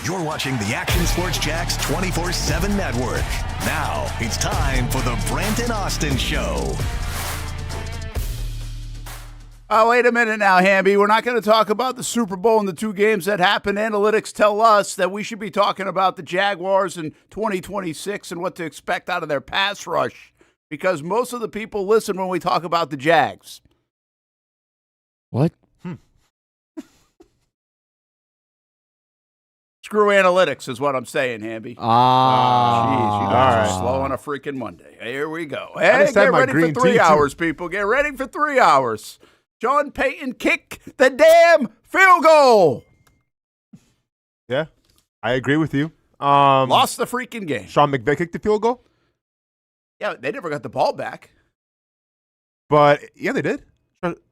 You're watching the Action Sports Jax 24/7 network. Now it's time for the Brent and Austen Show. Wait a minute now, Hamby. We're not going to talk about the Super Bowl and the two games that happened. Analytics tell us that we should be talking about the Jaguars in 2026 and what to expect out of their pass rush, because most of the people listen when we talk about the Jags. What? Screw analytics is what I'm saying, Hamby. Jeez, you guys are slow on a freaking Monday. Here we go. Hey, get ready for 3 hours, people. Get ready for 3 hours. Sean Payton kick the damn field goal. Yeah, I agree with you. Lost the freaking game. Sean McVay kicked the field goal? Yeah, they never got the ball back. But, yeah, they did.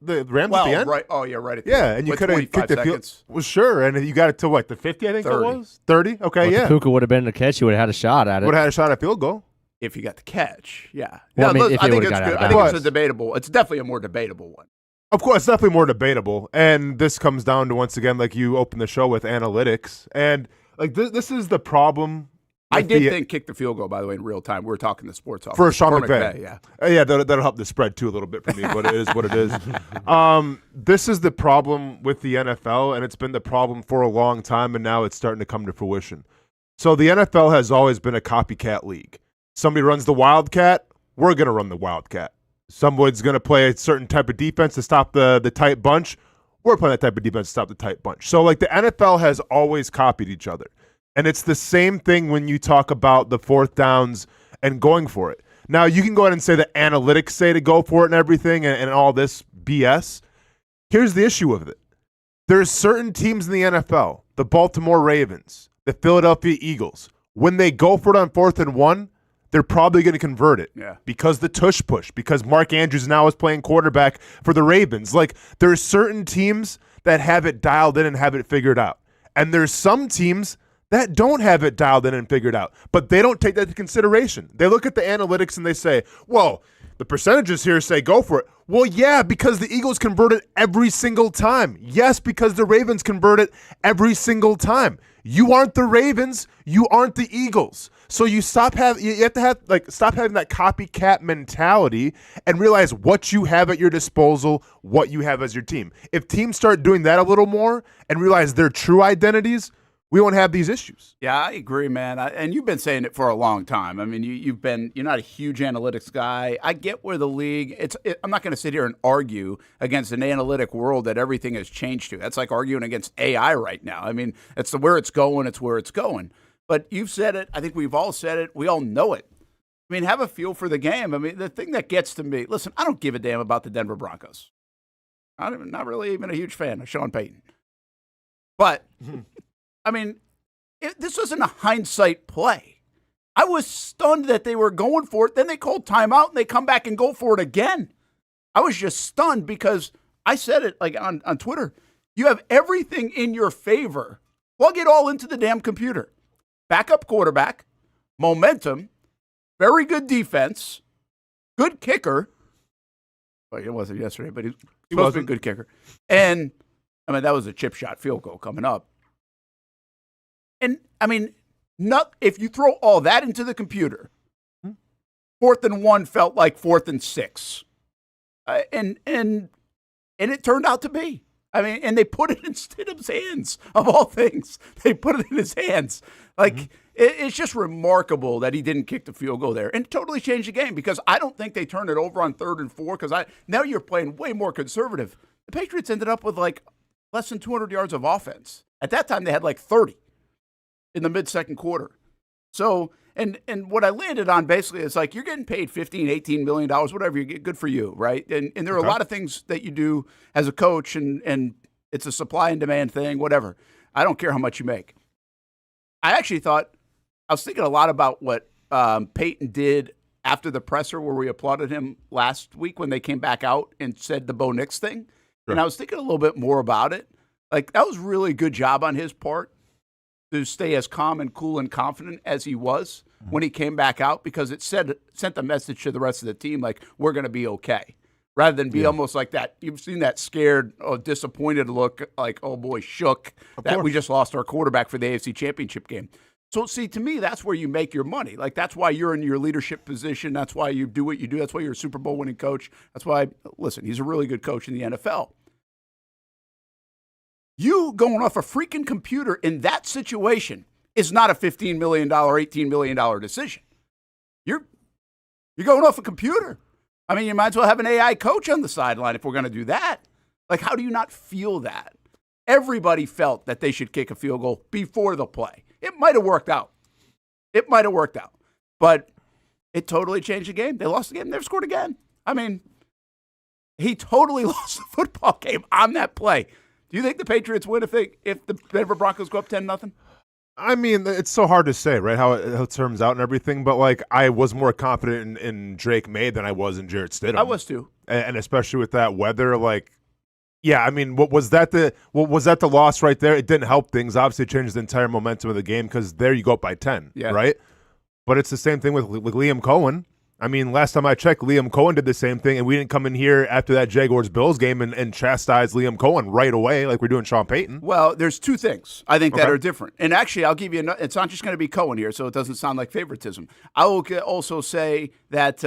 The Rams at the end? Right. Oh, yeah, right at the end. end. And you could have kicked the field. Well, sure, and you got it to what, the 50, I think 30. it was? 30? Okay, yeah. Puka would have been in the catch. He would have had a shot at it. Would have had a shot at field goal. If you got the catch, yeah. Well, I mean, if I he think would've it's got good. out I of think bounds. it's a debatable. It's definitely a more debatable one. Of course, it's definitely more debatable. And this comes down to, once again, like you opened the show with, analytics. And like this is the problem. I did think kick the field goal, by the way, in real time. We were talking the sports office. For Sean McVay. Yeah. Yeah, that'll help the spread too a little bit for me, but it is what it is. This is the problem with the NFL, and it's been the problem for a long time, and now it's starting to come to fruition. So the NFL has always been a copycat league. Somebody runs the Wildcat, we're going to run the Wildcat. Someone's going to play a certain type of defense to stop the tight bunch, we're playing that type of defense to stop the tight bunch. So like the NFL has always copied each other. And it's the same thing when you talk about the fourth downs and going for it. Now, you can go ahead and say that analytics say to go for it and everything and all this BS. Here's the issue with it. There's certain teams in the NFL, the Baltimore Ravens, the Philadelphia Eagles, when they go for it on 4th and 1, they're probably going to convert it because the tush push, because Mark Andrews now is playing quarterback for the Ravens. Like, there's certain teams that have it dialed in and have it figured out. And there's some teams that don't have it dialed in and figured out, but they don't take that into consideration. They look at the analytics and they say, well, the percentages here say go for it. Well, yeah, because the Eagles convert it every single time. Yes, because the Ravens convert it every single time. You aren't the Ravens. You aren't the Eagles. So you have to stop having that copycat mentality and realize what you have at your disposal, what you have as your team. If teams start doing that a little more and realize their true identities, we won't have these issues. Yeah, I agree, man. And you've been saying it for a long time. I mean, you're not a huge analytics guy. I get where the league. I'm not going to sit here and argue against an analytic world that everything has changed to. That's like arguing against AI right now. I mean, it's where it's going. It's where it's going. But you've said it. I think we've all said it. We all know it. I mean, have a feel for the game. I mean, the thing that gets to me. Listen, I don't give a damn about the Denver Broncos. I'm not really even a huge fan of Sean Payton. But. I mean, this wasn't a hindsight play. I was stunned that they were going for it. Then they called timeout, and they come back and go for it again. I was just stunned because I said it like on Twitter. You have everything in your favor. Plug it all into the damn computer. Backup quarterback, momentum, very good defense, good kicker. Well, it wasn't yesterday, but he was a good kicker. And, I mean, that was a chip shot field goal coming up. And, I mean, if you throw all that into the computer, 4th and 1 felt like 4th and 6. And it turned out to be. I mean, and they put it in Stidham's hands, of all things. They put it in his hands. Like, it's just remarkable that he didn't kick the field goal there. And totally changed the game because I don't think they turned it over on 3rd and 4 because now you're playing way more conservative. The Patriots ended up with, like, less than 200 yards of offense. At that time, they had, like, 30. In the mid-second quarter. So, and what I landed on basically is like, you're getting paid $15, $18 million, whatever you get, good for you, right? And there are a lot of things that you do as a coach, and it's a supply and demand thing, whatever. I don't care how much you make. I actually thought, I was thinking a lot about what Peyton did after the presser where we applauded him last week when they came back out and said the Bo Nix thing. Sure. And I was thinking a little bit more about it. Like, that was really a good job on his part to stay as calm and cool and confident as he was when he came back out because it sent a message to the rest of the team like, we're going to be okay. rather than be almost like that. You've seen that scared or disappointed look, like, oh boy, shook that we just lost our quarterback for the AFC Championship game. So, see, to me, that's where you make your money. Like, that's why you're in your leadership position. That's why you do what you do. That's why you're a Super Bowl winning coach. That's why, listen, he's a really good coach in the NFL. You going off a freaking computer in that situation is not a $15 million, $18 million decision. You're going off a computer. I mean, you might as well have an AI coach on the sideline if we're going to do that. Like, how do you not feel that? Everybody felt that they should kick a field goal before the play. It might have worked out. But it totally changed the game. They lost the game. Never scored again. I mean, he totally lost the football game on that play. Do you think the Patriots win if the Denver Broncos go up 10-0? I mean, it's so hard to say, right, how it turns out and everything, but, like, I was more confident in Drake May than I was in Jarrett Stidham. I was too. And especially with that weather, like, yeah, I mean, was that the loss right there? It didn't help things. Obviously, it changed the entire momentum of the game because there you go up by 10, right? But it's the same thing with Liam Cohen. I mean, last time I checked, Liam Cohen did the same thing, and we didn't come in here after that Jaguars-Bills game and chastise Liam Cohen right away like we're doing Sean Payton. Well, there's two things I think that are different. And actually, I'll give you it's not just going to be Cohen here, so it doesn't sound like favoritism. I will also say that,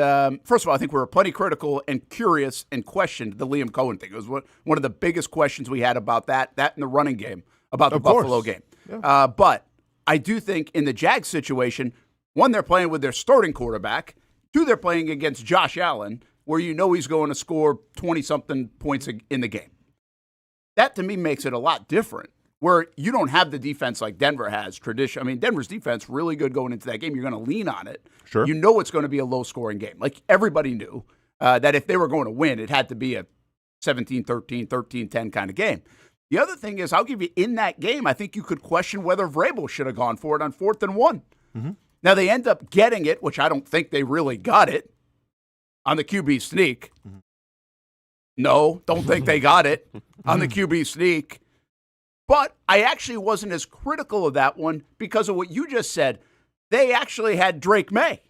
first of all, I think we were plenty critical and curious and questioned the Liam Cohen thing. It was one of the biggest questions we had about that in the running game, about the Buffalo game. Yeah. But I do think in the Jags situation, one, they're playing with their starting quarterback. Two, they're playing against Josh Allen, where you know he's going to score 20-something points in the game. That, to me, makes it a lot different, where you don't have the defense like Denver has tradition. I mean, Denver's defense, really good going into that game. You're going to lean on it. Sure. You know it's going to be a low-scoring game. Like, everybody knew that if they were going to win, it had to be a 17-13, 13-10 kind of game. The other thing is, I'll give you, in that game, I think you could question whether Vrabel should have gone for it on 4th and 1. Mm-hmm. Now, they end up getting it, which I don't think they really got it, on the QB sneak. Mm-hmm. No, don't think they got it on the QB sneak. But I actually wasn't as critical of that one because of what you just said. They actually had Drake May,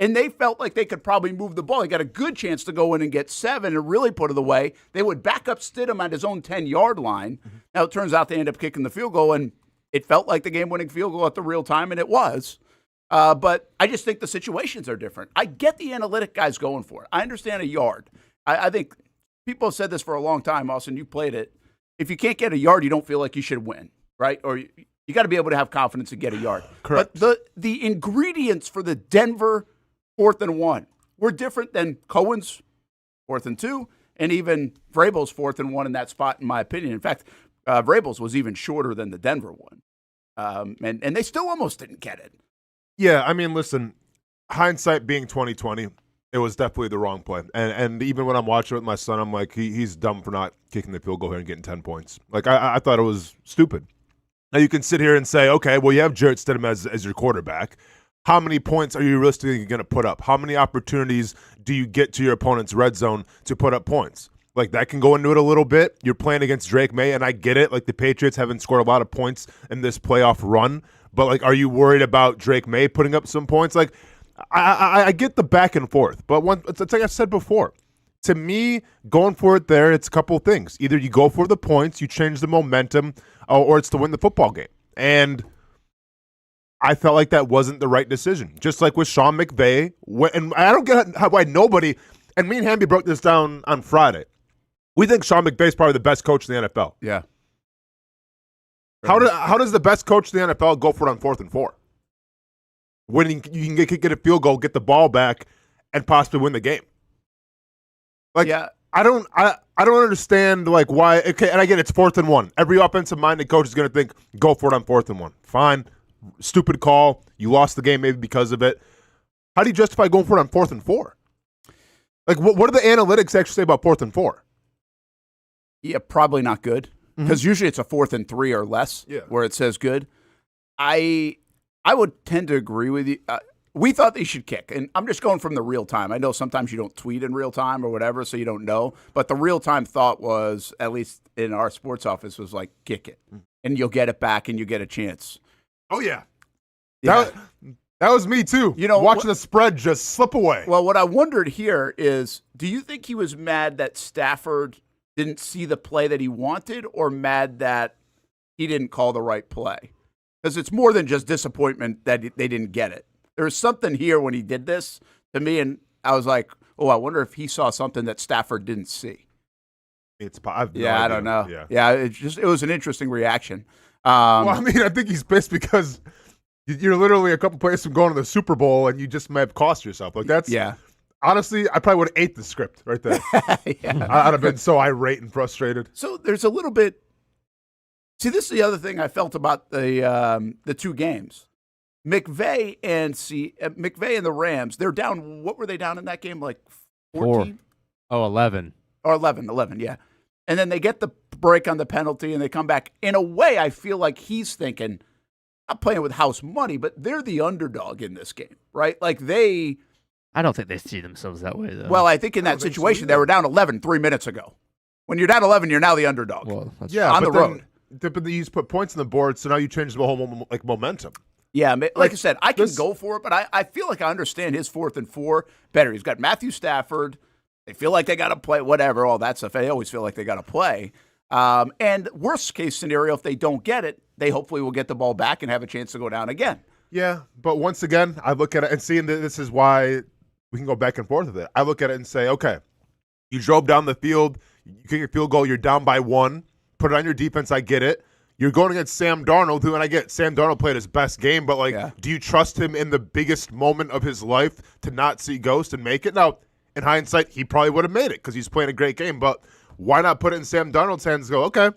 and they felt like they could probably move the ball. They got a good chance to go in and get 7 and really put it away. They would back up Stidham at his own 10-yard line. Mm-hmm. Now, it turns out they end up kicking the field goal, and it felt like the game-winning field goal at the real time, and it was. But I just think the situations are different. I get the analytic guys going for it. I understand a yard. I think people have said this for a long time, Austin. You played it. If you can't get a yard, you don't feel like you should win, right? Or you got to be able to have confidence to get a yard. Correct. But the ingredients for the Denver 4th and 1 were different than Cohen's 4th and 2 and even Vrabel's 4th and 1 in that spot, in my opinion. In fact, Vrabel's was even shorter than the Denver one. And they still almost didn't get it. Yeah, I mean, listen, hindsight being 2020, it was definitely the wrong play. And even when I'm watching with my son, I'm like, he's dumb for not kicking the field goal here and getting 10 points. Like, I thought it was stupid. Now, you can sit here and say, okay, well, you have Jarrett Stidham as your quarterback. How many points are you realistically going to put up? How many opportunities do you get to your opponent's red zone to put up points? Like, that can go into it a little bit. You're playing against Drake May, and I get it. Like, the Patriots haven't scored a lot of points in this playoff run. But, like, are you worried about Drake May putting up some points? Like, I get the back and forth. But it's like I said before. To me, going for it there, it's a couple of things. Either you go for the points, you change the momentum, or it's to win the football game. And I felt like that wasn't the right decision. Just like with Sean McVay. And I don't get why nobody – and me and Hamby broke this down on Friday. We think Sean McVay is probably the best coach in the NFL. Yeah. How does the best coach in the NFL go for it on 4th and 4? When you can get a field goal, get the ball back, and possibly win the game. Like, yeah. I don't understand, like, why. Okay, and again, it's 4th and 1. Every offensive-minded coach is going to think, go for it on 4th and 1. Fine. Stupid call. You lost the game maybe because of it. How do you justify going for it on 4th and 4? Like, what do the analytics actually say about 4th and 4? Yeah, probably not good. Because usually it's a 4th and 3 or less where it says good. I would tend to agree with you. We thought they should kick, and I'm just going from the real time. I know sometimes you don't tweet in real time or whatever, so you don't know. But the real time thought was, at least in our sports office, was like, kick it, and you'll get it back, and you get a chance. Oh, yeah. That was me too. Watching the spread just slip away. Well, what I wondered here is, do you think he was mad that Stafford didn't see the play that he wanted, or mad that he didn't call the right play? Because it's more than just disappointment that they didn't get it. There was something here when he did this to me, and I was like, oh, I wonder if he saw something that Stafford didn't see. I don't know. Yeah, it was an interesting reaction. I think he's pissed because you're literally a couple plays from going to the Super Bowl, and you just may have cost yourself. Honestly, I probably would have ate the script right there. Yeah. I'd have been so irate and frustrated. So there's a little bit. See, this is the other thing I felt about the two games. McVay and the Rams, they're down. What were they down in that game? Like 14? 11. Or 11, yeah. And then they get the break on the penalty, and they come back. In a way, I feel like he's thinking, I'm playing with house money, but they're the underdog in this game, right? I don't think they see themselves that way, though. Well, I think in that situation, they were down 11 3 minutes ago. When you're down 11, you're now the underdog. Well, that's on the road. But you just put points on the board, so now you change the whole momentum. Yeah, like I said, I can go for it, but I feel like I understand his 4th and 4 better. He's got Matthew Stafford. They feel like they got to play, whatever, all that stuff. They always feel like they got to play. And worst case scenario, if they don't get it, they hopefully will get the ball back and have a chance to go down again. Yeah, but once again, I look at it and seeing that this is why we can go back and forth with it. I look at it and say, okay, you drove down the field, you kick your field goal, you're down by 1, put it on your defense, I get it. You're going against Sam Darnold, who, and I get Sam Darnold played his best game, but do you trust him in the biggest moment of his life to not see ghost and make it? Now, in hindsight, he probably would have made it because he's playing a great game, but why not put it in Sam Darnold's hands and go, okay,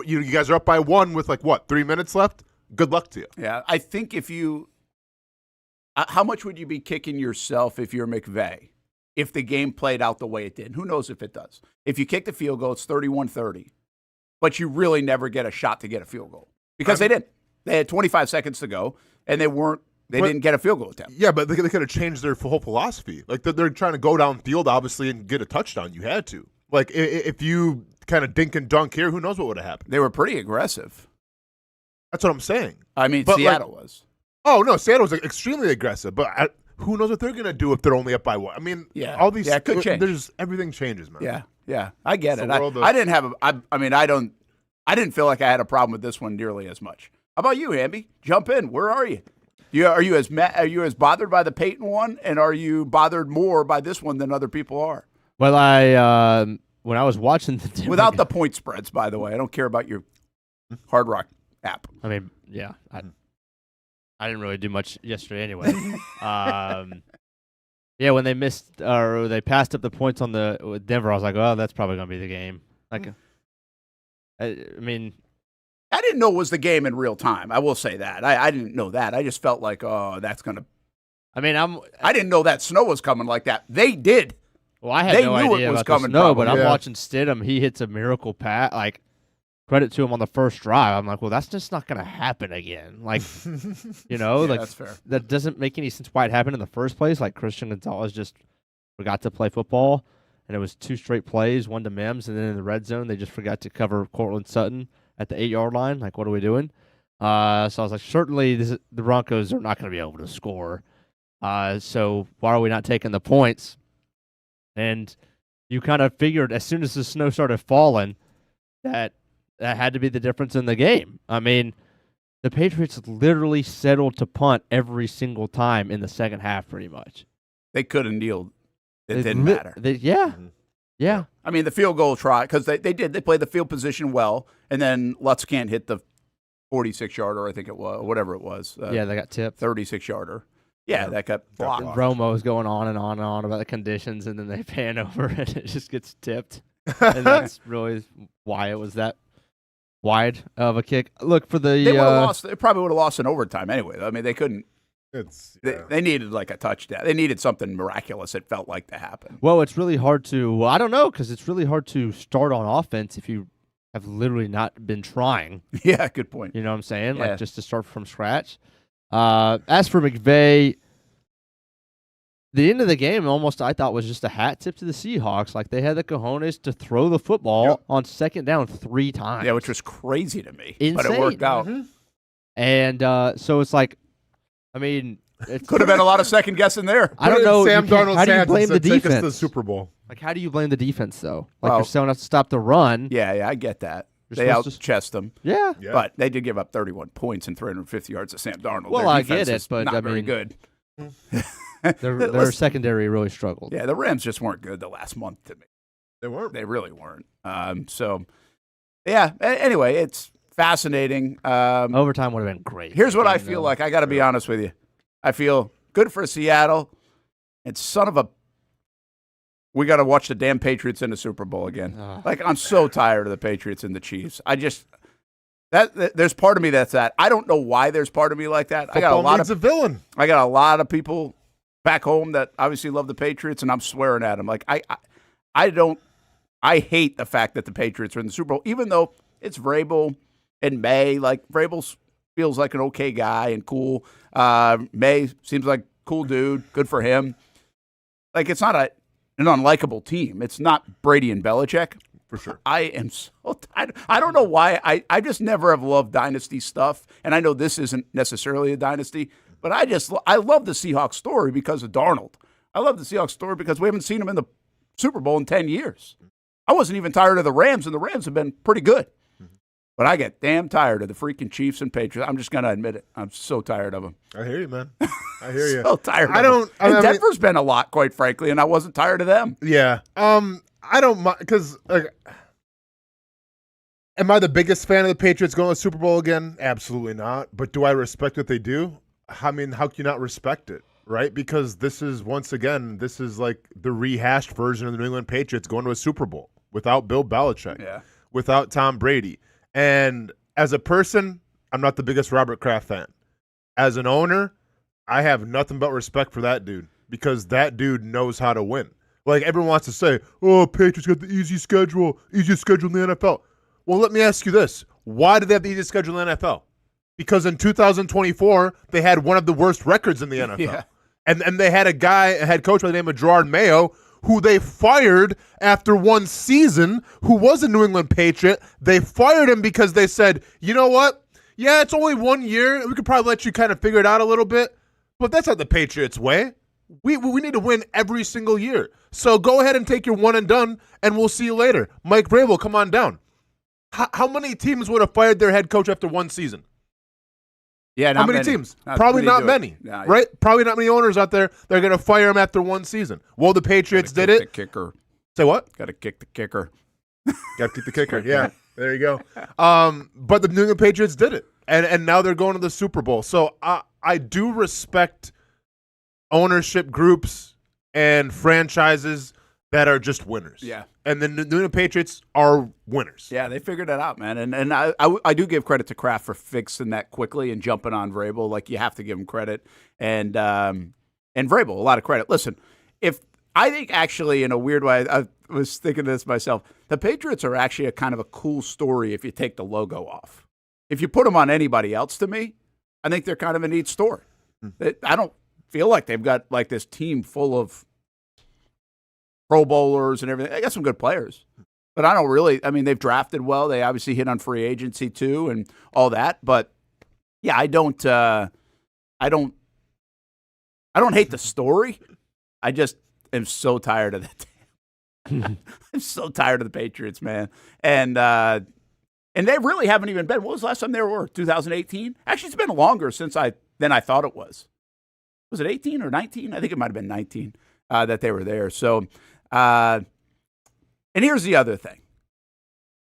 you guys are up by 1 with 3 minutes left? Good luck to you. Yeah, I think how much would you be kicking yourself if you're McVay, if the game played out the way it did? Who knows if it does? If you kick the field goal, it's 31-30, but you really never get a shot to get a field goal because they didn't. They had 25 seconds to go, and they didn't get a field goal attempt. Yeah, but they could have changed their whole philosophy. They're trying to go downfield, obviously, and get a touchdown. You had to. If you kind of dink and dunk here, who knows what would have happened? They were pretty aggressive. That's what I'm saying. Seattle was. Oh, no, Seattle was extremely aggressive, but who knows what they're going to do if they're only up by 1? All these it could change. Everything changes, man. Yeah, I get it. I didn't feel like I had a problem with this one nearly as much. How about you, Hamby? Jump in. Where are you? Are you as bothered by the Peyton one, and are you bothered more by this one than other people are? Well, when I was watching without the point spreads, by the way, I don't care about your Hard Rock app. I didn't really do much yesterday anyway. When they missed or they passed up the points with Denver, I was like, oh, that's probably gonna be the game. I didn't know it was the game in real time. I will say that. I didn't know that. I just felt like, oh, that's going to. I didn't know that snow was coming like that. They did. Well, I had no idea about the snow, but I'm watching Stidham. He hits a miracle pass. Credit to him on the first drive. I'm like, well, that's just not going to happen again. That's fair. That doesn't make any sense why it happened in the first place. Christian Gonzalez just forgot to play football, and it was 2 straight plays, 1 to Mims, and then in the red zone, they just forgot to cover Cortland Sutton at the 8-yard line. What are we doing? So I was like, certainly the Broncos are not going to be able to score. So why are we not taking the points? And you kind of figured as soon as the snow started falling that had to be the difference in the game. The Patriots literally settled to punt every single time in the second half pretty much. They could have kneeled. It didn't matter. Yeah. The field goal try, because they did. They played the field position well, and then Lutz can't hit the 46-yarder, I think it was, whatever it was. They got tipped. 36-yarder. Yeah, that got blocked. Romo's going on and on and on about the conditions, and then they pan over and it just gets tipped. And that's really why it was that wide of a kick. Look, for the they would have lost. They probably would have lost in overtime anyway. They couldn't. They needed a touchdown. They needed something miraculous. It felt like to happen. Well, it's really hard to. Well, I don't know, because it's really hard to start on offense if you have literally not been trying. Yeah, good point. You know what I'm saying? Yeah. Just to start from scratch. As for McVay, the end of the game almost I thought was just a hat tip to the Seahawks. They had the cojones to throw the football on second down 3 times. Yeah, which was crazy to me. Insane. But it worked out. And so it's Could have been a lot of second guessing there. I don't know. Sam Darnold's how do you hands blame and the said, "Take us to the defense? Super Bowl." Like, how do you blame the defense though? Like, Well, you're still have to stop the run. Yeah, I get that. You're They supposed out-chessed them. Yeah. Yeah. But they did give up 31 points and 350 yards to Sam Darnold. Well, Their I defense get it, is but, not I very mean- good. Their secondary really struggled. Yeah, the Rams just weren't good the last month to me. They weren't. They really weren't. Anyway, it's fascinating. Overtime would have been great. Here's what I feel like. I got to be honest with you. I feel good for Seattle. And we got to watch the damn Patriots in the Super Bowl again. Like, I'm so tired of the Patriots and the Chiefs. There's part of me that's that. I don't know why there's part of me like that. Football needs a villain. I got a lot of people back home that obviously love the Patriots, and I'm swearing at them. Like, I hate the fact that the Patriots are in the Super Bowl, even though it's Vrabel and May. Like, Vrabel feels like an okay guy and cool. May seems like a cool dude. Good for him. Like, it's not an unlikable team. It's not Brady and Belichick. For sure. I am so tired. I don't know why. I just never have loved dynasty stuff. And I know this isn't necessarily a dynasty, but I love the Seahawks story because of Darnold. I love the Seahawks story because we haven't seen him in the Super Bowl in 10 years. I wasn't even tired of the Rams, and the Rams have been pretty good. But I get damn tired of the freaking Chiefs and Patriots. I'm just going to admit it. I'm so tired of them. I hear you, man. I hear you. So tired of them. And Denver's been a lot, quite frankly, and I wasn't tired of them. Yeah. I don't mind because am I the biggest fan of the Patriots going to the Super Bowl again? Absolutely not. But do I respect what they do? I mean, how can you not respect it, right? Because this is like the rehashed version of the New England Patriots going to a Super Bowl without Bill Belichick, without Tom Brady. And as a person, I'm not the biggest Robert Kraft fan. As an owner, I have nothing but respect for that dude because that dude knows how to win. Like, everyone wants to say, oh, Patriots got the easiest schedule in the NFL. Well, let me ask you this. Why did they have the easiest schedule in the NFL? Because in 2024, they had one of the worst records in the NFL. Yeah. And they had a head coach by the name of Gerard Mayo, who they fired after one season, who was a New England Patriot. They fired him because they said, you know what? Yeah, it's only 1 year. We could probably let you kind of figure it out a little bit. But that's not the Patriots' way. We need to win every single year. So go ahead and take your one and done, and we'll see you later. Mike Vrabel, come on down. How many teams would have fired their head coach after one season? Yeah, how many teams? Probably not many, right? Probably not many owners out there that are going to fire him after one season. Well, the Patriots did it. The kicker. Say what? Got to kick the kicker. Got to kick the kicker. Yeah, there you go. But the New England Patriots did it, and now they're going to the Super Bowl. So I do respect ownership groups and franchises that are just winners. Yeah. And the New England Patriots are winners. Yeah, they figured it out, man. And I do give credit to Kraft for fixing that quickly and jumping on Vrabel. Like, you have to give him credit. And Vrabel, a lot of credit. Listen, I think actually in a weird way, I was thinking this myself, the Patriots are actually a kind of a cool story if you take the logo off. If you put them on anybody else, to me, I think they're kind of a neat story. I don't feel like they've got like this team full of Pro Bowlers and everything. They got some good players, but I don't really. I mean, they've drafted well. They obviously hit on free agency too, and all that. But yeah, I don't hate the story. I just am so tired of that. I'm so tired of the Patriots, man. And they really haven't even been. What was the last time they were? 2018. Actually, it's been longer than I thought it was. Was it 18 or 19? I think it might have been 19 that they were there. So. And here's the other thing.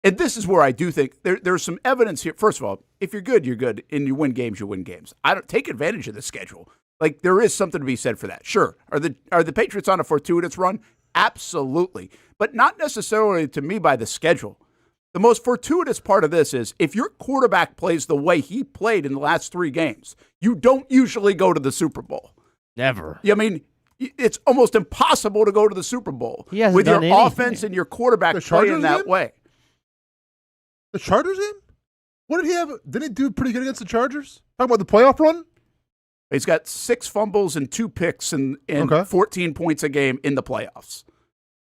And this is where I do think there's some evidence here. First of all, if you're good, you're good. And you win games, you win games. I don't take advantage of the schedule. Like, there is something to be said for that. Sure. Are the Patriots on a fortuitous run? Absolutely. But not necessarily to me by the schedule. The most fortuitous part of this is if your quarterback plays the way he played in the last 3 games, you don't usually go to the Super Bowl. Never. I mean, it's almost impossible to go to the Super Bowl with your offense and your quarterback playing that way. The Chargers game? What did he have? Didn't he do pretty good against the Chargers? Talking about the playoff run? He's got 6 fumbles and 2 picks and 14 points a game in the playoffs.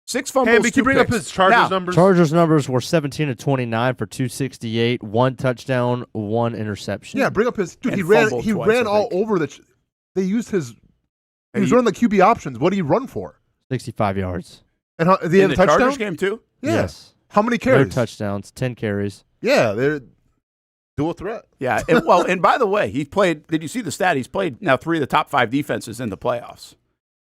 6 fumbles, Hamby, can you bring up his Chargers numbers? Chargers numbers were 17 of 29 for 268, 1 touchdown, 1 interception. Yeah, bring up his. Dude, he ran all over the. They used his. He was running the QB options. What do you run for? 65 yards. And how, they in have a the touchdown? Chargers game too? Yeah. Yes. How many carries? No touchdowns, 10 carries. Yeah, they're dual threat. Yeah. And by the way, he played. Did you see the stat? He's played now 3 of the top 5 defenses in the playoffs.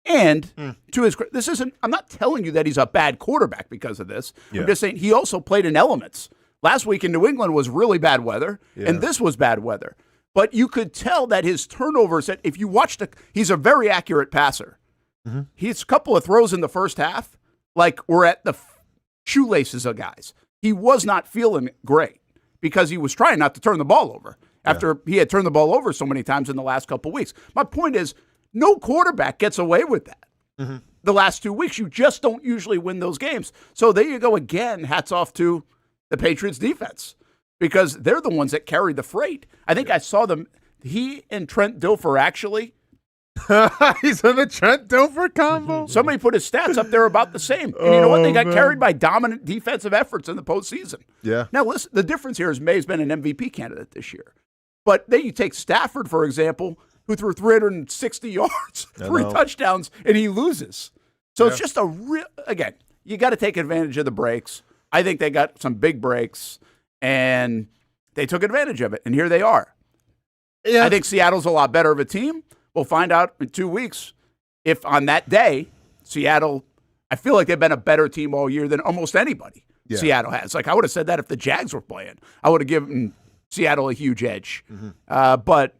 And to his, this isn't. I'm not telling you that he's a bad quarterback because of this. Yeah. I'm just saying he also played in elements. Last week in New England was really bad weather, and this was bad weather. But you could tell that his turnovers. That if you watched, he's a very accurate passer. His couple of throws in the first half, like were at the shoelaces of guys. He was not feeling great because he was trying not to turn the ball over after he had turned the ball over so many times in the last couple of weeks. My point is, no quarterback gets away with that. The last 2 weeks, you just don't usually win those games. So there you go again. Hats off to the Patriots defense because they're the ones that carried the freight. I think I saw them. He and Trent Dilfer actually. He's in the Trent Dilfer combo. Somebody put his stats up there about the same. And you know what? They got carried by dominant defensive efforts in the postseason. Yeah. Now, listen, the difference here is May's been an MVP candidate this year. But then you take Stafford, for example, who threw 360 yards, 3 touchdowns, and he loses. So it's just a real, again, you got to take advantage of the breaks. I think they got some big breaks, and they took advantage of it, and here they are. Yeah. I think Seattle's a lot better of a team. We'll find out in 2 weeks if on that day, Seattle, I feel like they've been a better team all year than almost anybody Seattle has. Like I would have said that if the Jags were playing. I would have given Seattle a huge edge. But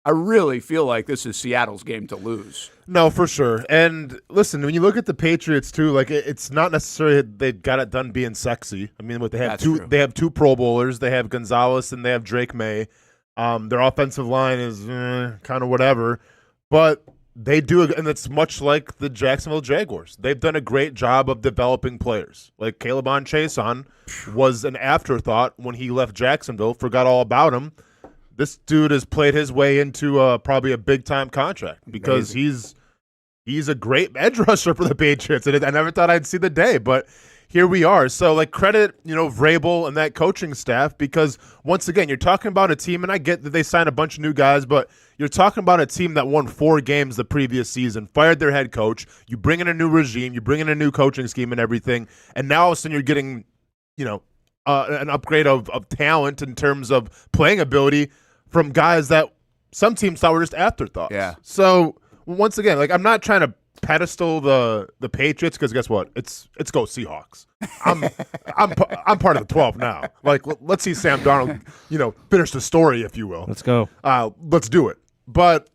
I really feel like this is Seattle's game to lose. No, for sure. And listen, when you look at the Patriots too, like it's not necessarily they got it done being sexy. I mean, they have they have 2 Pro Bowlers. They have Gonzalez and they have Drake May. Their offensive line is kind of whatever, but they do, and it's much like the Jacksonville Jaguars. They've done a great job of developing players. Like Calebon Chason was an afterthought when he left Jacksonville, forgot all about him. This dude has played his way into probably a big-time contract because he's a great edge rusher for the Patriots, and I never thought I'd see the day, but here we are. So, like, credit, Vrabel and that coaching staff because, once again, you're talking about a team, and I get that they signed a bunch of new guys, but you're talking about a team that won 4 games the previous season, fired their head coach, you bring in a new regime, you bring in a new coaching scheme and everything, and now all of a sudden you're getting, an upgrade of talent in terms of playing ability from guys that some teams thought were just afterthoughts. Yeah. So, once again, like, I'm not trying to pedestal the Patriots because guess what? It's go Seahawks. I'm part of the 12 now. Like let's see Sam Darnold, finish the story, if you will. Let's go. Let's do it. But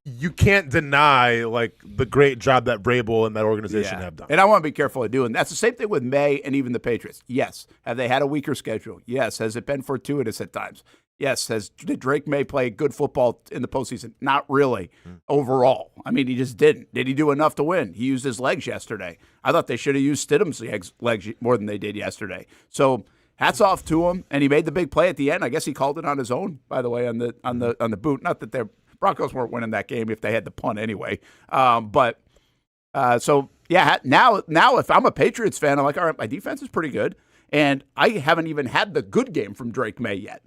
you can't deny like the great job that Vrabel and that organization have done. And I want to be careful of doing. That's the same thing with May and even the Patriots. Yes. Have they had a weaker schedule? Yes. Has it been fortuitous at times? Yes. Did Drake May play good football in the postseason? Not really overall. I mean, he just didn't. Did he do enough to win? He used his legs yesterday. I thought they should have used Stidham's legs more than they did yesterday. So hats off to him. And he made the big play at the end. I guess he called it on his own, by the way, on the boot. Not that the Broncos weren't winning that game if they had the punt anyway. So yeah, now if I'm a Patriots fan, I'm like, all right, my defense is pretty good. And I haven't even had the good game from Drake May yet.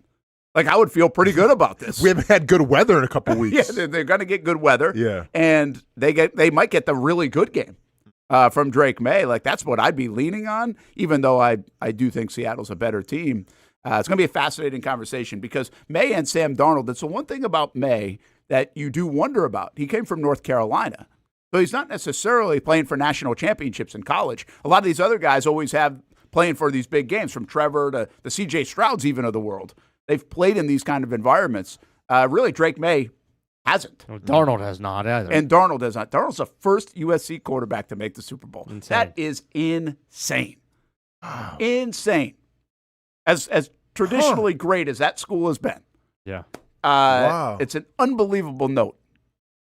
Like, I would feel pretty good about this. We haven't had good weather in a couple weeks. Yeah, they're going to get good weather. Yeah. And they might get the really good game from Drake May. Like, that's what I'd be leaning on, even though I do think Seattle's a better team. It's going to be a fascinating conversation because May and Sam Darnold, that's the one thing about May that you do wonder about. He came from North Carolina. So he's not necessarily playing for national championships in college. A lot of these other guys always have playing for these big games, from Trevor to the C.J. Strouds even of the world. They've played in these kind of environments. Really, Drake May hasn't. Well, Darnold has not either. And Darnold has not. Darnold's the first USC quarterback to make the Super Bowl. Insane. That is insane. Wow. Insane. As traditionally great as that school has been. Yeah. Wow. It's an unbelievable note.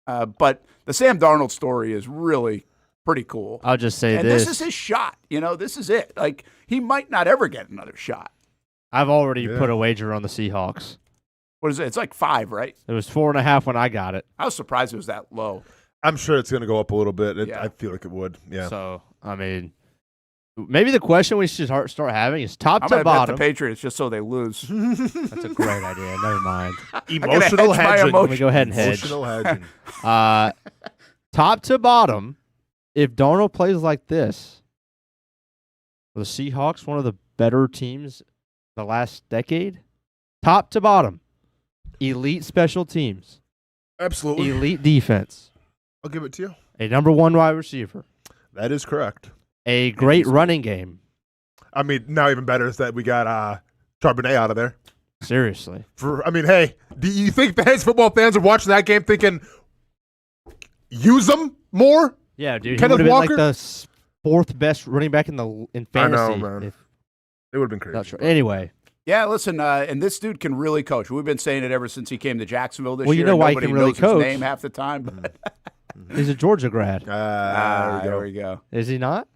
But the Sam Darnold story is really pretty cool. I'll just say and this is his shot. This is it. Like, he might not ever get another shot. I've already put a wager on the Seahawks. What is it? It's like 5, right? It was 4.5 when I got it. I was surprised it was that low. I'm sure it's going to go up a little bit. I feel like it would. Yeah. So, I mean, Maybe the question we should start having is top I'm to going to bet bottom. the Patriots just so they lose. That's a great idea. Never mind. Emotional hedge my hedging. Let me go ahead and hedge. Emotional hedging. Top to bottom, if Darnold plays like this, the Seahawks, one of the better teams the last decade, top to bottom, elite special teams, Absolutely. elite defense, I'll give it to you. a number 1 wide receiver, That is correct. a great running game. I mean, now even better is that we got Charbonnet out of there. Seriously. Hey, do you think fans, football fans are watching that game thinking, use them more? Yeah, dude. Kenneth He would have Walker? been like the 4th best running back in fantasy. I know, man. It would have been crazy. Not sure. Anyway. Yeah, listen, and this dude can really coach. We've been saying it ever since he came to Jacksonville this Well, year. you know why he Nobody can really knows coach. his name half the time. But He's a Georgia grad. there we go. Is he not?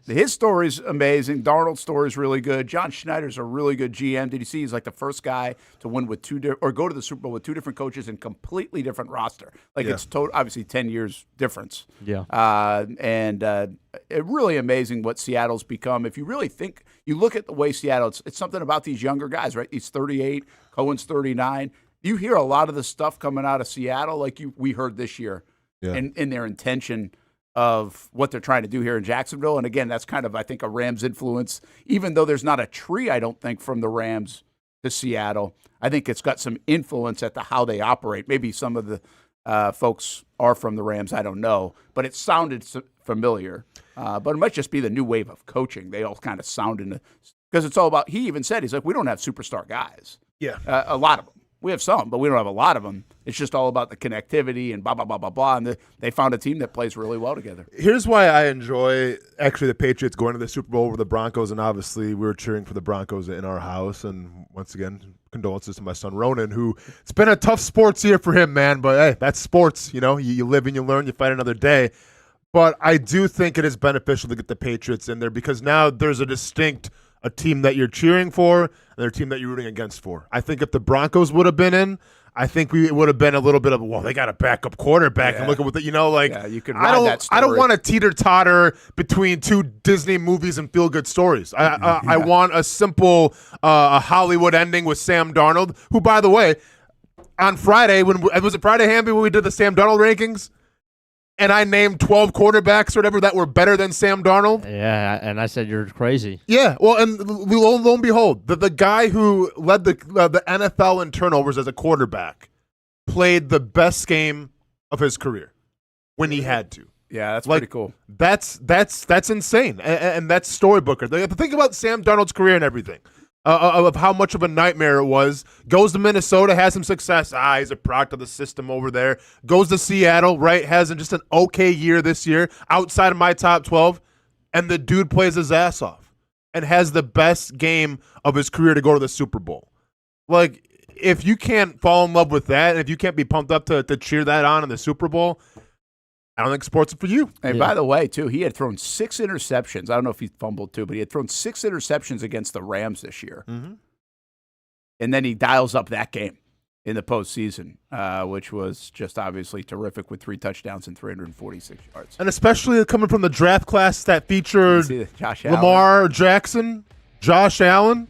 His story's amazing. Darnold's story's really good. John Schneider's a really good GM. Did you see he's like the first guy to win with or go to the Super Bowl with 2 different coaches and completely different roster? Like it's obviously 10 years difference. Yeah. And it really amazing what Seattle's become. If you really think, you look at the way Seattle, it's something about these younger guys, right? He's 38, Cohen's 39. You hear a lot of the stuff coming out of Seattle like we heard this year in their intention of what they're trying to do here in Jacksonville. And again, that's kind of, I think, a Rams influence, even though there's not a tree, I don't think, from the Rams to Seattle. I think it's got some influence at how they operate. Maybe some of the folks are from the Rams, I don't know, but it sounded familiar. But it might just be the new wave of coaching. They all kind of sound because it's all about, he even said, he's like, we don't have superstar guys. Yeah. A lot of them. We have some, but we don't have a lot of them. It's just all about the connectivity and blah, blah, blah, blah, blah. And they found a team that plays really well together. Here's why I enjoy, actually, the Patriots going to the Super Bowl over the Broncos, and obviously we were cheering for the Broncos in our house. And once again, condolences to my son Ronan, who it's been a tough sports year for him, man. But, hey, that's sports. You know, you live and you learn, you fight another day. But I do think it is beneficial to get the Patriots in there because now there's a team that you're cheering for and their team that you're rooting against for. I think if the Broncos would have been in, I think we would have been a little bit of, well, they got a backup quarterback and look at what you you could ride that story. I don't want to teeter-totter between 2 Disney movies and feel-good stories. I want a simple a Hollywood ending with Sam Darnold, who, by the way, on Friday, was it Friday, Hamby, when we did the Sam Darnold rankings? And I named 12 quarterbacks or whatever that were better than Sam Darnold. Yeah, and I said you're crazy. Yeah, well, and lo and behold, the guy who led the NFL in turnovers as a quarterback played the best game of his career when he had to. Yeah, that's pretty cool. That's insane, and that's storybooker. Think about Sam Darnold's career and everything. Of how much of a nightmare it was. Goes to Minnesota, has some success. He's a product of the system over there. Goes to Seattle, right? Has just an okay year this year, outside of my top 12. And the dude plays his ass off and has the best game of his career to go to the Super Bowl. Like, if you can't fall in love with that, and if you can't be pumped up to cheer that on in the Super Bowl, I don't think sports is for you. And by the way, too, he had thrown 6 interceptions. I don't know if he fumbled too, but he had thrown 6 interceptions against the Rams this year. Mm-hmm. And then he dials up that game in the postseason, which was just obviously terrific with 3 touchdowns and 346 yards. And especially coming from the draft class that featured Lamar Jackson, Josh Allen.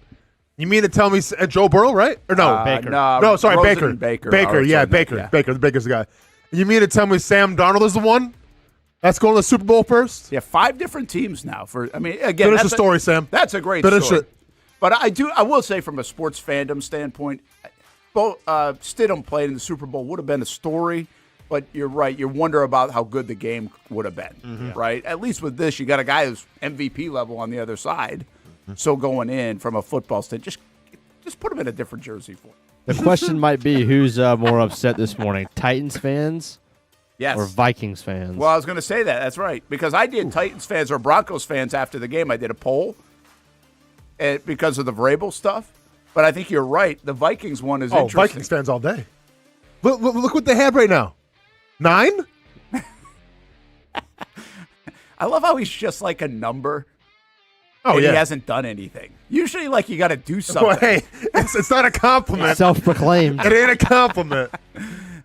You mean to tell me Joe Burrow, right? Or no? Baker. No, sorry, Baker. Baker, yeah, Baker. Yeah. Baker's the guy. You mean to tell me Sam Darnold is the one that's going to the Super Bowl first? Yeah, 5 different teams now. Again, finish the story, Sam. That's a great finish story. It. But I will say from a sports fandom standpoint, both Stidham played in the Super Bowl would have been a story. But you're right. You wonder about how good the game would have been, right? At least with this, you got a guy who's MVP level on the other side. So going in from a football stand, just put him in a different jersey for him. The question might be who's more upset this morning, Titans fans or Vikings fans? Well, I was going to say that. That's right. Because I did Titans fans or Broncos fans after the game. I did a poll because of the Vrabel stuff. But I think you're right. The Vikings one is interesting. Vikings fans all day. Look what they have right now. 9? I love how he's just like a number. Oh, and yeah. He hasn't done anything. Usually, like, you got to do something. Well, hey, it's not a compliment. Self-proclaimed. It ain't a compliment.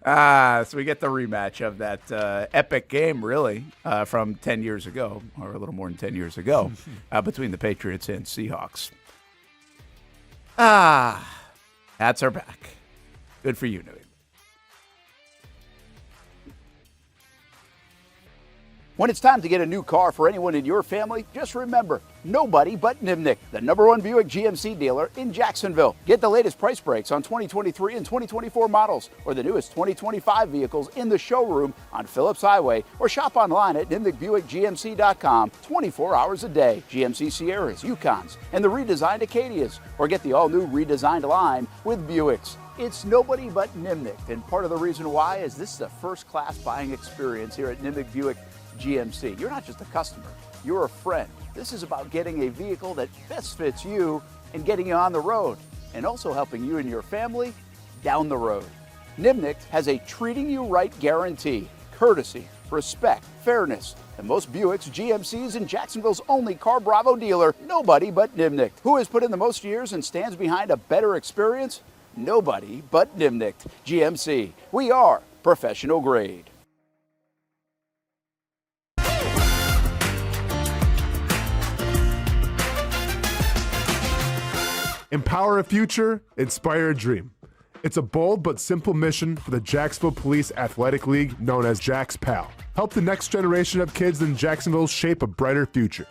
So we get the rematch of that epic game, really, from 10 years ago, or a little more than 10 years ago, between the Patriots and Seahawks. Hats are back. Good for you, New England. When it's time to get a new car for anyone in your family, just remember, nobody but Nimnick, the #1 Buick GMC dealer in Jacksonville. Get the latest price breaks on 2023 and 2024 models or the newest 2025 vehicles in the showroom on Phillips Highway or shop online at nimnickbuickgmc.com 24 hours a day. GMC Sierras, Yukons, and the redesigned Acadias, or get the all-new redesigned line with Buicks. It's nobody but Nimnick, and part of the reason why is this is a first-class buying experience here at Nimnick Buick GMC. You're not just a customer, you're a friend. This is about getting a vehicle that best fits you and getting you on the road, and also helping you and your family down the road. Nimnick has a treating you right guarantee, courtesy, respect, fairness, and most Buicks, GMCs, and Jacksonville's only Car Bravo dealer, nobody but Nimnick. Who has put in the most years and stands behind a better experience? Nobody but Nimnick. GMC. We are professional grade. Empower a future, inspire a dream. It's a bold but simple mission for the Jacksonville Police Athletic League known as Jax PAL. Help the next generation of kids in Jacksonville shape a brighter future.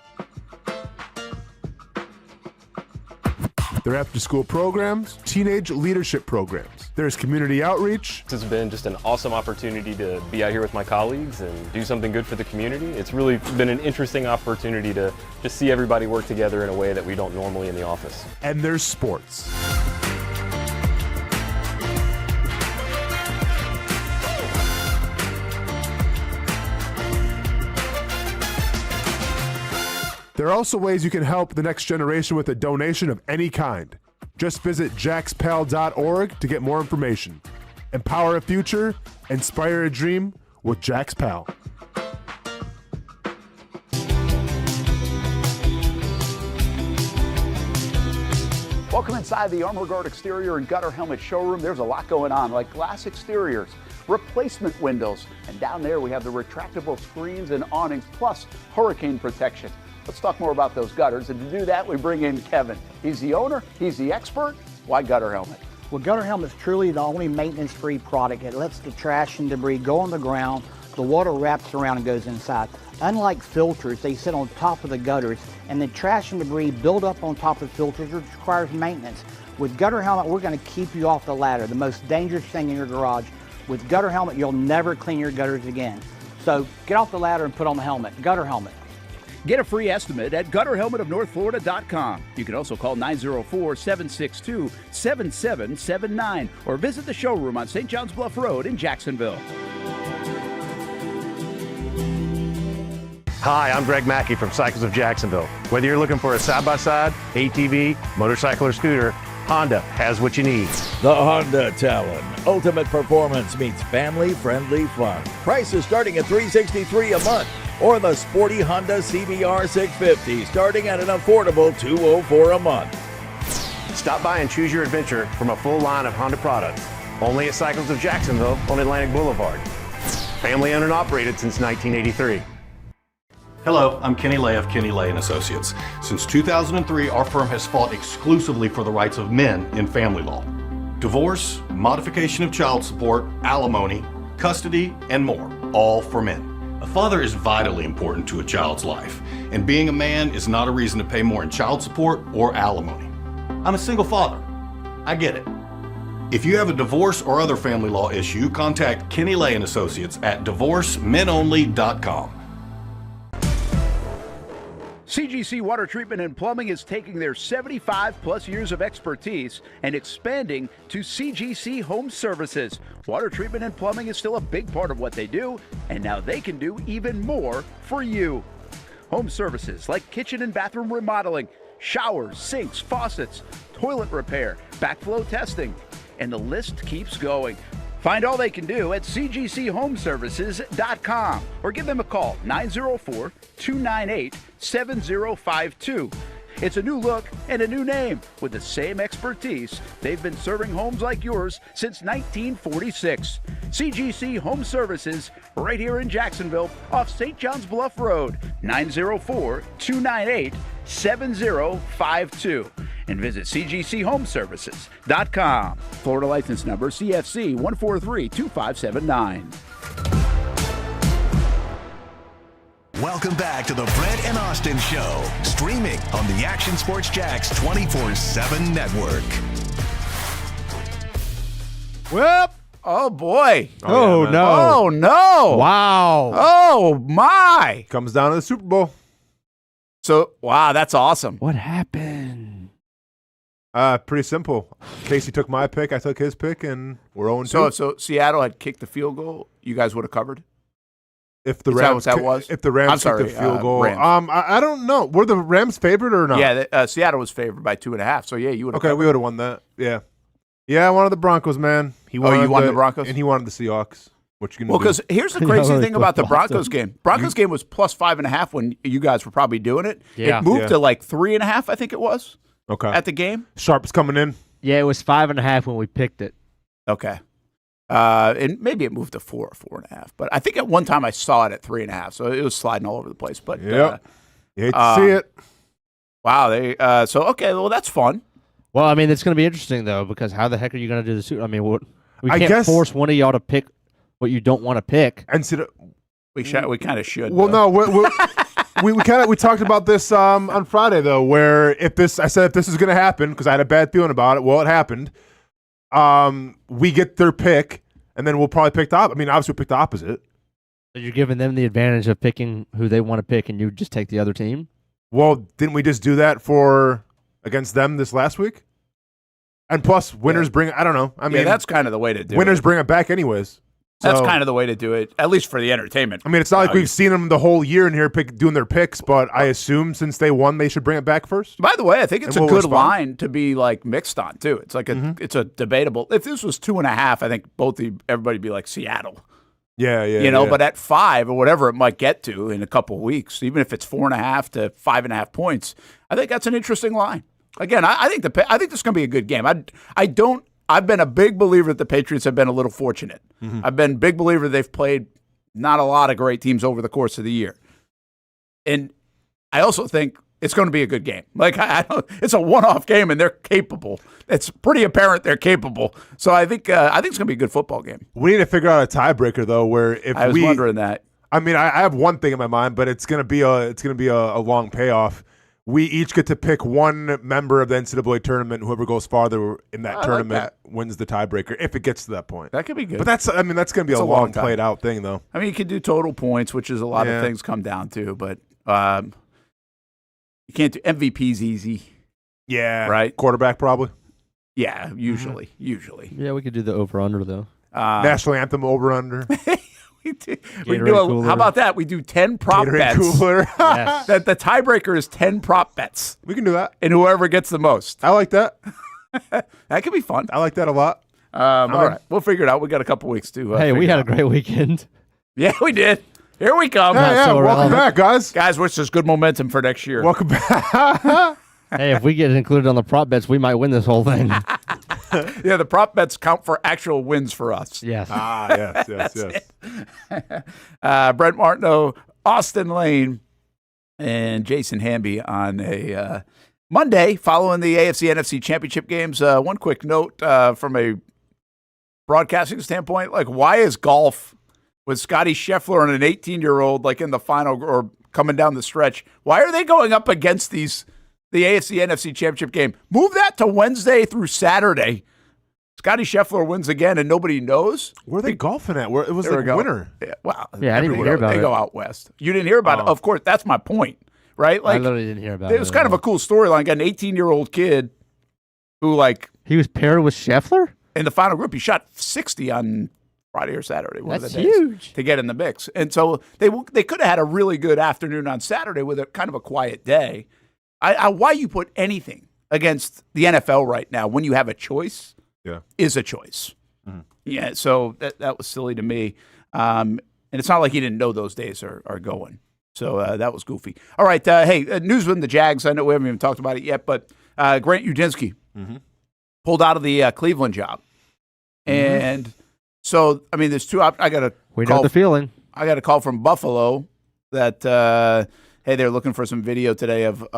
Their after-school programs, teenage leadership programs. There's community outreach. It's been just an awesome opportunity to be out here with my colleagues and do something good for the community. It's really been an interesting opportunity to just see everybody work together in a way that we don't normally in the office. And there's sports. There are also ways you can help the next generation with a donation of any kind. Just visit jaxpal.org to get more information. Empower a future, inspire a dream with Jax PAL. Welcome inside the Armor Guard exterior and gutter helmet showroom. There's a lot going on, like glass exteriors, replacement windows, and down there we have the retractable screens and awnings, plus hurricane protection. Let's talk more about those gutters, and to do that, we bring in Kevin. He's the owner, he's the expert. Why Gutter Helmet? Well, Gutter Helmet is truly the only maintenance-free product. It lets the trash and debris go on the ground, the water wraps around and goes inside. Unlike filters, they sit on top of the gutters, and the trash and debris build up on top of filters, which requires maintenance. With Gutter Helmet, we're going to keep you off the ladder, the most dangerous thing in your garage. With Gutter Helmet, you'll never clean your gutters again. So get off the ladder and put on the helmet. Gutter Helmet. Get a free estimate at gutterhelmetofnorthflorida.com. You can also call 904-762-7779 or visit the showroom on St. John's Bluff Road in Jacksonville. Hi, I'm Greg Mackey from Cycles of Jacksonville. Whether you're looking for a side-by-side, ATV, motorcycle, or scooter, Honda has what you need. The Honda Talon. Ultimate performance meets family-friendly fun. Prices starting at $363 a month. Or the sporty Honda CBR 650 starting at an affordable $204 a month. Stop by and choose your adventure from a full line of Honda products. Only at Cycles of Jacksonville on Atlantic Boulevard. Family owned and operated since 1983. Hello, I'm Kenny Lay of Kenny Lay & Associates. Since 2003, our firm has fought exclusively for the rights of men in family law. Divorce, modification of child support, alimony, custody, and more, all for men. A father is vitally important to a child's life, and being a man is not a reason to pay more in child support or alimony. I'm a single father. I get it. If you have a divorce or other family law issue, contact Kenny Lay & Associates at divorcemenonly.com. CGC Water Treatment and Plumbing is taking their 75-plus years of expertise and expanding to CGC Home Services. Water treatment and plumbing is still a big part of what they do, and now they can do even more for you. Home services like kitchen and bathroom remodeling, showers, sinks, faucets, toilet repair, backflow testing, and the list keeps going. Find all they can do at cgchomeservices.com or give them a call, 904-298-7052. It's a new look and a new name with the same expertise. They've been serving homes like yours since 1946. CGC Home Services, right here in Jacksonville, off St. John's Bluff Road, 904-298-7052. And visit cgchomeservices.com. Florida license number CFC 1432579. Welcome back to the Brent and Austin Show, streaming on the Action Sports Jax 24/7 network. Well, oh boy. Oh, yeah, no. Oh no. Wow. Oh my. Comes down to the Super Bowl. So, wow, that's awesome. What happened? Pretty simple. Casey took my pick, I took his pick, and we're 0-2. So Seattle had kicked the field goal, you guys would have covered? If the Is that Rams, what that was? if the Rams I'm sorry, kicked the field goal, Rams. I don't know. Were the Rams favored or not? Yeah, Seattle was favored by 2.5. So yeah, you would have. Okay, we would have won that. Yeah, I wanted the Broncos, man. He wanted you wanted the Broncos, and he wanted the Seahawks. What you gonna do? Well, because here's the crazy thing about the Broncos game. Broncos game was plus 5.5 when you guys were probably doing it. Yeah. It moved to like 3.5, I think it was. Okay. At the game. Sharp's coming in. Yeah, it was 5.5 when we picked it. Okay. And maybe it moved to 4 or 4.5, but I think at one time I saw it at 3.5, so it was sliding all over the place. But yep, you hate to see it. Wow, well that's fun. Well, I mean, it's going to be interesting though, because how the heck are you going to do the suit? I mean, we I can't guess- force one of y'all to pick what you don't want to pick. And we kind of should. Well, no, we talked about this on Friday though, where if this is going to happen because I had a bad feeling about it. Well, it happened. We get their pick, and then we'll probably pick the opposite. I mean, obviously we'll pick the opposite. So you're giving them the advantage of picking who they want to pick, and you just take the other team? Well, didn't we just do that against them this last week? And plus, winners bring. I don't know. I mean, that's kind of the way to do it. Winners bring it back anyways. That's So, kind of the way to do it, at least for the entertainment. I mean, it's not like we've seen them the whole year in here doing their picks, but I assume since they won, they should bring it back first. By the way, I think it's And a we'll good respond. line to be like mixed on too. It's like it's a debatable. If this was 2.5, I think everybody'd be like Seattle. Yeah. But at 5 or whatever it might get to in a couple of weeks, even if it's 4.5 to 5.5 points, I think that's an interesting line. Again, I think this is going to be a good game. I've been a big believer that the Patriots have been a little fortunate. I've been a big believer they've played not a lot of great teams over the course of the year. And I also think it's going to be a good game. Like, it's a one-off game, and they're capable. It's pretty apparent they're capable. So I think it's going to be a good football game. We need to figure out a tiebreaker though, where if I was wondering that. I mean, I have one thing in my mind, but it's gonna be a long payoff. We each get to pick one member of the NCAA tournament. Whoever goes farther in that tournament wins the tiebreaker if it gets to that point. That could be good. But that's going to be a long played out thing, though. I mean, you could do total points, which is a lot of things come down to, but you can't do MVP's easy. Yeah. Right? Quarterback, probably. Yeah, usually. Yeah, we could do the over-under, though. National Anthem over-under. We do how about that? We do 10 prop Gatorade bets. Cooler. Yes. That the tiebreaker is 10 prop bets. We can do that. And whoever gets the most. I like that. That could be fun. I like that a lot. All right. We'll figure it out. We got a couple weeks to Hey, we had a great weekend. Yeah, we did. Here we come. Yeah, so welcome back, guys. Guys, wish us good momentum for next year. Welcome back. Hey, if we get included on the prop bets, we might win this whole thing. Yeah, the prop bets count for actual wins for us. Yes. Yes. Brent Martineau, Austen Lane, and Jason Hamby on a Monday following the AFC NFC Championship games. One quick note from a broadcasting standpoint, like, why is golf with Scotty Scheffler and an 18-year-old like in the final or coming down the stretch, why are they going up against the AFC NFC Championship game? Move that to Wednesday through Saturday. Scotty Scheffler wins again, and nobody knows. Where are they golfing at? It was like winter. Yeah, well, Yeah, I didn't even hear about They it. go out west. You didn't hear about it? Of course, that's my point, right? I literally didn't hear about it. It was kind of a cool storyline. Got an 18-year-old kid who, like, he was paired with Scheffler? in the final group. He shot 60 on Friday or Saturday. One That's of the days huge. to get in the mix. And so they could have had a really good afternoon on Saturday with a kind of a quiet day. Why you put anything against the NFL right now when you have a choice is a choice. Mm-hmm. Yeah, so that was silly to me. And it's not like he didn't know those days are going. So that was goofy. All right, hey, news from the Jags. I know we haven't even talked about it yet, but Grant Udinski pulled out of the Cleveland job. And so, I mean, there's two I got to We know the feeling. I got a call from Buffalo that, hey, they're looking for some video today of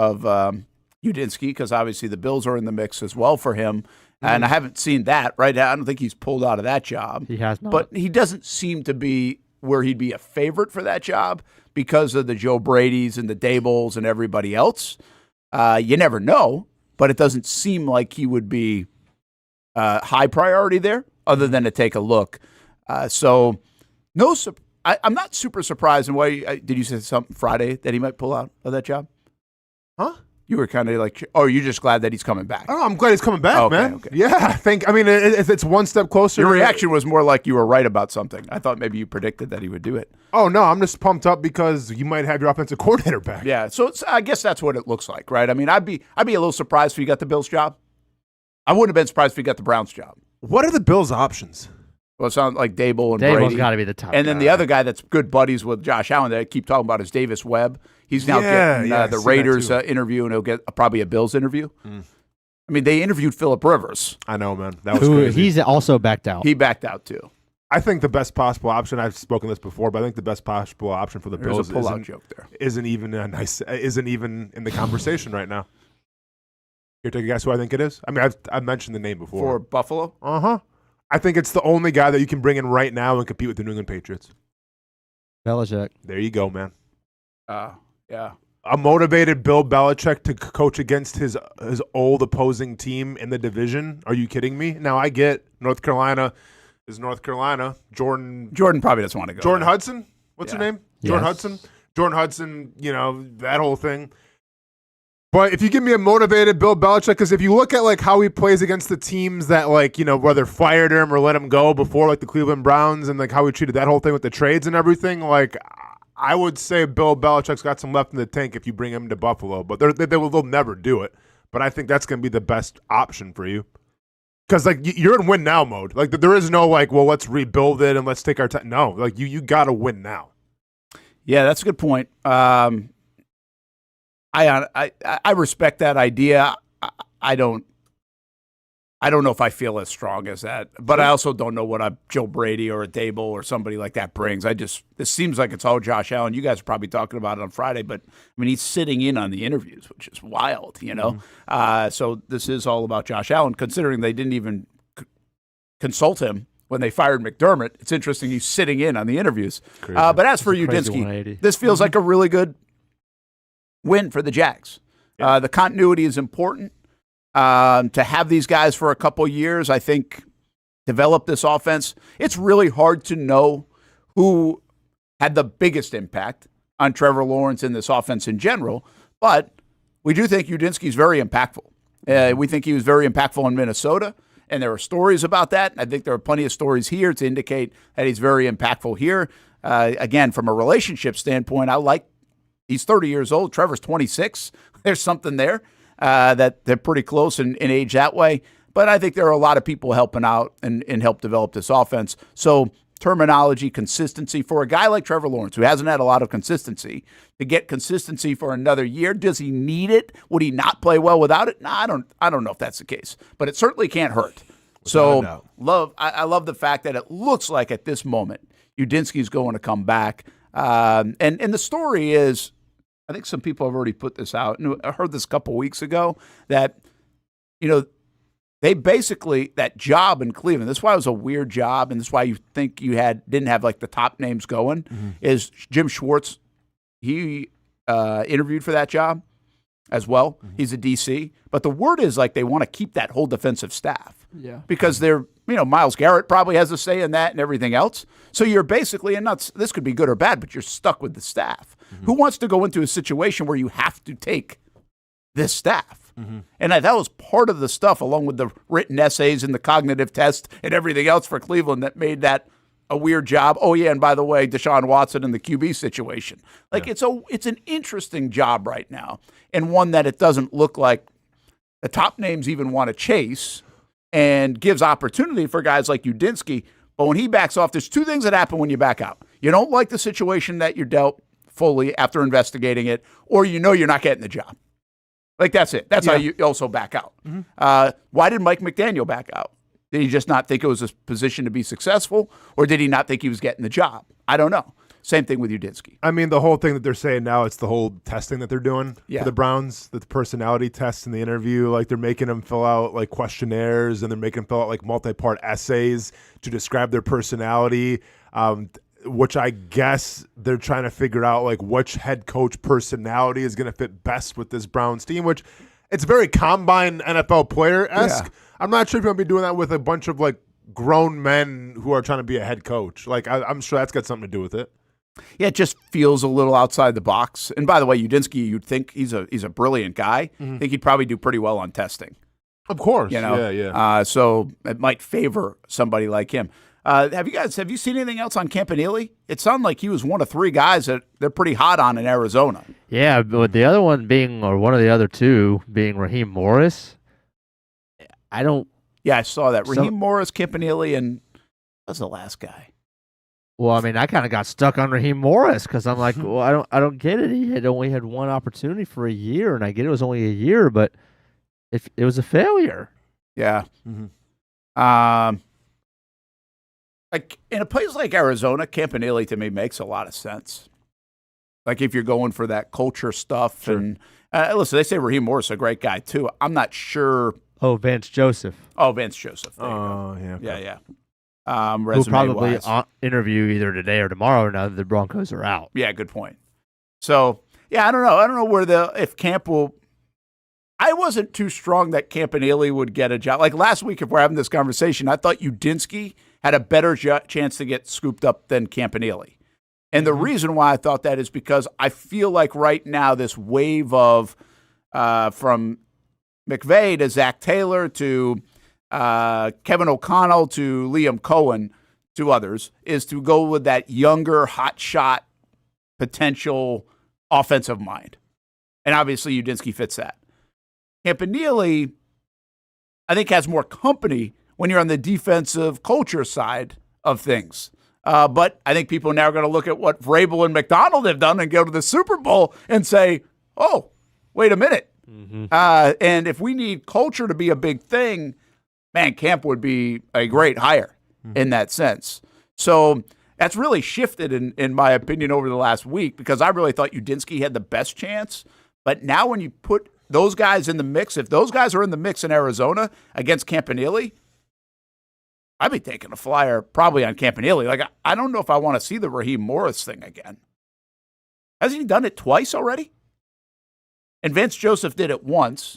Udinski because obviously the Bills are in the mix as well for him. And I haven't seen that, right? I don't think he's pulled out of that job. He has not. But he doesn't seem to be where he'd be a favorite for that job because of the Joe Bradys and the Dables and everybody else. You never know, but it doesn't seem like he would be high priority there other than to take a look. So I'm not super surprised. And why did you say something Friday that he might pull out of that job? Huh? You were kind of like, oh, you're just glad that he's coming back. Oh, I'm glad he's coming back, man. Okay. Yeah, I mean, if it's one step closer. Your reaction was more like you were right about something. I thought maybe you predicted that he would do it. Oh, no, I'm just pumped up because you might have your offensive coordinator back. Yeah, so I guess that's what it looks like, right? I mean, I'd be a little surprised if he got the Bills job. I wouldn't have been surprised if he got the Browns job. What are the Bills' options? Well, it sounds like Dable and Dable's Brady. got to be the top And then the other guy that's good buddies with Josh Allen that I keep talking about is Davis Webb. He's now getting the Raiders interview, and he'll get probably a Bills interview. I mean, they interviewed Phillip Rivers. I know, man. That was crazy. He's also backed out. He backed out, too. I think the best possible option, I've spoken this before, but I think the best possible option for the Bills a pull-out joke there. isn't even in the conversation right now. Here, take a guess who I think it is? I mean, I've mentioned the name before. For Buffalo? Uh-huh. I think it's the only guy that you can bring in right now and compete with the New England Patriots. Belichick. There you go, man. Yeah. A motivated Bill Belichick to coach against his old opposing team in the division. Are you kidding me? Now, I get North Carolina is North Carolina. Jordan probably doesn't want to go. Jordan there. Hudson? What's her name? Jordan Hudson? Jordan Hudson, that whole thing. But if you give me a motivated Bill Belichick, because if you look at like how he plays against the teams that whether fired him or let him go before, like the Cleveland Browns, and like how he treated that whole thing with the trades and everything, like I would say Bill Belichick's got some left in the tank if you bring him to Buffalo. But they'll never do it. But I think that's going to be the best option for you. Because like you're in win now mode. Like there is no let's rebuild it and let's take our time. No, like you got to win now. Yeah, that's a good point. I respect that idea. I don't know if I feel as strong as that, but I also don't know what a Joe Brady or a Dable or somebody like that brings. This seems like it's all Josh Allen. You guys are probably talking about it on Friday, but I mean, he's sitting in on the interviews, which is wild, So this is all about Josh Allen, considering they didn't even consult him when they fired McDermott. It's interesting he's sitting in on the interviews. But as for Udinski, this feels like a really good win for the Jags. The continuity is important. To have these guys for a couple years, I think, develop this offense. It's really hard to know who had the biggest impact on Trevor Lawrence in this offense in general, but we do think Udinski is very impactful. We think he was very impactful in Minnesota, and there are stories about that. I think there are plenty of stories here to indicate that he's very impactful here. Again, from a relationship standpoint, he's 30 years old. Trevor's 26. There's something there. That they're pretty close in age that way. But I think there are a lot of people helping out and help develop this offense. So terminology, consistency for a guy like Trevor Lawrence, who hasn't had a lot of consistency, to get consistency for another year, does he need it? Would he not play well without it? No, I don't know if that's the case. But it certainly can't hurt. So I love the fact that it looks like at this moment Udinski's going to come back. And the story is, I think some people have already put this out, and I heard this a couple weeks ago, that, they basically, that job in Cleveland, this is why it was a weird job, and this is why you think you didn't have like the top names going, is Jim Schwartz. He interviewed for that job as well. He's a DC. But the word is like they want to keep that whole defensive staff. Yeah. Because they're, Myles Garrett probably has a say in that and everything else. So you're basically, and this could be good or bad, but you're stuck with the staff. Who wants to go into a situation where you have to take this staff? And that was part of the stuff, along with the written essays and the cognitive test and everything else for Cleveland, that made that a weird job. Oh, yeah, and by the way, Deshaun Watson and the QB situation. It's an interesting job right now, and one that it doesn't look like the top names even want to chase, and gives opportunity for guys like Udinski. But when he backs off, there's two things that happen when you back out. You don't like the situation that you're dealt, fully after investigating it, or you know you're not getting the job. Like, that's it. That's how you also back out. Why did Mike McDaniel back out? Did he just not think it was a position to be successful, or did he not think he was getting the job? I don't know. Same thing with Udinski. I mean, the whole thing that they're saying now, it's the whole testing that they're doing for the Browns, the personality tests in the interview. Like, they're making them fill out, like, questionnaires, and they're making them fill out, like, multi-part essays to describe their personality, which I guess they're trying to figure out, like, which head coach personality is going to fit best with this Browns team, which it's very combine NFL player-esque. Yeah. I'm not sure if you're going to be doing that with a bunch of, like, grown men who are trying to be a head coach. Like, I'm sure that's got something to do with it. Yeah, it just feels a little outside the box. And by the way, Udinski, you'd think he's a brilliant guy. I think he'd probably do pretty well on testing. Of course, yeah. So it might favor somebody like him. Have you seen anything else on Campanile? It sounded like he was one of 3 guys that they're pretty hot on in Arizona. Yeah, but the other one being, or one of the other 2 being Raheem Morris. Yeah, I saw that. Raheem Morris, Campanile, and what's the last guy? Well, I mean, I kind of got stuck on Raheem Morris because I'm like, well, I don't get it. He had only had one opportunity for a year, and I get it was only a year, but it was a failure. Yeah. Like in a place like Arizona, Campanile to me makes a lot of sense. Like if you're going for that culture stuff, Sure. and listen, they say Raheem Morris is a great guy too. I'm not sure. Oh, Vance Joseph. Oh, Vance Joseph. There you go. Oh, yeah. Yeah, yeah. Who'll probably interview either today or tomorrow now that the Broncos are out. Yeah, good point. So, yeah, I don't know. I don't know if Camp will. I wasn't too strong that Campanile would get a job. Like last week, if we're having this conversation, I thought Udinski had a better chance to get scooped up than Campanile. And the reason why I thought that is because I feel like right now this wave of from McVay to Zach Taylor to Kevin O'Connell to Liam Cohen to others is to go with that younger, hotshot, potential offensive mind. And obviously Udinski fits that. Campanile, I think, has more company when you're on the defensive culture side of things. But I think people now are going to look at what Vrabel and McDonald have done and go to the Super Bowl and say, oh, wait a minute. And if we need culture to be a big thing, man, Camp would be a great hire in that sense. So that's really shifted, in my opinion, over the last week because I really thought Udinski had the best chance. But now when you put those guys in the mix, if those guys are in the mix in Arizona against Campanile, I'd be taking a flyer probably on Campanile. Like, I don't know if I want to see the Raheem Morris thing again. Hasn't he done it twice already? And Vance Joseph did it once.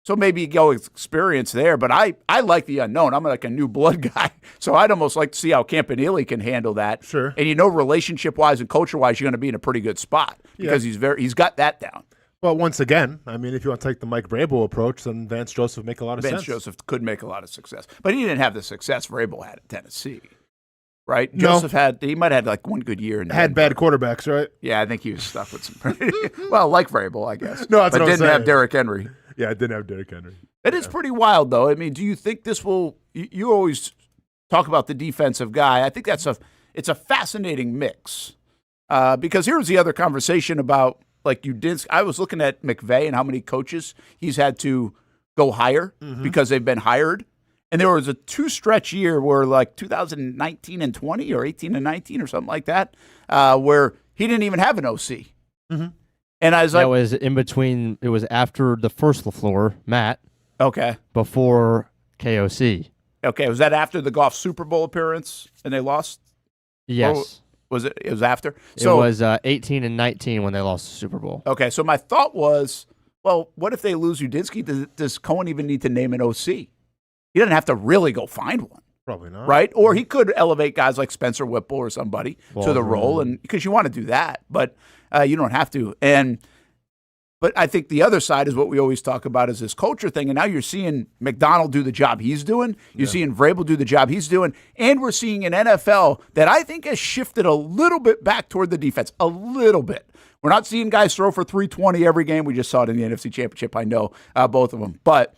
So maybe you go with experience there. But I like the unknown. I'm like a new blood guy. So I'd almost like to see how Campanile can handle that. Sure. And relationship-wise and culture-wise, you're going to be in a pretty good spot because he's got that down. Well, once again, I mean, if you want to take the Mike Vrabel approach, then Vance Joseph make a lot of sense. Vance Joseph could make a lot of success. But he didn't have the success Vrabel had at Tennessee, right? No. He might have had like one good year. Had bad quarterbacks, right? Yeah, I think he was stuck with some well, like Vrabel, I guess. No, that's but what I'm didn't saying. have Derrick Henry. Yeah, I didn't have Derrick Henry. It is pretty wild, though. I mean, do you think this will – you always talk about the defensive guy. I think it's a fascinating mix because here's the other conversation about – like Udinski, I was looking at McVay and how many coaches he's had to go hire because they've been hired. And there was a 2-stretch year where like 2019 and 20 or 18 and 19 or something like that where he didn't even have an OC. And I was like... That was in between, it was after the first LaFleur, Matt. Okay. Before KOC. Okay, was that after the Goff Super Bowl appearance and they lost? Yes. It was after? So, it was 18 and 19 when they lost the Super Bowl. Okay, so my thought was, well, what if they lose Udinski? Does Cohen even need to name an OC? He doesn't have to really go find one. Probably not. Right? Or he could elevate guys like Spencer Whipple or somebody to the role, and because you want to do that, but you don't have to. But I think the other side is what we always talk about is this culture thing. And now you're seeing McDonald do the job he's doing. You're seeing Vrabel do the job he's doing. And we're seeing an NFL that I think has shifted a little bit back toward the defense. A little bit. We're not seeing guys throw for 320 every game. We just saw it in the NFC Championship. I know both of them. But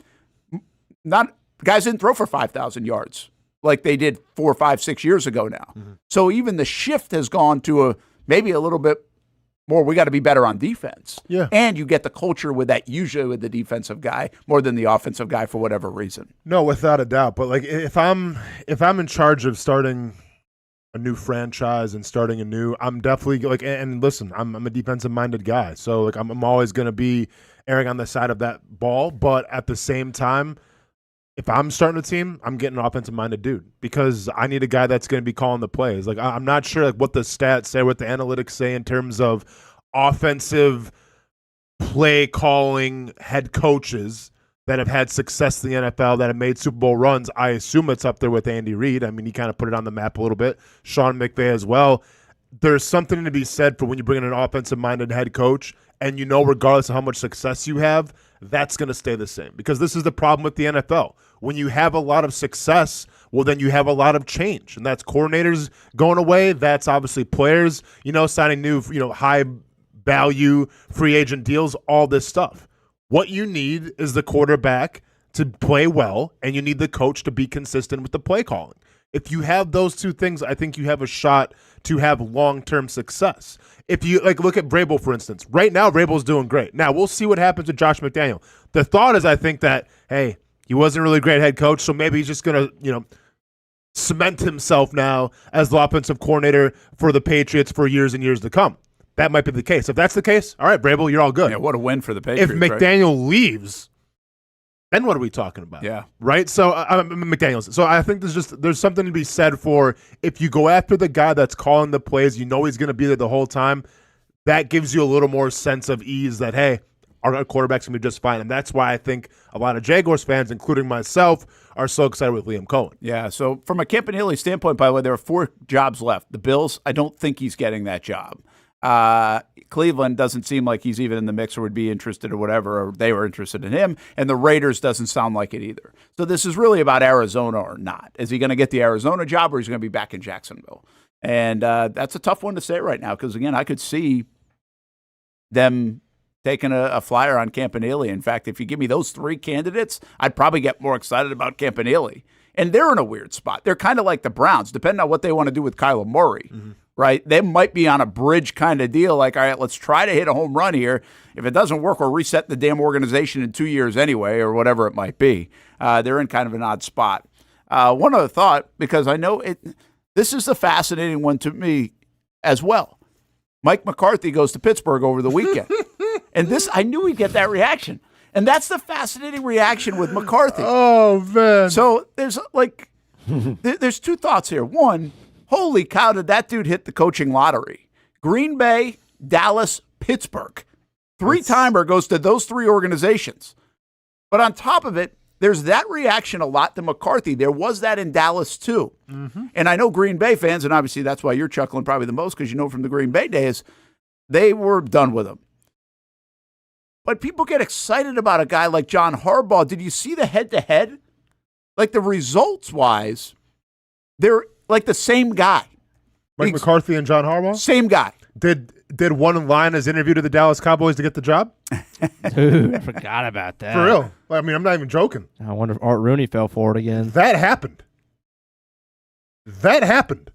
guys didn't throw for 5,000 yards like they did 4, 5, 6 years ago now. So even the shift has gone to maybe a little bit more we got to be better on defense. Yeah. And you get the culture with that usually with the defensive guy more than the offensive guy for whatever reason. No, without a doubt. But like if I'm in charge of starting a new franchise and starting a new, I'm definitely like, and listen, I'm a defensive minded guy. So like I'm always going to be erring on the side of that ball. But at the same time, if I'm starting a team, I'm getting an offensive-minded dude because I need a guy that's going to be calling the plays. Like I'm not sure like what the stats say, what the analytics say in terms of offensive play calling head coaches that have had success in the NFL, that have made Super Bowl runs. I assume it's up there with Andy Reid. I mean, he kind of put it on the map a little bit. Sean McVay as well. There's something to be said for when you bring in an offensive-minded head coach and you know regardless of how much success you have, that's going to stay the same because this is the problem with the NFL. When you have a lot of success, well, then you have a lot of change, and that's coordinators going away. That's obviously players, signing new, high-value free agent deals, all this stuff. What you need is the quarterback to play well, and you need the coach to be consistent with the play calling. If you have those two things, I think you have a shot to have long-term success. If you look at Vrabel, for instance. Right now, Vrabel's doing great. Now, we'll see what happens with Josh McDaniel. The thought is, I think that, hey, he wasn't a really great head coach, so maybe he's just going to, cement himself now as the offensive coordinator for the Patriots for years and years to come. That might be the case. If that's the case, all right, Vrabel, you're all good. Yeah, what a win for the Patriots. If McDaniel leaves, then what are we talking about? Yeah. Right? So, McDaniels. So I think there's something to be said for if you go after the guy that's calling the plays, he's going to be there the whole time, that gives you a little more sense of ease that, hey, our quarterback's going to be just fine. And that's why I think a lot of Jaguars fans, including myself, are so excited with Liam Cohen. Yeah, so from a Campanile standpoint, by the way, there are 4 jobs left. The Bills, I don't think he's getting that job. Cleveland doesn't seem like he's even in the mix or would be interested or whatever, or they were interested in him. And the Raiders doesn't sound like it either. So this is really about Arizona or not. Is he going to get the Arizona job or is he going to be back in Jacksonville? And that's a tough one to say right now because, again, I could see them taking a flyer on Campanile. In fact, if you give me those 3 candidates, I'd probably get more excited about Campanile. And they're in a weird spot. They're kind of like the Browns, depending on what they want to do with Kyler Murray, right? They might be on a bridge kind of deal, like, all right, let's try to hit a home run here. If it doesn't work, we'll reset the damn organization in 2 years anyway, or whatever it might be. They're in kind of an odd spot. One other thought, because I know this is the fascinating one to me as well. Mike McCarthy goes to Pittsburgh over the weekend. And this, I knew we'd get that reaction. And that's the fascinating reaction with McCarthy. Oh, man. So there's there's 2 thoughts here. One, holy cow, did that dude hit the coaching lottery? Green Bay, Dallas, Pittsburgh. 3-timer goes to those 3 organizations. But on top of it, there's that reaction a lot to McCarthy. There was that in Dallas, too. And I know Green Bay fans, and obviously that's why you're chuckling probably the most because you know from the Green Bay days, they were done with him. But people get excited about a guy like John Harbaugh. Did you see the head-to-head? Like the results-wise, they're like the same guy. Mike McCarthy and John Harbaugh? Same guy. Did one line his interview to the Dallas Cowboys to get the job? Dude, I forgot about that. For real. I mean, I'm not even joking. I wonder if Art Rooney fell for it again. That happened.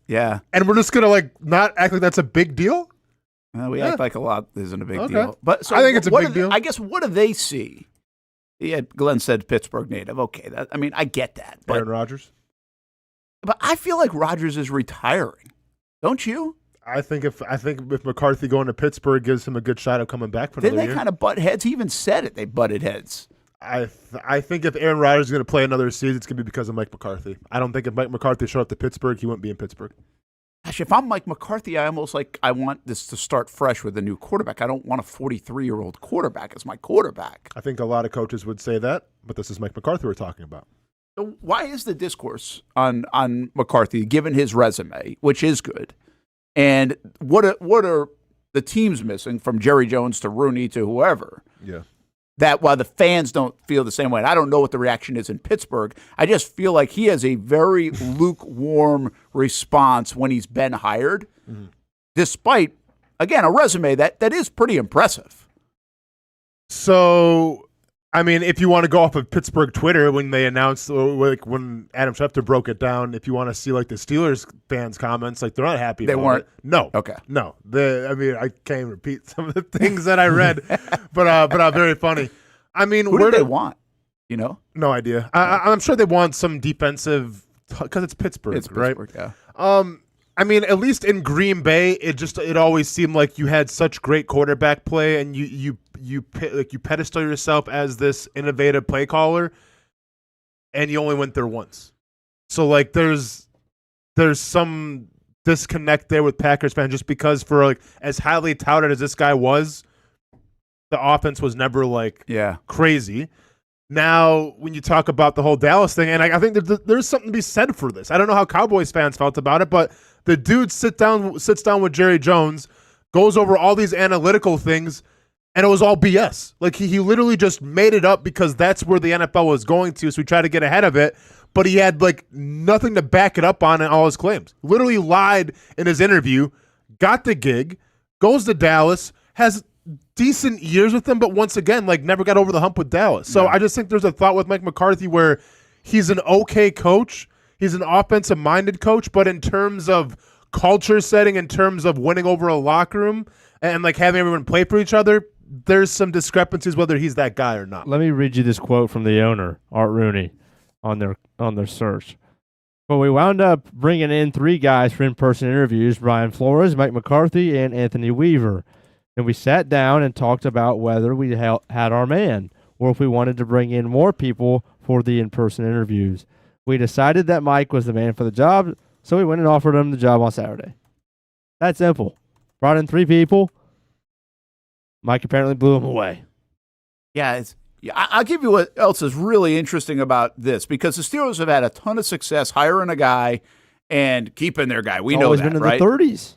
Yeah. And we're just going to not act like that's a big deal? We act like a lot isn't a big deal. But so I think it's a big deal. I guess what do they see? Yeah, Glenn said Pittsburgh native. Okay, I get that. But, Aaron Rodgers? But I feel like Rodgers is retiring. Don't you? I think if McCarthy going to Pittsburgh gives him a good shot of coming back for another year. Didn't they kind of butt heads? He even said it. They butted heads. I think if Aaron Rodgers is going to play another season, it's going to be because of Mike McCarthy. I don't think if Mike McCarthy showed up to Pittsburgh, he wouldn't be in Pittsburgh. Gosh, if I'm Mike McCarthy, I want this to start fresh with a new quarterback. I don't want a 43-year-old quarterback as my quarterback. I think a lot of coaches would say that, but this is Mike McCarthy we're talking about. So why is the discourse on McCarthy, given his resume, which is good, and what are the teams missing from Jerry Jones to Rooney to whoever? Yeah. That while the fans don't feel the same way, and I don't know what the reaction is in Pittsburgh, I just feel like he has a very lukewarm response when he's been hired, despite, again, a resume that is pretty impressive. So I mean, if you want to go off of Pittsburgh Twitter when they announced, like when Adam Schefter broke it down, if you want to see like the Steelers fans' comments, like they're not happy. They about weren't. It. No. Okay. No. I mean, I can't even repeat some of the things that I read, but very funny. I mean, Who do they want? You know? No idea. I'm sure they want some defensive because it's Pittsburgh, It's right? Pittsburgh, yeah. I mean, at least in Green Bay, it always seemed like you had such great quarterback play, and you pedestal yourself as this innovative play caller, and you only went there once. So like, there's some disconnect there with Packers fans, just because for like as highly touted as this guy was, the offense was never like crazy. Now, when you talk about the whole Dallas thing, and I think there's something to be said for this. I don't know how Cowboys fans felt about it, but the dude sits down with Jerry Jones, goes over all these analytical things, and it was all BS. Like, he literally just made it up because that's where the NFL was going to, so he tried to get ahead of it, but he had, like, nothing to back it up on in all his claims. Literally lied in his interview, got the gig, goes to Dallas, has decent years with them, but once again, like, never got over the hump with Dallas. So I just think there's a thought with Mike McCarthy where he's an okay coach. He's an offensive-minded coach, but in terms of culture setting, in terms of winning over a locker room and like having everyone play for each other, there's some discrepancies whether he's that guy or not. Let me read you this quote from the owner, Art Rooney, on their search. But we wound up bringing in 3 guys for in-person interviews, Brian Flores, Mike McCarthy, and Anthony Weaver. And we sat down and talked about whether we had our man or if we wanted to bring in more people for the in-person interviews. We decided that Mike was the man for the job, so we went and offered him the job on Saturday. That simple. Brought in 3 people. Mike apparently blew him away. Yeah, I'll give you what else is really interesting about this, because the Steelers have had a ton of success hiring a guy and keeping their guy. We know that, been in right? the 30s.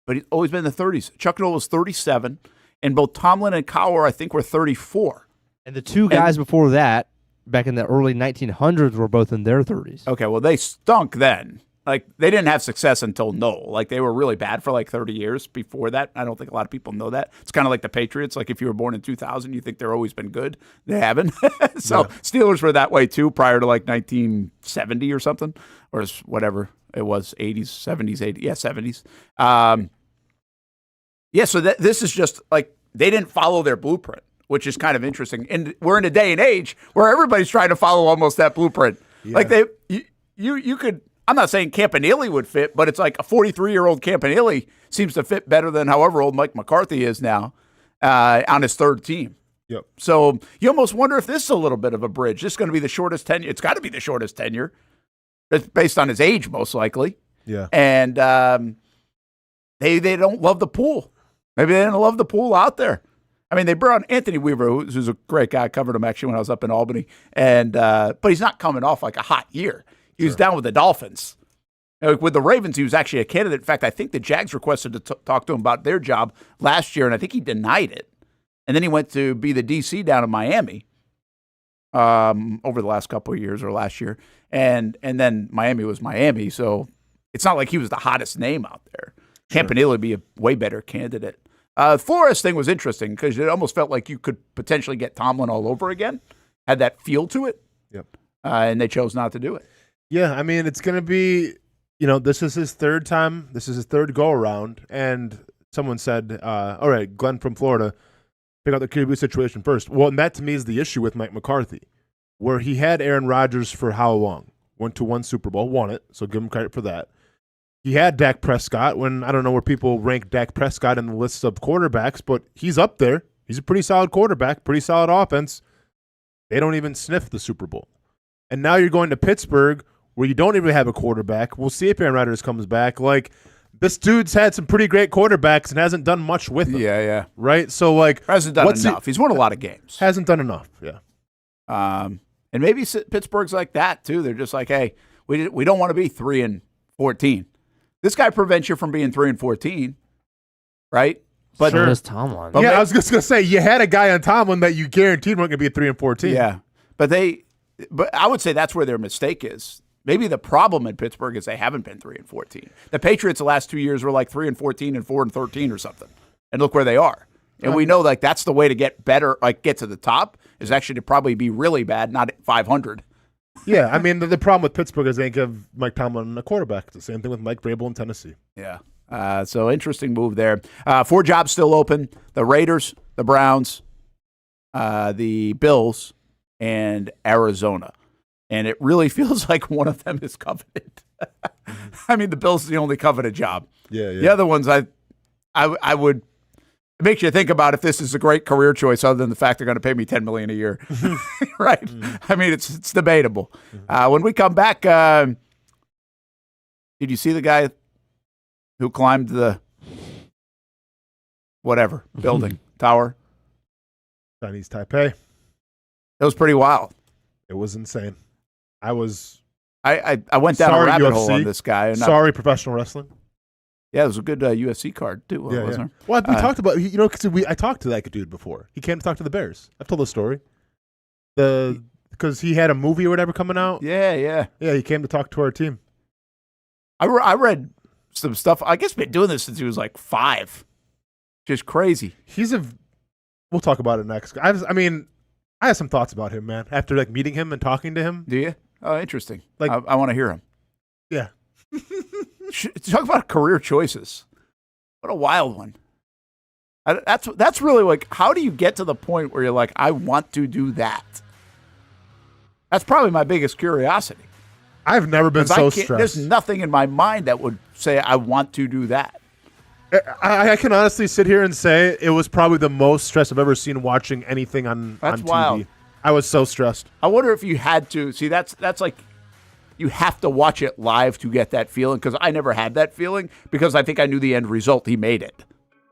But he's always been in the 30s. Chuck Noll was 37, and both Tomlin and Cowher, I think, were 34. And the 2 guys before that, back in the early 1900s, were both in their 30s. Okay, well, they stunk then. Like, they didn't have success until Noll. Like, they were really bad for like 30 years before that. I don't think a lot of people know that. It's kind of like the Patriots. Like, if you were born in 2000, you think they've always been good. They haven't. So Steelers were that way, too, prior to like 1970 or something, or whatever it was, 80s, 70s, 80s. Yeah, 70s. So this is just like they didn't follow their blueprint, which is kind of interesting. And we're in a day and age where everybody's trying to follow almost that blueprint. Yeah. Like you could. I'm not saying Campanile would fit, but it's like a 43-year-old Campanile seems to fit better than however old Mike McCarthy is now on his 3rd team. Yep. So you almost wonder if this is a little bit of a bridge. This is going to be the shortest tenure. It's got to be the shortest tenure. It's based on his age, most likely. Yeah. And they don't love the pool. Maybe they didn't love the pool out there. I mean, they brought on Anthony Weaver, who's a great guy. I covered him actually when I was up in Albany, and but he's not coming off like a hot year. He was down with the Dolphins. With the Ravens, he was actually a candidate. In fact, I think the Jags requested to talk to him about their job last year, and I think he denied it. And then he went to be the DC down in Miami over the last couple of years or last year. And then Miami was Miami, so it's not like he was the hottest name out there. Campanile would be a way better candidate. Flores thing was interesting because it almost felt like you could potentially get Tomlin all over again. Had that feel to it. Yep. And they chose not to do it. Yeah, I mean, it's going to be, this is his 3rd time. This is his 3rd go-around. And someone said, all right, Glenn from Florida, pick out the QB situation first. Well, and that to me is the issue with Mike McCarthy, where he had Aaron Rodgers for how long? Went to 1 Super Bowl, won it, so give him credit for that. He had Dak Prescott when, I don't know where people rank Dak Prescott in the list of quarterbacks, but he's up there. He's a pretty solid quarterback, pretty solid offense. They don't even sniff the Super Bowl. And now you're going to Pittsburgh, where you don't even have a quarterback. We'll see if Aaron Rodgers comes back. Like, this dude's had some pretty great quarterbacks and hasn't done much with them. Yeah. Right? So, like, hasn't done enough. He's won a lot of games. Hasn't done enough, yeah. And maybe Pittsburgh's like that, too. They're just like, hey, we don't want to be 3-14. This guy prevents you from being 3-14, right? But sure. Does Tomlin. Yeah, I was just going to say, you had a guy on Tomlin that you guaranteed weren't going to be 3-14. Yeah, but I would say that's where their mistake is. Maybe the problem in Pittsburgh is they haven't been 3-14. The Patriots the last 2 years were like 3-14 and 4-13 or something. And look where they are. And we know like that's the way to get better, like get to the top, is actually to probably be really bad, not at 500. Yeah, I mean, the problem with Pittsburgh is they give Mike Tomlin a quarterback. It's the same thing with Mike Vrabel in Tennessee. Yeah. So interesting move there. 4 jobs still open. The Raiders, the Browns, the Bills, and Arizona. And it really feels like one of them is coveted. I mean, the Bills is the only coveted job. Yeah. The other ones, I would. It makes you think about if this is a great career choice, other than the fact they're going to pay me $10 million a year, right? I mean, it's debatable. When we come back, did you see the guy who climbed the whatever building tower? Chinese Taipei. It was pretty wild. It was insane. I went down a rabbit hole on this guy. Sorry, professional wrestling. Yeah, it was a good UFC card too. Wasn't there? Well, we talked about because I talked to that dude before. He came to talk to the Bears. I've told the story. Because he had a movie or whatever coming out. Yeah. He came to talk to our team. I read some stuff. I guess been doing this since he was like 5. Just crazy. We'll talk about it next. I have some thoughts about him, man. After like meeting him and talking to him. Do you? Oh, interesting. Like I want to hear him. Yeah. Talk about career choices. What a wild one. That's really like, how do you get to the point where you're like, I want to do that? That's probably my biggest curiosity. I've never been so stressed. There's nothing in my mind that would say I want to do that. I can honestly sit here and say it was probably the most stress I've ever seen watching anything on TV. Wild. I was so stressed. I wonder if you had to. See, that's like, you have to watch it live to get that feeling, because I never had that feeling, because I think I knew the end result. He made it.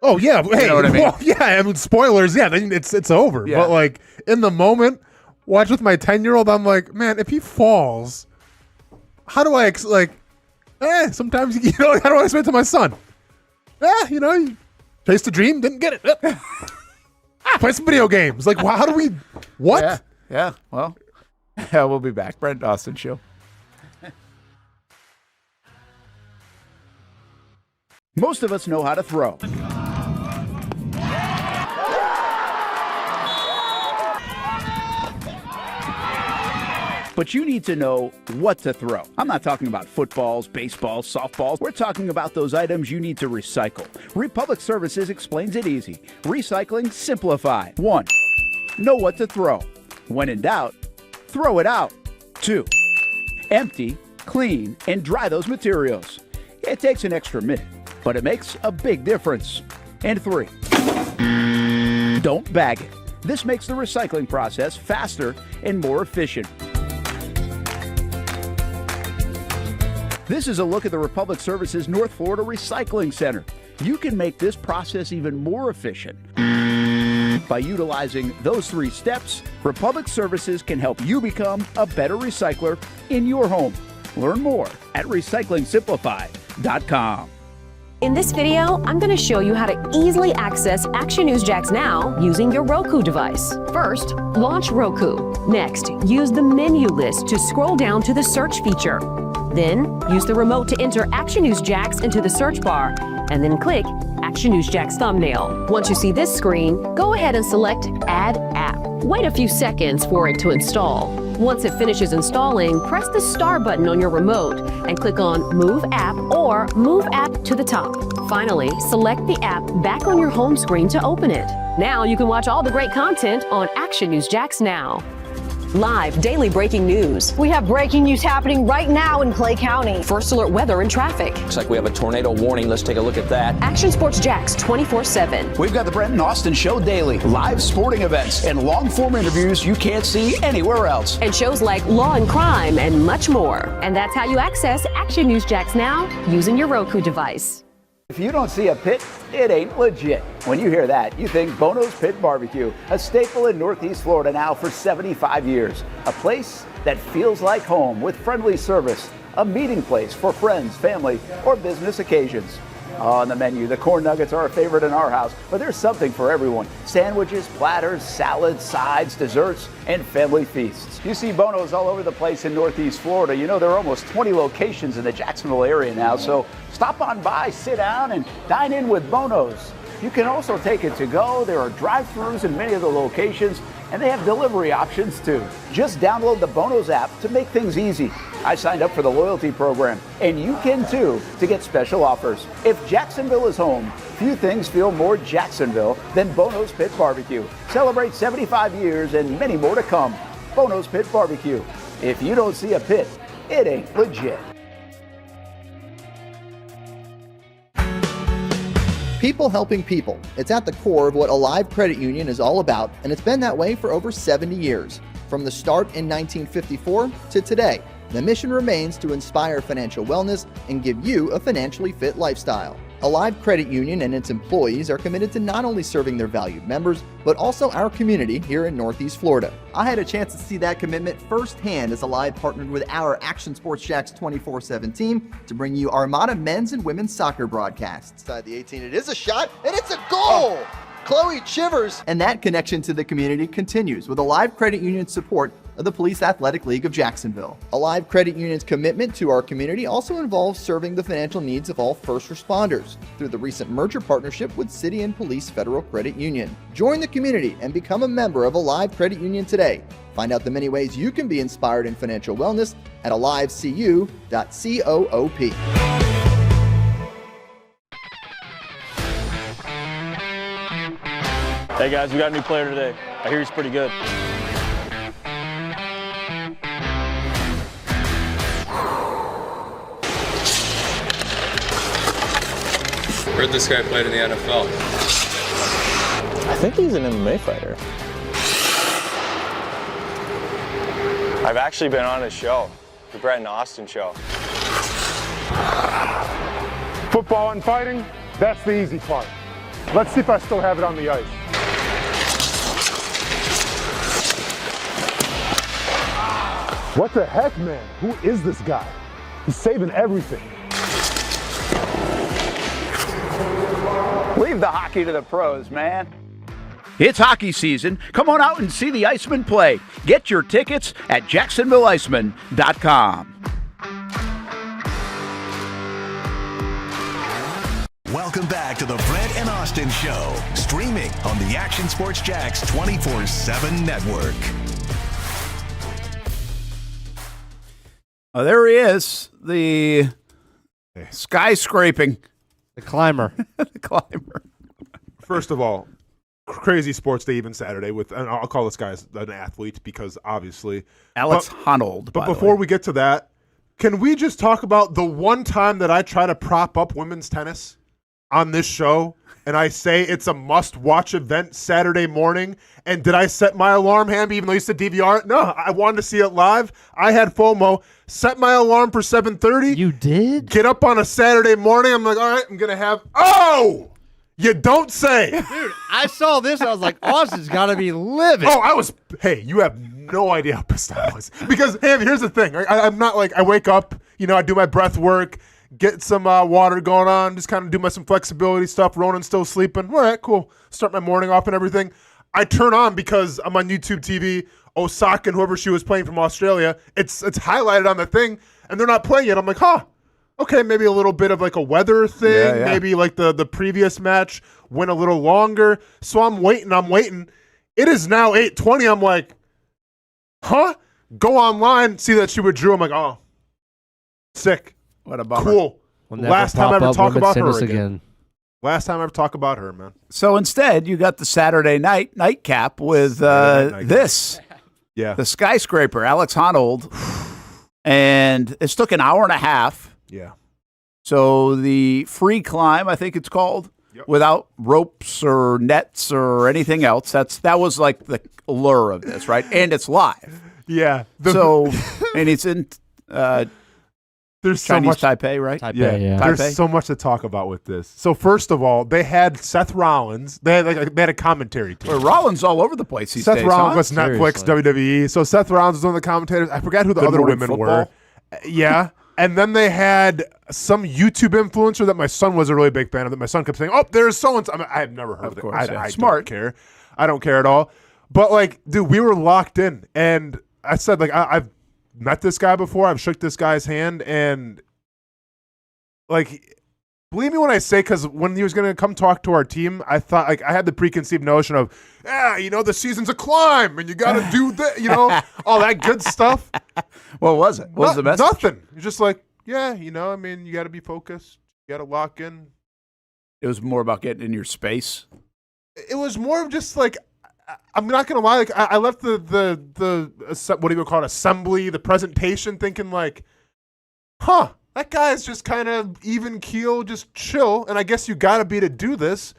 Oh, yeah. Hey, you know what I mean? Well, yeah, I mean, spoilers, yeah, it's over. Yeah. But, like, in the moment, watch with my 10-year-old, I'm like, man, if he falls, how do I, sometimes, how do I explain it to my son? You chased a dream, didn't get it. Play some video games. Like, how do we, what? Yeah. Well, we'll be back. Brent Austin Show. Most of us know how to throw. But you need to know what to throw. I'm not talking about footballs, baseballs, softballs. We're talking about those items you need to recycle. Republic Services explains it easy. Recycling simplified. 1. Know what to throw. When in doubt, throw it out. 2. Empty, clean, and dry those materials. It takes an extra minute, but it makes a big difference. And 3. Don't bag it. This makes the recycling process faster and more efficient. This is a look at the Republic Services North Florida Recycling Center. You can make this process even more efficient. By utilizing those 3 steps, Republic Services can help you become a better recycler in your home. Learn more at recyclingsimplified.com. In this video, I'm going to show you how to easily access Action News Jax Now using your Roku device. First, launch Roku. Next, use the menu list to scroll down to the search feature. Then, use the remote to enter Action News Jax into the search bar, and then click Action News Jax thumbnail. Once you see this screen, go ahead and select Add App. Wait a few seconds for it to install. Once it finishes installing, press the star button on your remote and click on Move App or Move App to the top. Finally, select the app back on your home screen to open it. Now you can watch all the great content on Action News Jax Now. Live daily breaking news. We have breaking news happening right now in Clay County. First alert weather and traffic. Looks like we have a tornado warning. Let's take a look at that. Action Sports Jax 24/7. We've got the Brent and Austin Show daily. Live sporting events and long-form interviews you can't see anywhere else. And shows like Law and Crime and much more. And that's how you access Action News Jax Now using your Roku device. If you don't see a pit, it ain't legit. When you hear that, you think Bono's Pit Barbecue, a staple in Northeast Florida now for 75 years. A place that feels like home with friendly service, a meeting place for friends, family, or business occasions. On the menu, the corn nuggets are a favorite in our house, but there's something for everyone. Sandwiches, platters, salads, sides, desserts, and family feasts. You see Bono's all over the place in Northeast Florida. You know, there are almost 20 locations in the Jacksonville area now, so stop on by, sit down, and dine in with Bono's. You can also take it to go. There are drive-thrus in many of the locations, and they have delivery options too. Just download the Bono's app to make things easy. I signed up for the loyalty program, and you can too, to get special offers. If Jacksonville is home, few things feel more Jacksonville than Bono's Pit Barbecue. Celebrate 75 years and many more to come. Bono's Pit Barbecue. If you don't see a pit, it ain't legit. People helping people. It's at the core of what Alive Credit Union is all about, and it's been that way for over 70 years. From the start in 1954 to today, the mission remains to inspire financial wellness and give you a financially fit lifestyle. Alive Credit Union and its employees are committed to not only serving their valued members, but also our community here in Northeast Florida. I had a chance to see that commitment firsthand as Alive partnered with our Action Sports Jacks 24/7 team to bring you Armada men's and women's soccer broadcasts. Inside the 18, it is a shot, and it's a goal! Chloe Chivers! And that connection to the community continues with Alive Credit Union's support of the Police Athletic League of Jacksonville. Alive Credit Union's commitment to our community also involves serving the financial needs of all first responders through the recent merger partnership with City and Police Federal Credit Union. Join the community and become a member of Alive Credit Union today. Find out the many ways you can be inspired in financial wellness at alivecu.coop. Hey guys, we got a new player today. I hear he's pretty good. Heard this guy played in the NFL. I think he's an MMA fighter. I've actually been on his show, the Brent and Austen show. Football and fighting, that's the easy part. Let's see if I still have it on the ice. What the heck, man? Who is this guy? He's saving everything. Leave the hockey to the pros, man. It's hockey season. Come on out and see the Icemen play. Get your tickets at jacksonvilleicemen.com. Welcome back to the Brent and Austin Show, streaming on the Action Sports Jacks 24/7 network. Oh, there he is, the skyscraping. The climber. The climber. First of all, crazy sports day even Saturday with, and I'll call this guy an athlete because obviously. Alex Honnold. But before we get to that, can we just talk about the one time that I try to prop up women's tennis on this show and I say it's a must-watch event Saturday morning? And did I set my alarm, Hamby, even though you said DVR? No, I wanted to see it live. I had FOMO. Set my alarm for 7:30. You did? Get up on a Saturday morning. I'm like, all right, I'm going to have – oh! You don't say. Dude, I saw this. I was like, Austin's got to be livid. Oh, hey, you have no idea how pissed I was. Because, Hamby, here's the thing. I'm not like – I wake up, I do my breath work, get some water going on, just kind of do some flexibility stuff. Ronan's still sleeping. All right, cool. Start my morning off and everything. I turn on because I'm on YouTube TV. Osaka and whoever she was playing from Australia, it's highlighted on the thing, and they're not playing it. I'm like, okay, maybe a little bit of like a weather thing. Yeah. Maybe like the previous match went a little longer. So I'm waiting. It is now 8:20. I'm like, Go online, see that she withdrew. I'm like, oh, sick. What a bummer. Cool. Last time I ever talk about her again. Last time I ever talk about her, man. So instead, you got the Saturday night nightcap with this. Yeah. The skyscraper, Alex Honnold. And this took an hour and a half. Yeah. So the free climb, I think it's called, without ropes or nets or anything else. That was like the allure of this, right? And it's live. Yeah. And it's in there's Chinese so much, Taipei, right? Yeah. There's so much to talk about with this. So first of all, they had Seth Rollins. They had a commentary team. Well, Rollins all over the place these days. Seth Rollins was Netflix, WWE. So Seth Rollins was one of the commentators. I forgot who the other women were. Yeah. And then they had some YouTube influencer that my son was a really big fan of. That my son kept saying, "Oh, there's so-and-so." I have never heard of it. I Smart. don't care. I don't care at all. But like, dude, we were locked in, and I said, like, I've met this guy before. I've shook this guy's hand, and like, Believe me when I say, because when he was going to come talk to our team, I thought, like, I had the preconceived notion of, the season's a climb, and you got to do that, all that good stuff. What was it? What was the message? Nothing. You're just like, you got to be focused. You got to lock in. It was more about getting in your space. It was more of just like, I'm not going to lie, like, I left the what do you call it, assembly, the presentation, thinking like, that guy's just kind of even keel, just chill, and I guess you got to be to do this.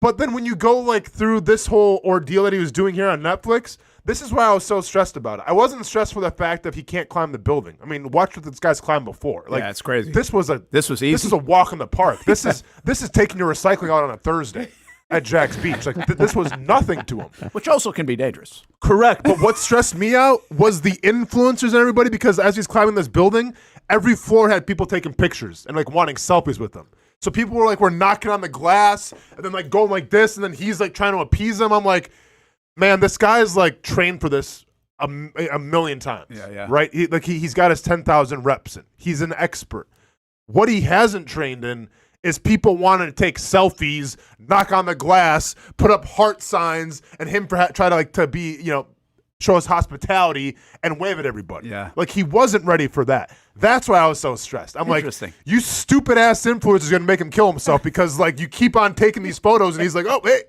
But then when you go like through this whole ordeal that he was doing here on Netflix, this is why I was so stressed about it. I wasn't stressed for the fact that he can't climb the building. I mean, watch what this guy's climbed before. Like, yeah, it's crazy. This was easy. This is a walk in the park. This is taking your recycling out on a Thursday at Jack's Beach. Like this was nothing to him. Which also can be dangerous. Correct. But what stressed me out was the influencers and everybody, because as he's climbing this building, every floor had people taking pictures and like wanting selfies with them. So people were knocking on the glass and then like going like this, and then he's like trying to appease them. I'm like, man, this guy's like trained for this a million times. Yeah. Right? He's got his 10,000 reps in. He's an expert. What he hasn't trained in is people wanting to take selfies, knock on the glass, put up heart signs, and him try to be, show us hospitality and wave at everybody. Yeah. Like, he wasn't ready for that. That's why I was so stressed. I'm like, you stupid ass influencer is going to make him kill himself because like you keep on taking these photos and he's like, oh, hey.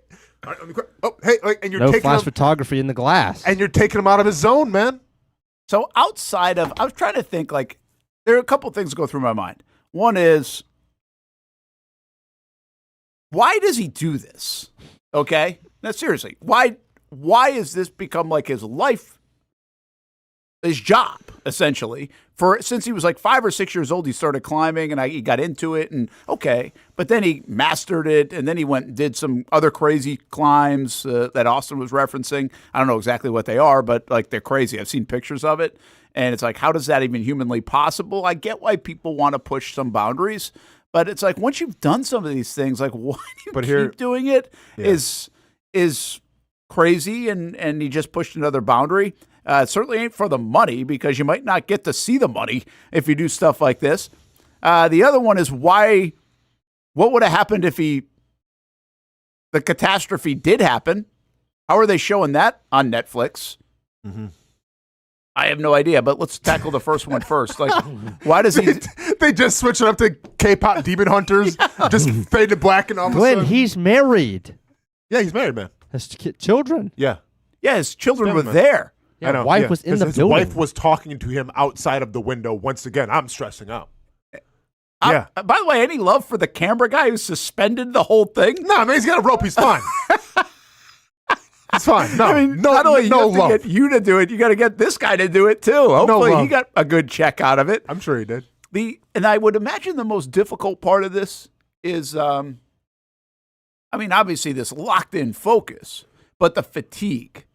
And you're taking flash photography in the glass. And you're taking him out of his zone, man. So outside of, I was trying to think, like, there are a couple things that go through my mind. One is, why does he do this? Okay? Now, seriously, why has this become like his life, his job, essentially? Since he was like 5 or 6 years old, he started climbing, and he got into it, and okay. But then he mastered it, and then he went and did some other crazy climbs that Austen was referencing. I don't know exactly what they are, but like they're crazy. I've seen pictures of it, and it's like, how does that even humanly possible? I get why people want to push some boundaries, but it's like once you've done some of these things, like why do you keep doing it? Yeah. Is crazy, and he just pushed another boundary. It certainly ain't for the money, because you might not get to see the money if you do stuff like this. The other one is what would have happened if the catastrophe did happen? How are they showing that on Netflix? Mm-hmm. I have no idea, but let's tackle the first one first. Like, why does he? They just switch it up to K-pop Demon Hunters, just fade to black and all of a Glenn, sudden. he's married. Yeah, he's married, man. Has children. Yeah. Yeah, his children were man. there. Yeah, I know. wife was in the his building. wife was talking to him outside of the window. Once again, I'm stressing out. By the way, any love for the camera guy who suspended the whole thing? No, man, he's got a rope. He's fine. He's fine. No, I mean, no, not only no you have to love. get you to do it, you got to get this guy to do it too. Hopefully, he got a good check out of it. I'm sure he did. And I would imagine the most difficult part of this is, obviously this locked in focus, but the fatigue.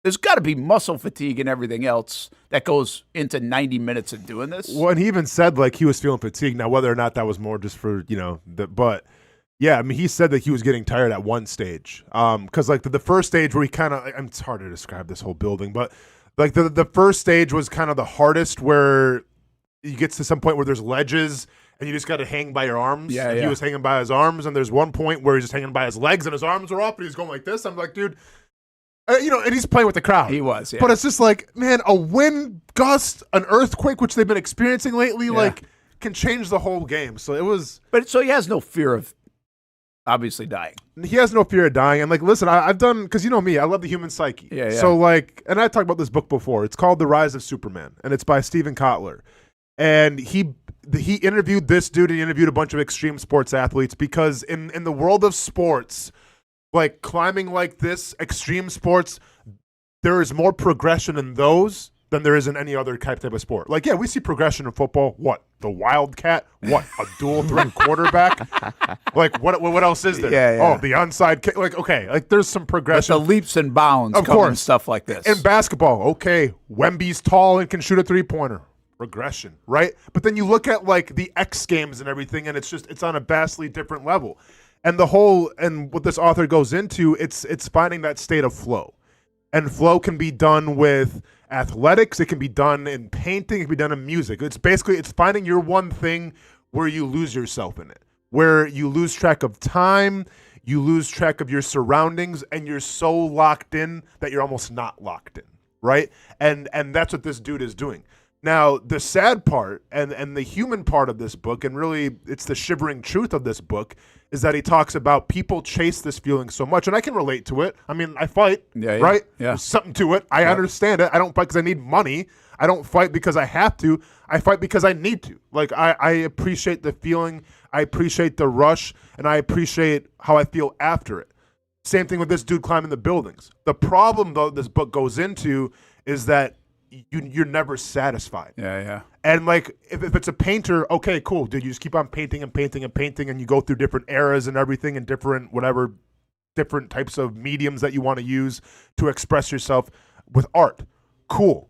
There's got to be muscle fatigue and everything else that goes into 90 minutes of doing this. Well, and he even said like he was feeling fatigued. Now, whether or not that was more just for, but yeah, I mean, he said that he was getting tired at one stage. Because like the first stage where he kind of, it's hard to describe this whole building, but like the first stage was kind of the hardest, where you get to some point where there's ledges and you just got to hang by your arms. Yeah, and he was hanging by his arms, and there's one point where he's just hanging by his legs and his arms are up and he's going like this. I'm like, dude. And he's playing with the crowd. He was, yeah. But it's just like, man, a wind gust, an earthquake, which they've been experiencing lately, can change the whole game. So it was. But so he has no fear of obviously dying. He has no fear of dying. And like, listen, I've done, because you know me, I love the human psyche. Yeah. So like, and I talked about this book before. It's called The Rise of Superman, and it's by Stephen Kotler. And he interviewed this dude, and he interviewed a bunch of extreme sports athletes, because in the world of sports, like climbing like this, extreme sports, there is more progression in those than there is in any other type of sport. Like, yeah, we see progression in football. What? The Wildcat? What? A dual threat quarterback? Like, what else is there? Yeah. Oh, the onside kick. Like, okay, like there's some progression. But the leaps and bounds, of course, stuff like this. In basketball, okay, Wemby's tall and can shoot a 3-pointer. Progression, right? But then you look at like the X Games and everything, and it's on a vastly different level. And what this author goes into, it's finding that state of flow. And flow can be done with athletics. It can be done in painting. It can be done in music. It's finding your one thing where you lose yourself in it, where you lose track of time, you lose track of your surroundings, and you're so locked in that you're almost not locked in, right? And that's what this dude is doing. Now, the sad part and the human part of this book, and really it's the shivering truth of this book, is that he talks about people chase this feeling so much, and I can relate to it. I mean, I fight, right? Yeah. There's something to it. I understand it. I don't fight because I need money. I don't fight because I have to. I fight because I need to. Like, I appreciate the feeling. I appreciate the rush, and I appreciate how I feel after it. Same thing with this dude climbing the buildings. The problem, though, this book goes into is that you're never satisfied. Yeah. And like, if it's a painter, okay, cool, dude. You just keep on painting and painting and painting, and you go through different eras and everything, and different types of mediums that you want to use to express yourself with art. Cool.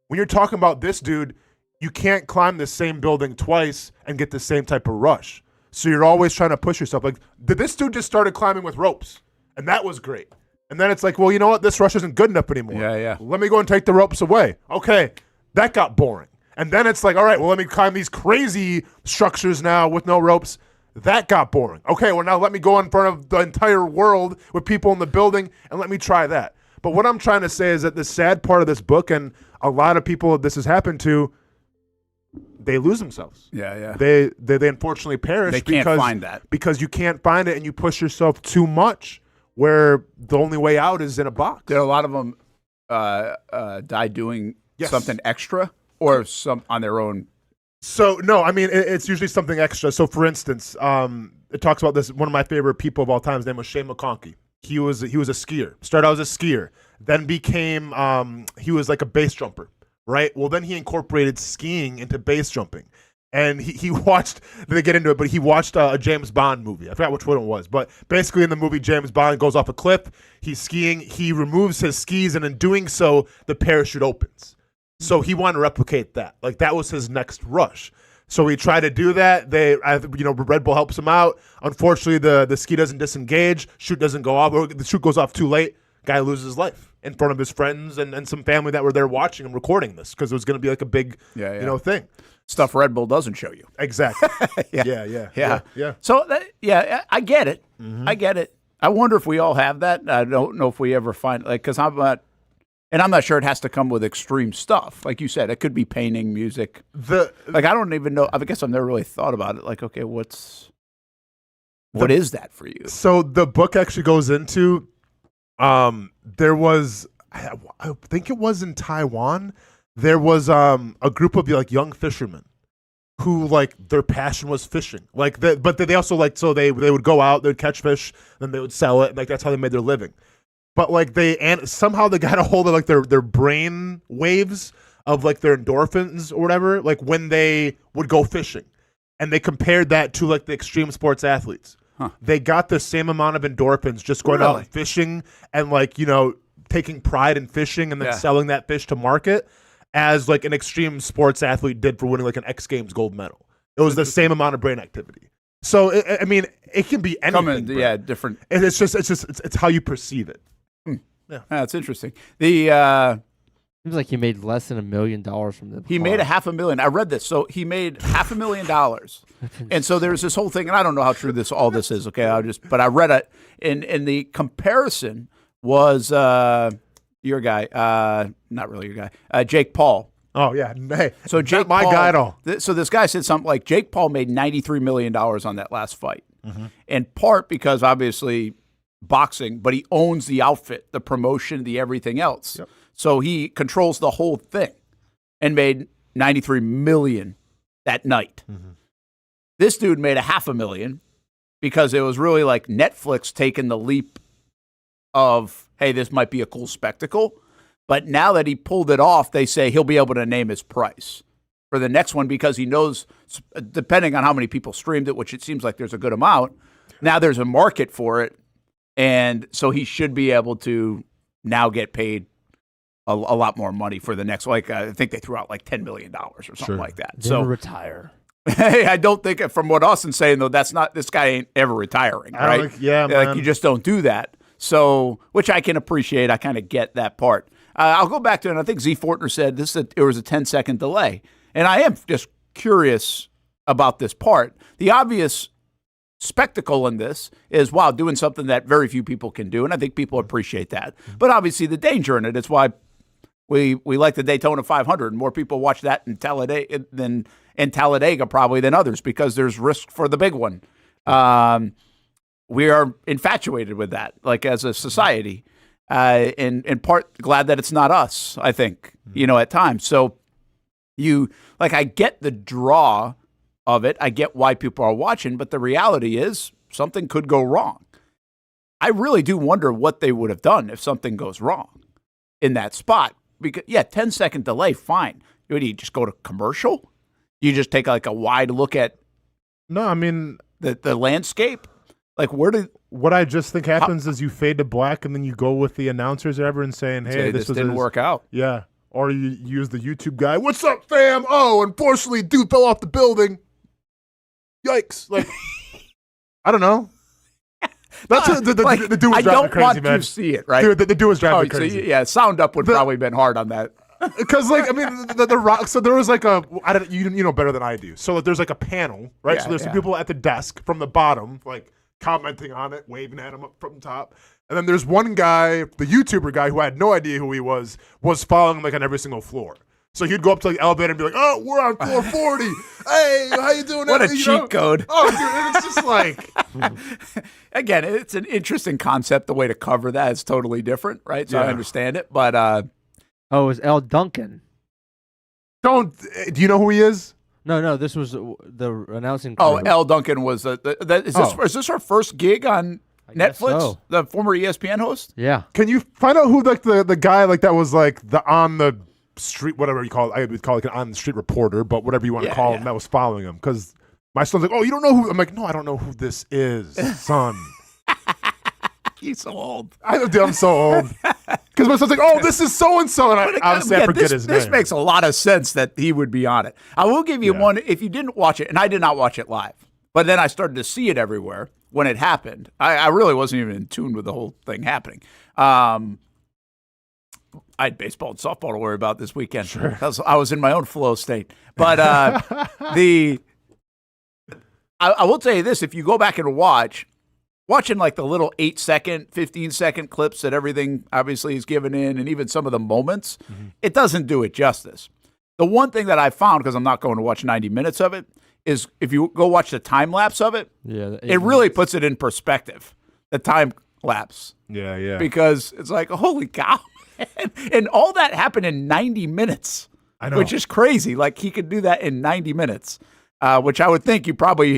When you're talking about this dude, you can't climb the same building twice and get the same type of rush. So you're always trying to push yourself. Like, this dude just started climbing with ropes, and that was great. And then it's like, well, you know what? This rush isn't good enough anymore. Yeah. Let me go and take the ropes away. Okay, that got boring. And then it's like, all right, well, let me climb these crazy structures now with no ropes. That got boring. Okay, well, now let me go in front of the entire world with people in the building and let me try that. But what I'm trying to say is that the sad part of this book, and a lot of people this has happened to, they lose themselves. Yeah. They unfortunately perish. They can't find that. Because you can't find it, and you push yourself too much, where the only way out is in a box. There are a lot of them die doing something extra or some on their own. So, no, I mean, it's usually something extra. So, for instance, it talks about this. One of my favorite people of all time, his name was Shane McConkey. He was a skier. Started out as a skier. Then became, he was like a base jumper, right? Well, then he incorporated skiing into base jumping. And he watched, they get into it, but he watched a James Bond movie. I forgot which one it was. But basically in the movie, James Bond goes off a cliff. He's skiing. He removes his skis, and in doing so, the parachute opens. So he wanted to replicate that. Like, that was his next rush. So he tried to do that. Red Bull helps him out. Unfortunately, the ski doesn't disengage. Chute doesn't go off. Or the chute goes off too late. Guy loses his life in front of his friends and some family that were there watching and recording this because it was going to be like a big thing. Stuff Red Bull doesn't show you. Exactly. Yeah. Yeah. So, I get it. Mm-hmm. I get it. I wonder if we all have that. I don't know if we ever find, like, because I'm not sure it has to come with extreme stuff. Like you said, it could be painting, music. I don't even know. I guess I've never really thought about it. Like, okay, what is that for you? So the book actually goes into, there was, I think it was in Taiwan, there was a group of like young fishermen who like their passion was fishing. Like, but they also like, so they would go out, they'd catch fish, then they would sell it. Like, that's how they made their living. But like somehow they got a hold of like their brain waves of like their endorphins or whatever, like when they would go fishing, and they compared that to like the extreme sports athletes. Huh. They got the same amount of endorphins just going out and fishing and like, taking pride in fishing and then selling that fish to market as like an extreme sports athlete did for winning like an X Games gold medal. It was the same amount of brain activity. So it can be anything. Different. And it's how you perceive it. Yeah, that's interesting. Seems like he made less than $1 million from the. He made $500,000. I read this, so he made $500,000, and so there's this whole thing, and I don't know how true all this is. Okay, but I read it, and the comparison was your guy, not really your guy, Jake Paul. Oh yeah, hey, so Jake, not my guy at all. So this guy said something like Jake Paul made $93 million on that last fight, in part because obviously boxing, but he owns the outfit, the promotion, the everything else. Yep. So he controls the whole thing and made $93 million that night. Mm-hmm. This dude made $500,000 because it was really like Netflix taking the leap of, hey, this might be a cool spectacle. But now that he pulled it off, they say he'll be able to name his price for the next one because he knows, depending on how many people streamed it, which it seems like there's a good amount, now there's a market for it. And so he should be able to now get paid a lot more money for the next. Like I think they threw out like $10 million or something like that. So retire. Hey, I don't think from what Austen's saying though, that's not, this guy ain't ever retiring, right? Like you just don't do that. So, which I can appreciate. I kind of get that part. I'll go back to it. And I think Z Fortner said it was a 10-second delay, and I am just curious about this part. The obvious spectacle in this is, wow, doing something that very few people can do, and I think people appreciate that. But obviously the danger in it is why we like the Daytona 500, and more people watch that in Talladega probably than others because there's risk for the big one. We are infatuated with that, like as a society, in part glad that it's not us, I think, at times. So I get the draw of it. I get why people are watching, but the reality is something could go wrong. I really do wonder what they would have done if something goes wrong in that spot. Because 10-second delay, fine. Do you just go to commercial? You just take like a wide look at the landscape? Like what I just think happens is you fade to black and then you go with the announcers or ever and saying, hey, this didn't work out. Yeah. Or you use the YouTube guy. What's up, fam? Oh, unfortunately, dude fell off the building. Yikes. Like, I don't know. That's the dude was driving me crazy, man. I don't want to see it, right? Dude, the dude was driving me crazy. So, Sound Up would probably have been hard on that. Because, the rock. So there was you know better than I do. So there's like a panel, right? Yeah, so there's some people at the desk from the bottom, like commenting on it, waving at him up from the top. And then there's one guy, the YouTuber guy, who I had no idea who he was following like on every single floor. So he'd go up to like the elevator and be like, "Oh, we're on floor 40. Hey, how you doing?" What a cheat code! Oh, dude, and it's just like, again, it's an interesting concept. The way to cover that is totally different, right? So I understand it, but it was L. Duncan. Do you know who he is? No. This was the announcing. Oh, L. Duncan was is this our first gig on Netflix? So. The former ESPN host. Yeah. Can you find out who like the guy like that was like the on the street, whatever you call it? I would call it like an on the street reporter, but whatever you want to call him, that was following him. Because my son's like, "Oh, you don't know who?" I'm like, "No, I don't know who this is, son." He's so old. I'm so old. Because my son's like, "Oh, this is so and so," and I forget his name. This makes a lot of sense that he would be on it. I will give you one if you didn't watch it, and I did not watch it live, but then I started to see it everywhere when it happened. I really wasn't even in tune with the whole thing happening. I had baseball and softball to worry about this weekend. Sure. I was in my own flow state. But I will tell you this: if you go back and watching like the little 8-second, 15-second clips that everything obviously is given in, and even some of the moments, it doesn't do it justice. The one thing that I found, because I'm not going to watch 90 minutes of it, is if you go watch the time lapse of it, it really puts it in perspective. The time lapse. Yeah. Because it's like, holy cow. And all that happened in 90 minutes, I know. Which is crazy. Like he could do that in 90 minutes, which I would think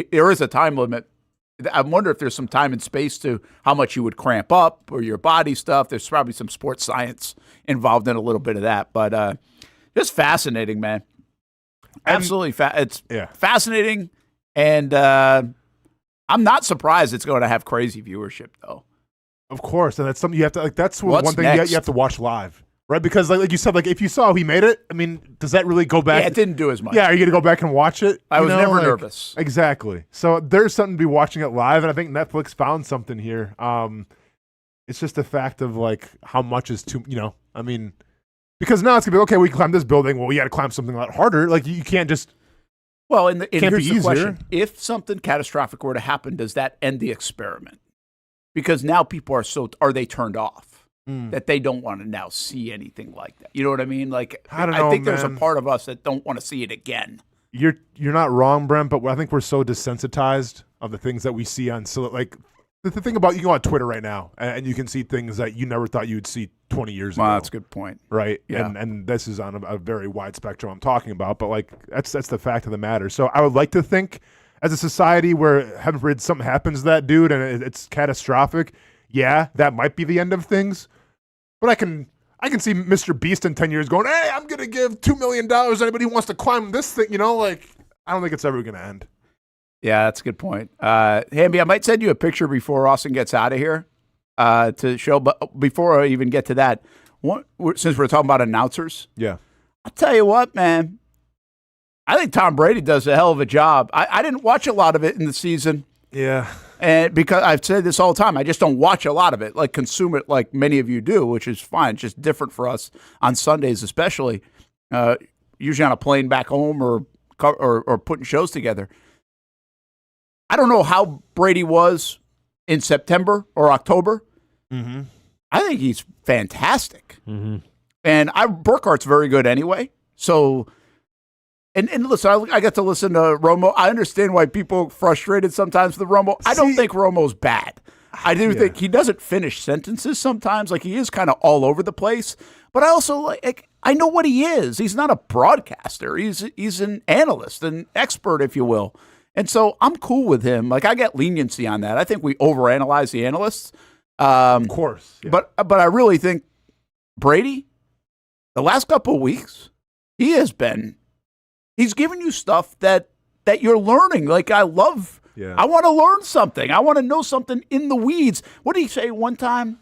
there is a time limit. I wonder if there's some time and space to how much you would cramp up or your body stuff. There's probably some sports science involved in a little bit of that, but just fascinating, man. Absolutely. It's fascinating. And I'm not surprised it's going to have crazy viewership though. Of course, and that's something you have to like. That's one thing next? you have to watch live, right? Because like you said, like if you saw he made it, I mean, does that really go back? Yeah, it didn't do as much. Yeah, are you going to go back and watch it? I was never nervous. Exactly. So there's something to be watching it live, and I think Netflix found something here. It's just the fact of like how much is too, I mean, because now it's gonna be okay. We climbed this building. Well, we got to climb something a lot harder. Like you can't just. Well, and here's the easier. question: if something catastrophic were to happen, does that end the experiment? Because now people are they turned off that they don't want to now see anything like that? You know what I mean? Like I don't know, I think there's a man. part of us that don't want to see it again. You're not wrong, Brent, but I think we're so desensitized of the things that we see on. So like the thing about you go on Twitter right now and you can see things that you never thought you would see 20 years ago. Wow, that's a good point. Right. Yeah. And this is on a very wide spectrum I'm talking about, but like that's the fact of the matter. So I would like to think as a society where heaven forbid something happens to that dude and it's catastrophic, yeah, that might be the end of things. But I can see Mr. Beast in 10 years going, "Hey, I'm going to give $2 million to anybody who wants to climb this thing." Like I don't think it's ever going to end. Yeah, that's a good point. Hamby, I might send you a picture before Austen gets out of here to show. But before I even get to that, since we're talking about announcers, yeah, I'll tell you what, man. I think Tom Brady does a hell of a job. I didn't watch a lot of it in the season. Yeah. And because I've said this all the time, I just don't watch a lot of it, like consume it like many of you do, which is fine. It's just different for us on Sundays, especially. Usually on a plane back home or putting shows together. I don't know how Brady was in September or October. Mm-hmm. I think he's fantastic. Mm-hmm. And Burkhart's very good anyway. So, and listen, I got to listen to Romo. I understand why people are frustrated sometimes with Romo. I don't think Romo's bad. I do think he doesn't finish sentences sometimes. Like, he is kind of all over the place. But I also I know what he is. He's not a broadcaster. He's an analyst, an expert, if you will. And so I'm cool with him. Like, I get leniency on that. I think we overanalyze the analysts. Of course. Yeah. But I really think Brady, the last couple of weeks, he's given you stuff that you're learning. Like, I want to learn something. I want to know something in the weeds. What did he say one time?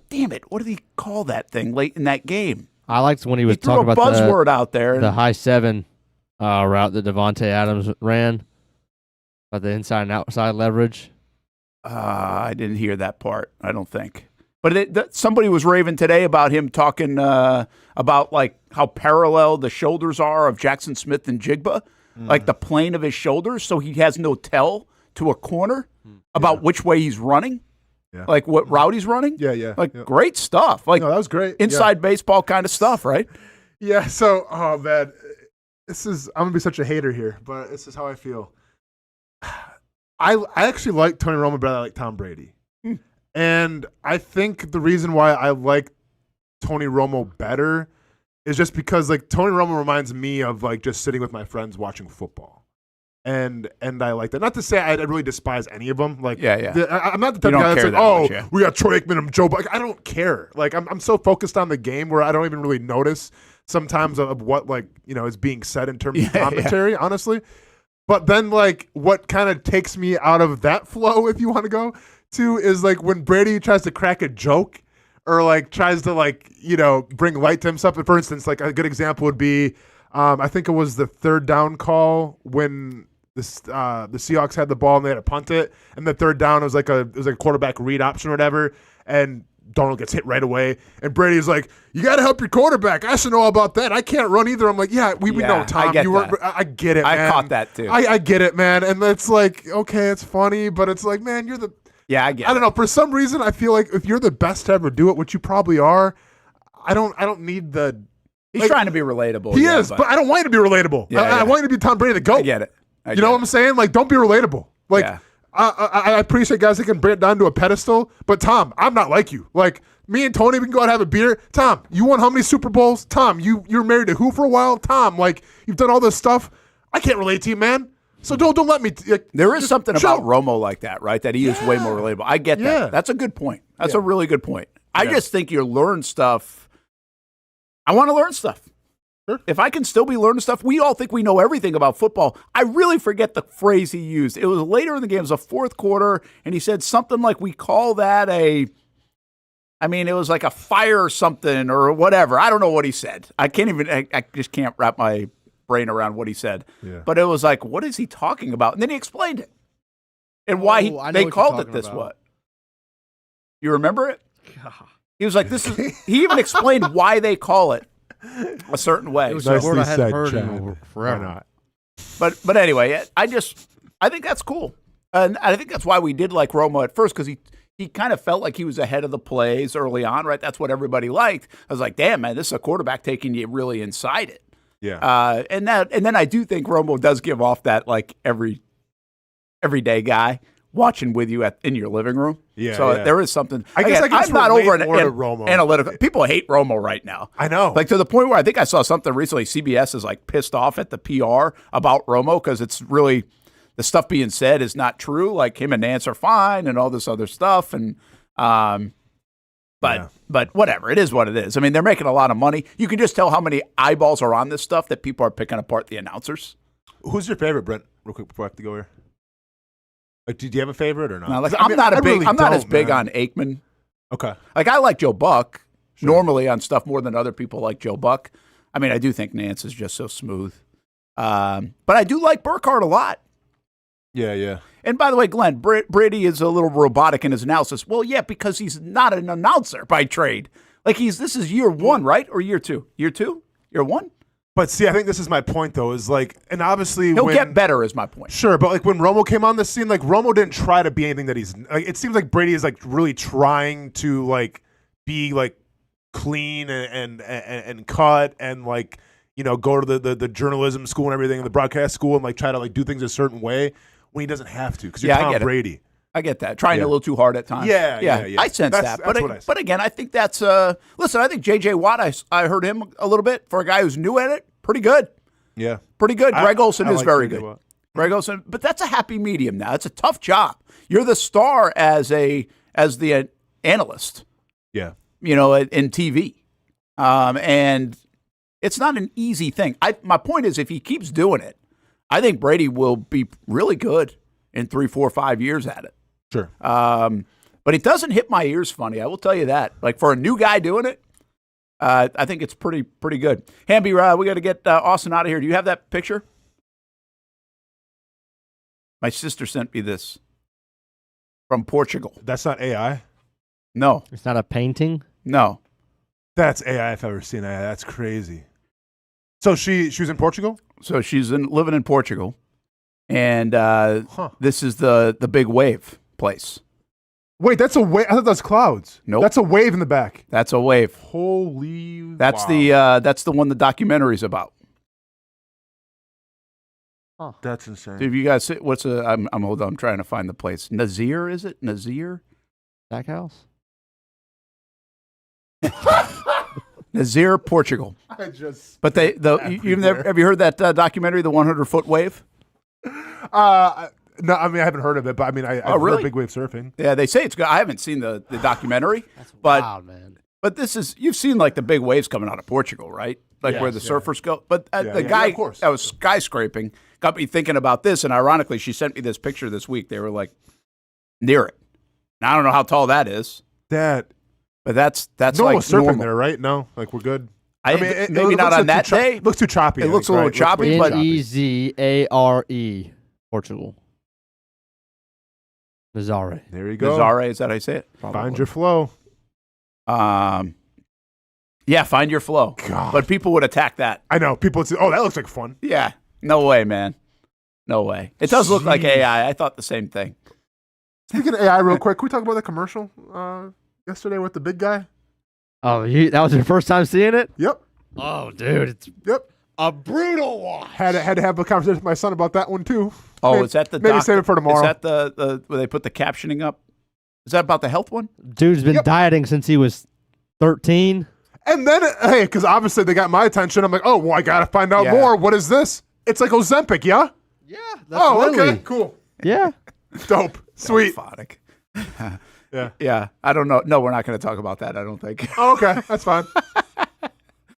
Damn it. What did he call that thing late in that game? I liked when he was talking about buzzword out there. The high 7 route that Devontae Adams ran, about the inside and outside leverage. I didn't hear that part, I don't think. But somebody was raving today about him talking about like how parallel the shoulders are of Jackson Smith and Jigba, like the plane of his shoulders, so he has no tell to a corner about which way he's running, like what route he's running. Great stuff. Like, no, that was great. Inside baseball kind of stuff, right? Yeah. So, oh man, I'm gonna be such a hater here, but this is how I feel. I actually like Tony Romo better than I like Tom Brady. And I think the reason why I like Tony Romo better is just because, like, Tony Romo reminds me of, like, just sitting with my friends watching football. And I like that. Not to say I really despise any of them. Like, I'm not the type of guy that's like, we got Troy Aikman and Joe Buck. I don't care. Like, I'm so focused on the game where I don't even really notice sometimes of what, like, you know, is being said in terms of commentary, honestly. But then, like, what kind of takes me out of that flow, if you want to go to, is like when Brady tries to crack a joke or like tries to, like, you know, bring light to himself. For instance, like a good example would be, I think it was the third down call when the Seahawks had the ball and they had to punt it, and the third down was like a quarterback read option or whatever, and Donald gets hit right away, and Brady's like, "You got to help your quarterback. I should know all about that. I can't run either." I'm like, "Yeah, we know, Tom. I get it, man. I caught that too. I get it, man." And it's like, okay, it's funny, but it's like, man, you're the I don't know. For some reason, I feel like if you're the best to ever do it, which you probably are, I don't need the. He's trying to be relatable. He is, but I don't want you to be relatable. I want you to be Tom Brady, the GOAT. I get it. You know what I'm saying? Like, don't be relatable. Like, I appreciate guys that can bring it down to a pedestal, but Tom, I'm not like you. Like, me and Tony, we can go out and have a beer. Tom, you won how many Super Bowls? Tom, you're married to who for a while? Tom, like, you've done all this stuff. I can't relate to you, man. So don't let me. There is something about Romo like that, right? That he is way more relatable. I get that. That's a good point. That's a really good point. I just think you learn stuff. I want to learn stuff. Sure. If I can still be learning stuff, we all think we know everything about football. I really forget the phrase he used. It was later in the game. It was a fourth quarter, and he said something like, we call that it was like a fire or something or whatever. I don't know what he said. I just can't wrap my brain around what he said. Yeah. But it was like, what is he talking about? And then he explained it. And why they called it this what? You remember it? God. He was like, he even explained why they call it a certain way. It was a word I hadn't heard in forever. Why not? But anyway, I think that's cool. And I think that's why we did like Romo at first, because he kind of felt like he was ahead of the plays early on, right? That's what everybody liked. I was like, damn, man, this is a quarterback taking you really inside it. Yeah. And then I do think Romo does give off that, like, everyday guy watching with you in your living room. Yeah. So there is something. I guess I'm not over Romo. analytical. People hate Romo right now. I know. Like, to the point where I think I saw something recently. CBS is like pissed off at the PR about Romo because it's really the stuff being said is not true. Like, him and Nance are fine and all this other stuff. And but whatever, it is what it is. I mean, they're making a lot of money. You can just tell how many eyeballs are on this stuff that people are picking apart the announcers. Who's your favorite, Brent? Real quick before I have to go here. Like, do you have a favorite or not? No, like, I'm not as big on Aikman. Okay. Like, I like Joe Buck normally on stuff more than other people like Joe Buck. I mean, I do think Nance is just so smooth. But I do like Burkhardt a lot. Yeah. And by the way, Glenn, Brady is a little robotic in his analysis. Well, yeah, because he's not an announcer by trade. Like, this is year one, right? Or year two? Year two? Year one? But see, I think this is my point, though, is like, and obviously He'll get better is my point. Sure, but like when Romo came on the scene, like Romo didn't try to be anything that he's like. It seems like Brady is like really trying to like be like clean and cut and like, you know, go to the journalism school and everything, the broadcast school, and like try to like do things a certain way when he doesn't have to because you're Tom Brady. I get that. Trying a little too hard at times. Yeah. I sense that. But again, I think that's listen, I think J.J. Watt, I heard him a little bit for a guy who's new at it. Pretty good. Yeah. Pretty good. Greg Olsen is like very J.J. good. Watt. Greg Olsen, but that's a happy medium now. It's a tough job. You're the star as the analyst. Yeah. You know, in TV. And it's not an easy thing. My point is if he keeps doing it, I think Brady will be really good in 3, 4, 5 years at it. Sure. But it doesn't hit my ears funny. I will tell you that. Like for a new guy doing it, I think it's pretty good. Hamby, we got to get Austen out of here. Do you have that picture? My sister sent me this from Portugal. That's not AI? No. It's not a painting? No. That's AI if I've ever seen AI. That's crazy. So she was in Portugal? So she's living in Portugal. And this is the big wave place. Wait, that's a wave. I thought that was clouds. Nope. That's a wave in the back. That's a wave. Holy That's wow. that's the one the documentary's about. Huh. That's insane. Dude, you guys, I'm trying to find the place. Nazir, is it? Nazir? Stackhouse? Nazir, Portugal. I just. But have you heard that documentary, The 100-Foot Wave? No, I mean I haven't heard of it, but I mean I've really? heard big wave surfing. Yeah, they say it's good. I haven't seen the documentary. That's wild, man. But you've seen like the big waves coming out of Portugal, right? Like where the surfers go. But the guy that was skyscraping got me thinking about this, and ironically, she sent me this picture this week. They were like near it. And I don't know how tall that is. But that's no like one's surfing normal. there, right? No, like we're good. I mean, maybe not on that day. Looks too choppy. It looks a little choppy, but Nezare, Portugal. Nazare. There you go. Nazare, is that how I say it? Probably. Find your flow. Yeah, find your flow. God. But people would attack that. I know. People would say, oh, that looks like fun. Yeah. No way, man. No way. It does look like AI. I thought the same thing. Speaking of AI real quick, can we talk about the commercial yesterday with the big guy? Oh, that was your first time seeing it? Yep. Oh, dude. It's a brutal watch. Had to have a conversation with my son about that one, too. Oh, is that the maybe save it for tomorrow. Is that the where they put the captioning up? Is that about the health one? Dude's been dieting since he was 13. And then, hey, because obviously they got my attention. I'm like, oh, well, I got to find out more. What is this? It's like Ozempic, yeah? Yeah. Okay, cool. Yeah. Dope. Sweet. Yeah. I don't know. No, we're not going to talk about that, I don't think. Oh, okay. That's fine.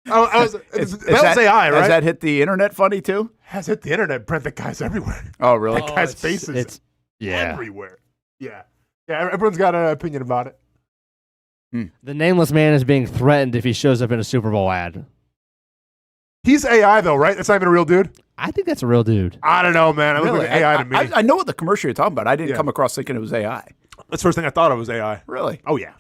That was AI, right? Has that hit the internet funny, too? Has hit the internet, Brent. That guy's everywhere. Oh, really? That guy's face is yeah. everywhere. Yeah. Yeah, everyone's got an opinion about it. The nameless man is being threatened if he shows up in a Super Bowl ad. He's AI, though, right? That's not even a real dude? I think that's a real dude. I don't know, man. It looks like AI to me. I know what the commercial you're talking about. I didn't come across thinking it was AI. That's the first thing I thought it was AI. Really? Oh, yeah.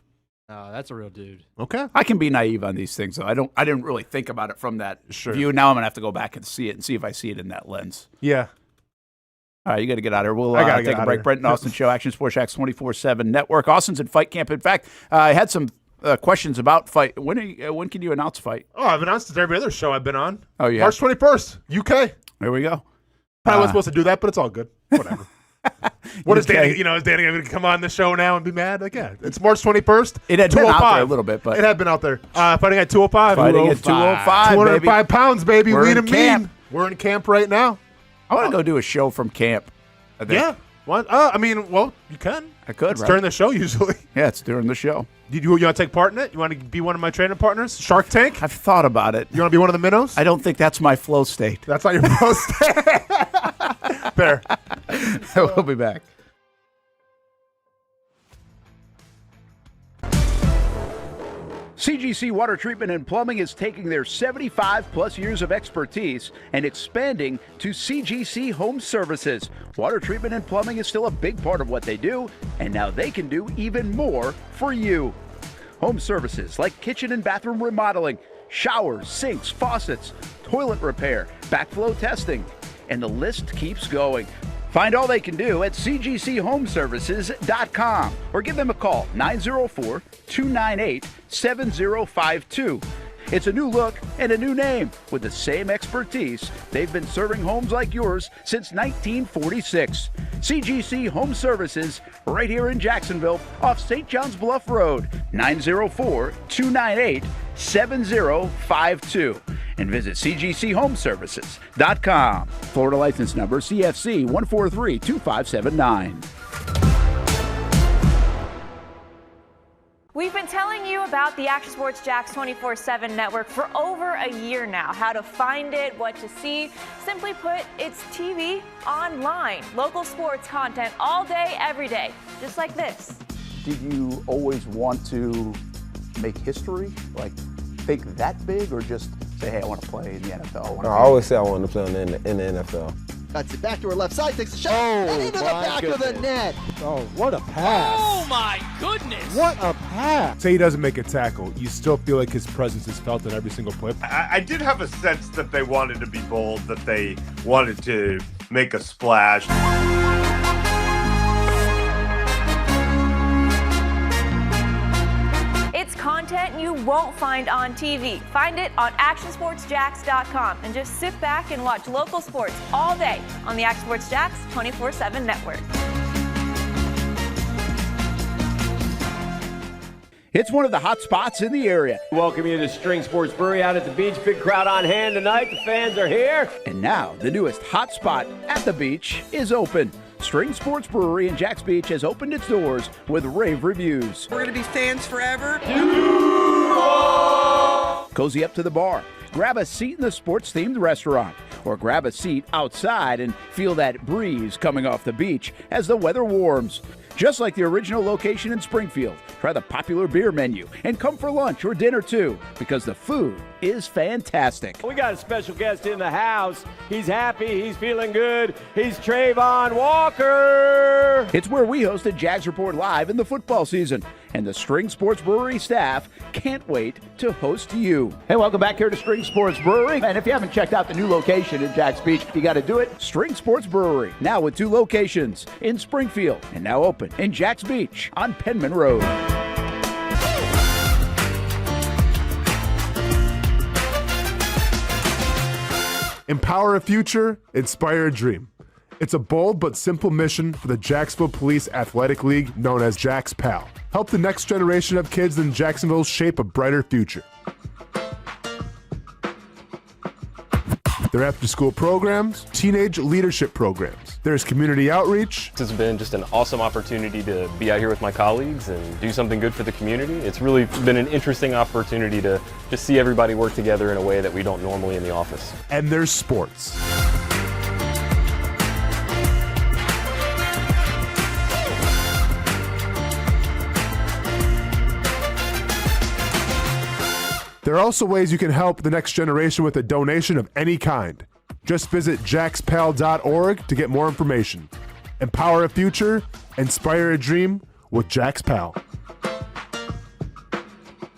Oh, that's a real dude. Okay. I can be naive on these things, though. I didn't really think about it from that view. Now I'm going to have to go back and see it and see if I see it in that lens. Yeah. All right, you got to get out of here. We'll take a break. Here. Brent and Austen Show, Action Sports Jacks 24/7 Network. Austin's in Fight Camp. In fact, I had some questions about fight. When can you announce fight? Oh, I've announced it every other show I've been on. Oh, yeah. March 21st, UK. There we go. Probably wasn't supposed to do that, but it's all good. Whatever. What is Danny? Is Danny going to come on the show now and be mad? Like, yeah, it's March 21st. It had been out there a little bit, but it had been out there. Fighting at 205. Fighting at 205, 205 pounds, baby. We're Lean in and camp. mean. We're in camp right now. I want to go do a show from camp. I think. Yeah. What? I mean, well, you can. I could. It's right? during the show usually. Yeah, it's during the show. You want to take part in it? You want to be one of my training partners? Shark Tank? I've thought about it. You want to be one of the minnows? I don't think that's my flow state. That's not your flow state. Fair. We'll be back. CGC Water Treatment and Plumbing is taking their 75-plus years of expertise and expanding to CGC Home Services. Water treatment and plumbing is still a big part of what they do, and now they can do even more for you. Home services like kitchen and bathroom remodeling, showers, sinks, faucets, toilet repair, backflow testing, and the list keeps going. Find all they can do at cgchomeservices.com or give them a call, 904-298-7052. It's a new look and a new name with the same expertise. They've been serving homes like yours since 1946. CGC Home Services, right here in Jacksonville off St. John's Bluff Road, 904-298-7052. And visit cgchomeservices.com. Florida license number CFC 1432579. We've been telling you about the Action Sports Jax 24/7 network for over a year now. How to find it, what to see. Simply put, it's TV online. Local sports content all day, every day, just like this. Did you always want to make history? Like, think that big, or just say, hey, I want to play in the NFL? I always say I want to play in the NFL. Cuts it back to her left side, takes a shot, and into the back of the net. Oh, what a pass. Oh, my goodness. What a pass. Say he doesn't make a tackle, you still feel like his presence is felt in every single play. I did have a sense that they wanted to be bold, that they wanted to make a splash. It's content you won't find on TV. Find it on actionsportsjax.com and just sit back and watch local sports all day on the Action Sports Jax 24/7 network. It's one of the hot spots in the area. Welcome you to String Sports Brewery out at the beach. Big crowd on hand tonight. The fans are here. And now the newest hot spot at the beach is open. String Sports Brewery in Jax Beach has opened its doors with rave reviews. We're going to be fans forever. Cozy up to the bar, grab a seat in the sports-themed restaurant, or grab a seat outside and feel that breeze coming off the beach as the weather warms. Just like the original location in Springfield, try the popular beer menu and come for lunch or dinner too, because the food is fantastic. We got a special guest in the house. He's happy. He's feeling good. He's Trayvon Walker. It's where we hosted Jags Report Live in the football season, and the String Sports Brewery staff can't wait to host you. Hey, welcome back here to String Sports Brewery. And if you haven't checked out the new location in Jax Beach, you got to do it. String Sports Brewery, now with 2 locations in Springfield and now open in Jax Beach on Penman Road. Empower a future, inspire a dream. It's a bold but simple mission for the Jacksonville Police Athletic League known as Jax PAL. Help the next generation of kids in Jacksonville shape a brighter future. Their after-school programs, teenage leadership programs. There's community outreach. It's been just an awesome opportunity to be out here with my colleagues and do something good for the community. It's really been an interesting opportunity to just see everybody work together in a way that we don't normally in the office. And there's sports. There are also ways you can help the next generation with a donation of any kind. Just visit jaxpal.org to get more information. Empower a future, inspire a dream with Jax PAL.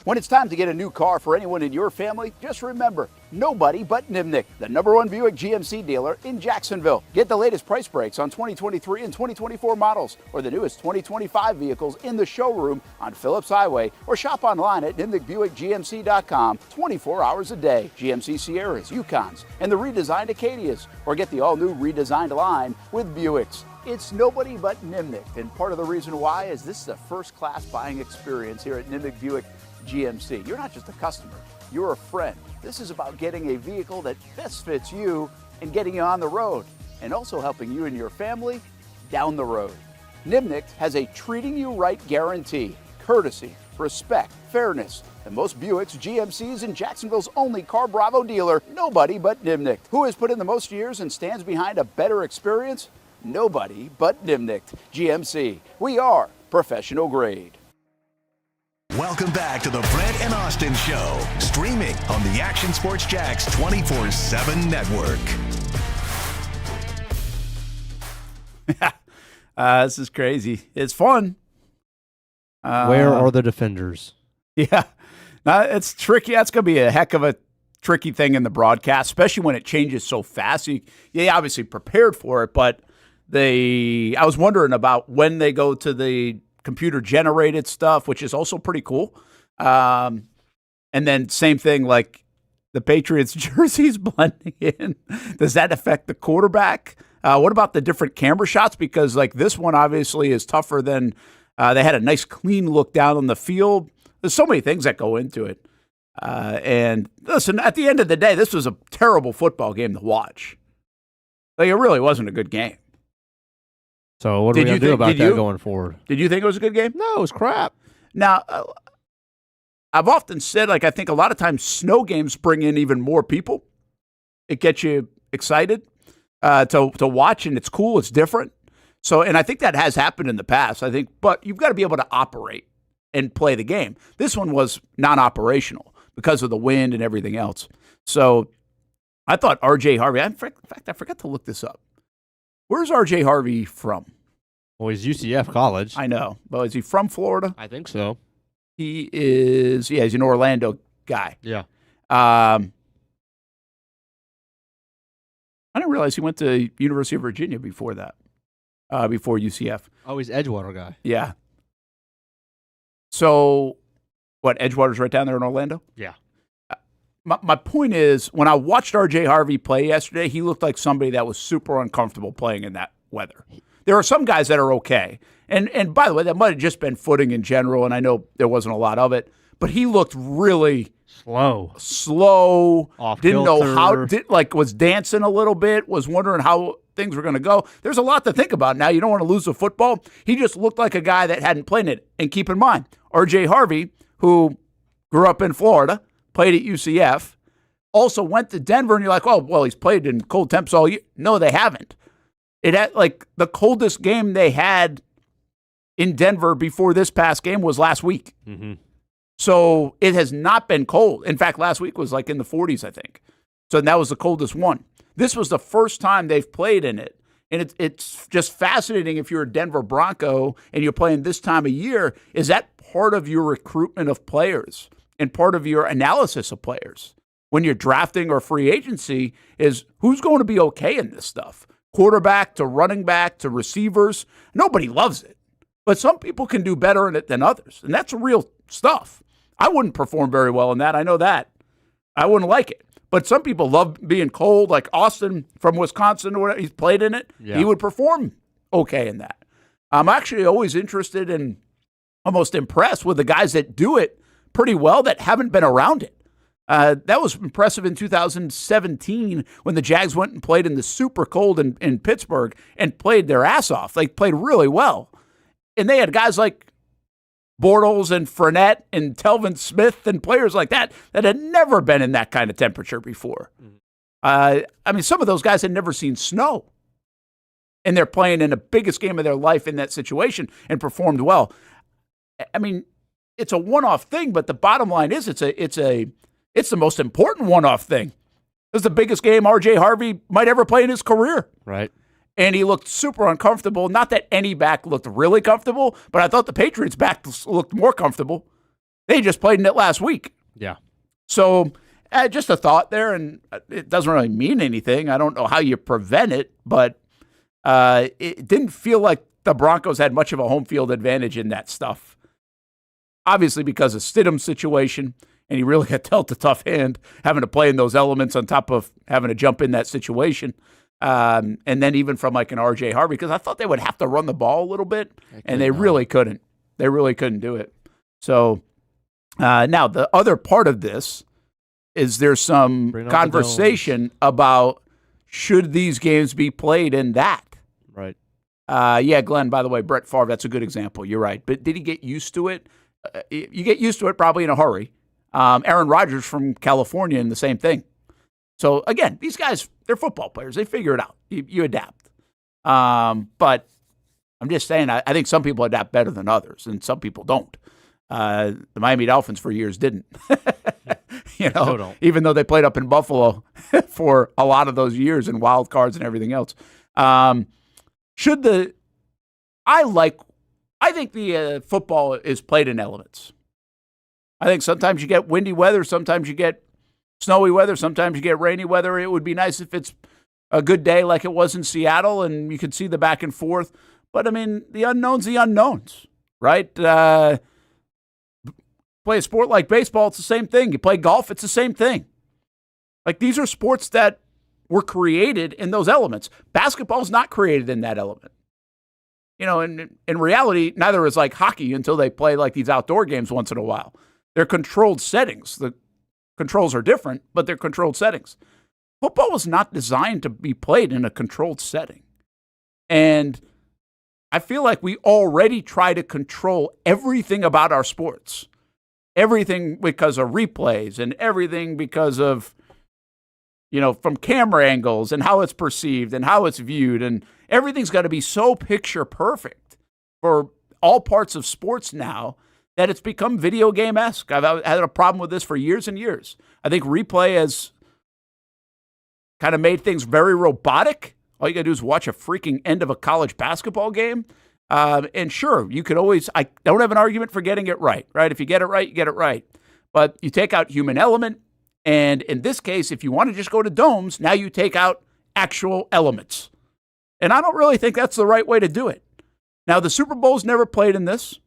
When it's time to get a new car for anyone in your family, just remember, nobody but Nimnick, the #1 Buick GMC dealer in Jacksonville. Get the latest price breaks on 2023 and 2024 models, or the newest 2025 vehicles in the showroom on Phillips Highway, or shop online at nimnickbuickgmc.com 24 hours a day. GMC Sierras, Yukons, and the redesigned Acadias, or get the all-new redesigned line with Buicks. It's nobody but Nimnick, and part of the reason why is this is a first-class buying experience here at Nimnick Buick GMC. You're not just a customer, you're a friend. This is about getting a vehicle that best fits you and getting you on the road, and also helping you and your family down the road. Nimnick has a treating you right guarantee, courtesy, respect, fairness, and most Buicks, GMCs, and Jacksonville's only Car Bravo dealer, nobody but Nimnick. Who has put in the most years and stands behind a better experience? Nobody but Nimnick GMC. We are professional grade. Welcome back to the Brent and Austen Show, streaming on the Action Sports Jax 24/7 network. This is crazy. It's fun. Where are the defenders? Yeah, it's tricky. That's going to be a heck of a tricky thing in the broadcast, especially when it changes so fast. They obviously prepared for it, but I was wondering about when they go to the computer-generated stuff, which is also pretty cool. And then same thing, like the Patriots jerseys blending in. Does that affect the quarterback? What about the different camera shots? Because like this one obviously is tougher than they had a nice clean look down on the field. There's so many things that go into it. And listen, at the end of the day, this was a terrible football game to watch. Like, it really wasn't a good game. So what are we going to do about that going forward? Did you think it was a good game? No, it was crap. Now, I've often said, like, I think a lot of times snow games bring in even more people. It gets you excited to watch, and it's cool. It's different. So, and I think that has happened in the past, I think. But you've got to be able to operate and play the game. This one was non-operational because of the wind and everything else. So I thought R.J. Harvey, in fact, I forgot to look this up. Where's R.J. Harvey from? Well, he's UCF college. I know. But is he from Florida? I think so. He is, he's an Orlando guy. Yeah. I didn't realize he went to University of Virginia before that, before UCF. Oh, he's Edgewater guy. Yeah. So, what, Edgewater's right down there in Orlando? Yeah. My point is, when I watched R.J. Harvey play yesterday, he looked like somebody that was super uncomfortable playing in that weather. There are some guys that are okay. And by the way, that might have just been footing in general, and I know there wasn't a lot of it, but he looked really slow, off didn't know kilter. how, was dancing a little bit, was wondering how things were going to go. There's a lot to think about now. You don't want to lose the football. He just looked like a guy that hadn't played it. And keep in mind, R.J. Harvey, who grew up in Florida, played at UCF, also went to Denver, and you're like, oh, well, he's played in cold temps all year. No, they haven't. It had, the coldest game they had in Denver before this past game was last week. Mm-hmm. So it has not been cold. In fact, last week was in the 40s, I think. So that was the coldest one. This was the first time they've played in it. And it's just fascinating if you're a Denver Bronco and you're playing this time of year. Is that part of your recruitment of players and part of your analysis of players? When you're drafting or free agency, is who's going to be okay in this stuff? Quarterback to running back to receivers. Nobody loves it. But some people can do better in it than others. And that's real stuff. I wouldn't perform very well in that. I know that. I wouldn't like it. But some people love being cold, like Austen from Wisconsin, or whatever. He's played in it. Yeah. He would perform okay in that. I'm actually always interested and almost impressed with the guys that do it pretty well that haven't been around it. That was impressive in 2017 when the Jags went and played in the super cold in Pittsburgh and played their ass off. They played really well. And they had guys like Bortles and Fournette and Telvin Smith and players like that had never been in that kind of temperature before. Some of those guys had never seen snow. And they're playing in the biggest game of their life in that situation and performed well. I mean, it's a one-off thing, but the bottom line is it's the most important one-off thing. It was the biggest game R.J. Harvey might ever play in his career. Right. And he looked super uncomfortable. Not that any back looked really comfortable, but I thought the Patriots back looked more comfortable. They just played in it last week. Yeah. So just a thought there, and it doesn't really mean anything. I don't know how you prevent it, but it didn't feel like the Broncos had much of a home field advantage in that stuff. Obviously because of Stidham's situation, and he really got dealt a tough hand having to play in those elements on top of having to jump in that situation. And then even from an R.J. Harvey, because I thought they would have to run the ball a little bit, and they really couldn't. They really couldn't do it. So now the other part of this is there's some conversation about should these games be played in that. Right. Glenn, by the way, Brett Favre, that's a good example. You're right. But did he get used to it? You get used to it probably in a hurry. Aaron Rodgers from California and the same thing. So, again, these guys, they're football players. They figure it out. You adapt. But I'm just saying, I think some people adapt better than others, and some people don't. The Miami Dolphins for years didn't. Even though they played up in Buffalo for a lot of those years and wild cards and everything else. I think the football is played in elements. I think sometimes you get windy weather, sometimes you get snowy weather. Sometimes you get rainy weather. It would be nice if it's a good day like it was in Seattle and you could see the back and forth. But, I mean, the unknowns, right? Play a sport like baseball, it's the same thing. You play golf, it's the same thing. Like, these are sports that were created in those elements. Basketball's not created in that element. And in reality, neither is like hockey until they play like these outdoor games once in a while. They're controlled settings. The controls are different, but they're controlled settings. Football was not designed to be played in a controlled setting. And I feel like we already try to control everything about our sports. Everything because of replays and everything because of, from camera angles and how it's perceived and how it's viewed. And everything's got to be so picture perfect for all parts of sports now that it's become video game-esque. I've had a problem with this for years and years. I think replay has kind of made things very robotic. All you got to do is watch a freaking end of a college basketball game. And sure, you could always, I don't have an argument for getting it right? If you get it right, you get it right. But you take out human element. And in this case, if you want to just go to domes, now you take out actual elements. And I don't really think that's the right way to do it. Now, the Super Bowl's never played in this,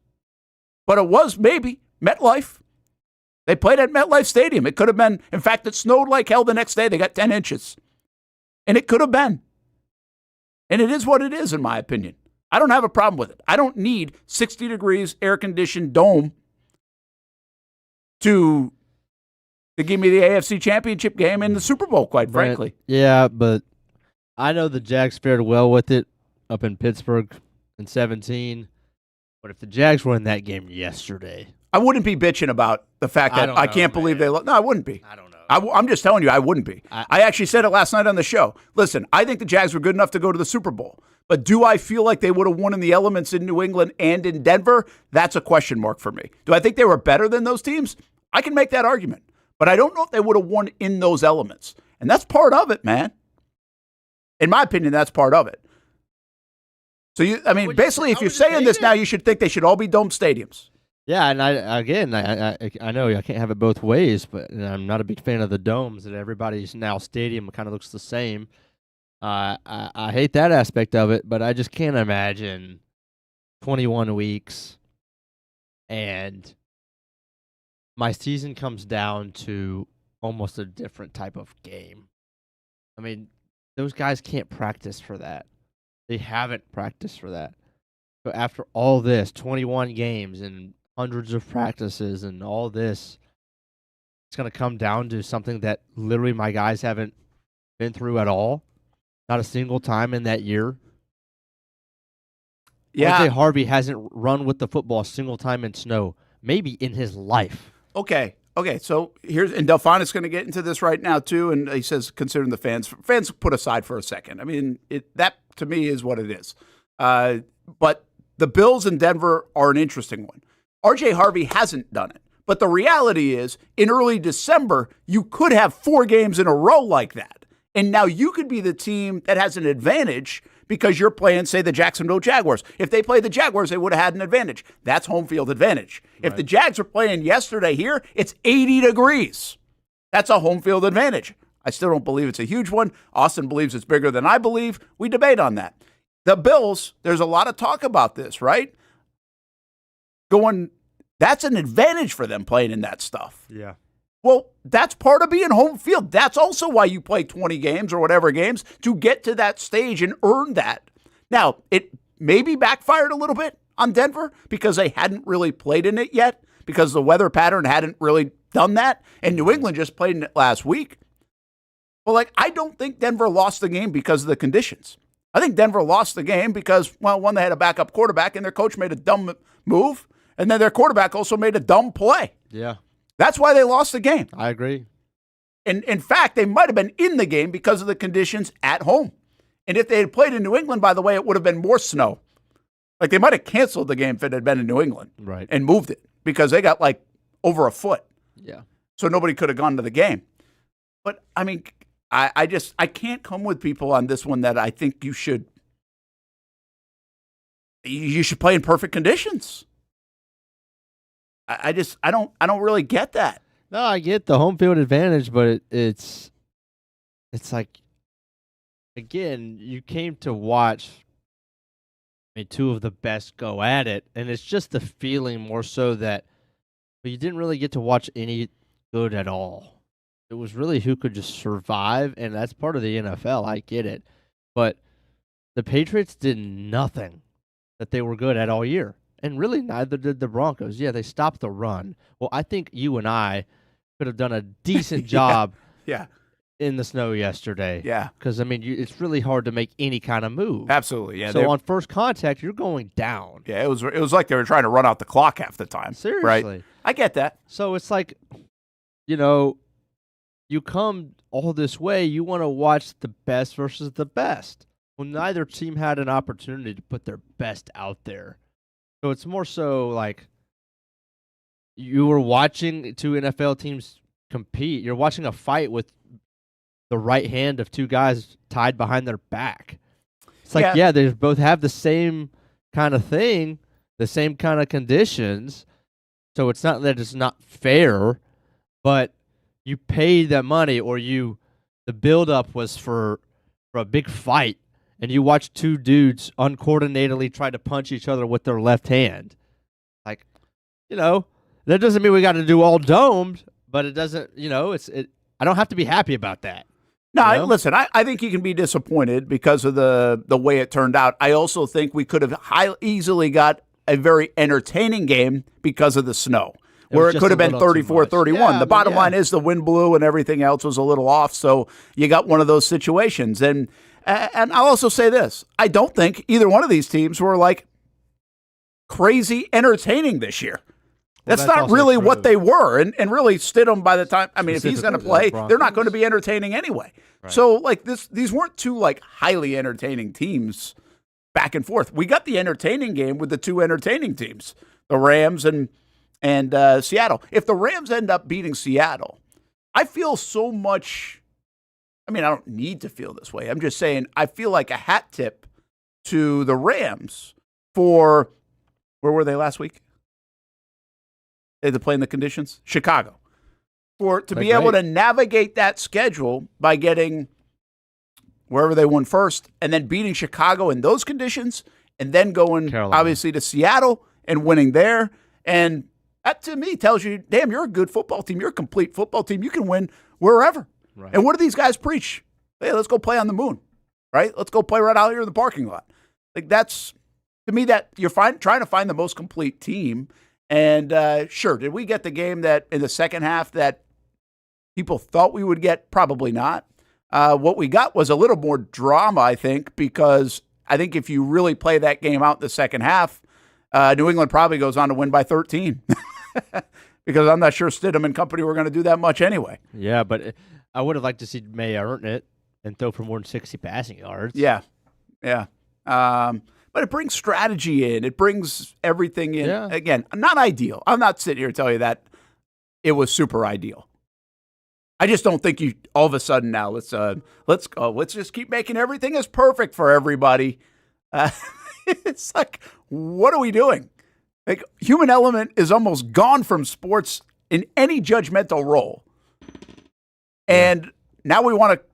but it was maybe MetLife. They played at MetLife Stadium. It could have been, in fact, it snowed like hell the next day. They got 10 inches. And it could have been. And it is what it is, in my opinion. I don't have a problem with it. I don't need 60 degrees air-conditioned dome to give me the AFC Championship game in the Super Bowl, quite frankly. Yeah, but I know the Jags fared well with it up in Pittsburgh in 2017. But if the Jags were in that game yesterday, I wouldn't be bitching about the fact that I can't believe they lost. No, I wouldn't be. I don't know. I'm just telling you, I wouldn't be. I actually said it last night on the show. Listen, I think the Jags were good enough to go to the Super Bowl. But do I feel like they would have won in the elements in New England and in Denver? That's a question mark for me. Do I think they were better than those teams? I can make that argument. But I don't know if they would have won in those elements. And that's part of it, man. In my opinion, that's part of it. So, basically, if you're saying this now, you should think they should all be dome stadiums. Yeah, and I know I can't have it both ways, but I'm not a big fan of the domes, that everybody's now stadium kind of looks the same. I hate that aspect of it, but I just can't imagine 21 weeks and my season comes down to almost a different type of game. I mean, those guys can't practice for that. They haven't practiced for that. So after all this, 21 games and hundreds of practices and all this, it's going to come down to something that literally my guys haven't been through at all. Not a single time in that year. Yeah. RJ Harvey hasn't run with the football a single time in snow, maybe in his life. Okay. So and Delphoni's going to get into this right now too, and he says, considering the fans put aside for a second. I mean, that to me is what it is. But the Bills in Denver are an interesting one. RJ Harvey hasn't done it, but the reality is, in early December, you could have 4 games in a row like that, and now you could be the team that has an advantage because you're playing, say, the Jacksonville Jaguars. If they played the Jaguars, they would have had an advantage. That's home field advantage. Right. If the Jags were playing yesterday here, it's 80 degrees. That's a home field advantage. I still don't believe it's a huge one. Austin believes it's bigger than I believe. We debate on that. The Bills, there's a lot of talk about this, right? That's an advantage for them playing in that stuff. Yeah. Well, that's part of being home field. That's also why you play 20 games or whatever games to get to that stage and earn that. Now, it maybe backfired a little bit on Denver because they hadn't really played in it yet because the weather pattern hadn't really done that. And New England just played in it last week. Well, I don't think Denver lost the game because of the conditions. I think Denver lost the game because, one, they had a backup quarterback and their coach made a dumb move. And then their quarterback also made a dumb play. Yeah. That's why they lost the game. I agree. And in fact, they might have been in the game because of the conditions at home. And if they had played in New England, by the way, it would have been more snow. They might have canceled the game if it had been in New England. Right. And moved it because they got over a foot. Yeah. So nobody could have gone to the game. But I mean, I can't come with people on this one that I think you should play in perfect conditions. I don't really get that. No, I get the home field advantage, but it's like, again, you came to watch two of the best go at it, and it's just the feeling more so that you didn't really get to watch any good at all. It was really who could just survive, and that's part of the NFL. I get it. But the Patriots did nothing that they were good at all year, and really neither did the Broncos. Yeah, they stopped the run. Well, I think you and I could have done a decent job Yeah. in the snow yesterday. Yeah. Because, it's really hard to make any kind of move. Absolutely. Yeah. So on first contact, you're going down. Yeah, it was like they were trying to run out the clock half the time. Seriously. Right? I get that. So it's like, you come all this way, you want to watch the best versus the best. Well, neither team had an opportunity to put their best out there. So it's more so like you were watching two NFL teams compete. You're watching a fight with the right hand of two guys tied behind their back. It's like, they both have the same kind of thing, the same kind of conditions. So it's not that it's not fair, but you paid that money, or the buildup was for a big fight, and you watch two dudes uncoordinatedly try to punch each other with their left hand. Like, that doesn't mean we got to do all domed, but it doesn't, I don't have to be happy about that. No, listen, I think you can be disappointed because of the way it turned out. I also think we could have easily got a very entertaining game because of the snow, where it could have been 34-31. Yeah, the bottom line is the wind blew and everything else was a little off, so you got one of those situations. And I'll also say this. I don't think either one of these teams were like crazy entertaining this year. That's not really what they were. And really, Stidham, by the time, if he's going to play, they're not going to be entertaining anyway. Right. So, these weren't two, highly entertaining teams back and forth. We got the entertaining game with the two entertaining teams, the Rams and Seattle. If the Rams end up beating Seattle, I feel so much, I don't need to feel this way. I'm just saying I feel like a hat tip to the Rams for, where were they last week? They had to play in the conditions? Chicago. To be able to navigate that schedule by getting wherever they won first and then beating Chicago in those conditions and then going, obviously, to Seattle and winning there. And that, to me, tells you, damn, you're a good football team. You're a complete football team. You can win wherever. Right. And what do these guys preach? Hey, let's go play on the moon, right? Let's go play right out here in the parking lot. That's, to me, that you're trying to find the most complete team. And sure, did we get the game that in the second half that people thought we would get? Probably not. What we got was a little more drama, I think, because I think if you really play that game out in the second half, New England probably goes on to win by 13. Because I'm not sure Stidham and company were going to do that much anyway. Yeah, but I would have liked to see May earn it and throw for more than 60 passing yards. Yeah. But it brings strategy in. It brings everything in. Yeah. Again, not ideal. I'm not sitting here telling you that it was super ideal. I just don't think you all of a sudden now let's go. Let's just keep making everything as perfect for everybody. It's like, what are we doing? Like, human element is almost gone from sports in any judgmental role. And now we want to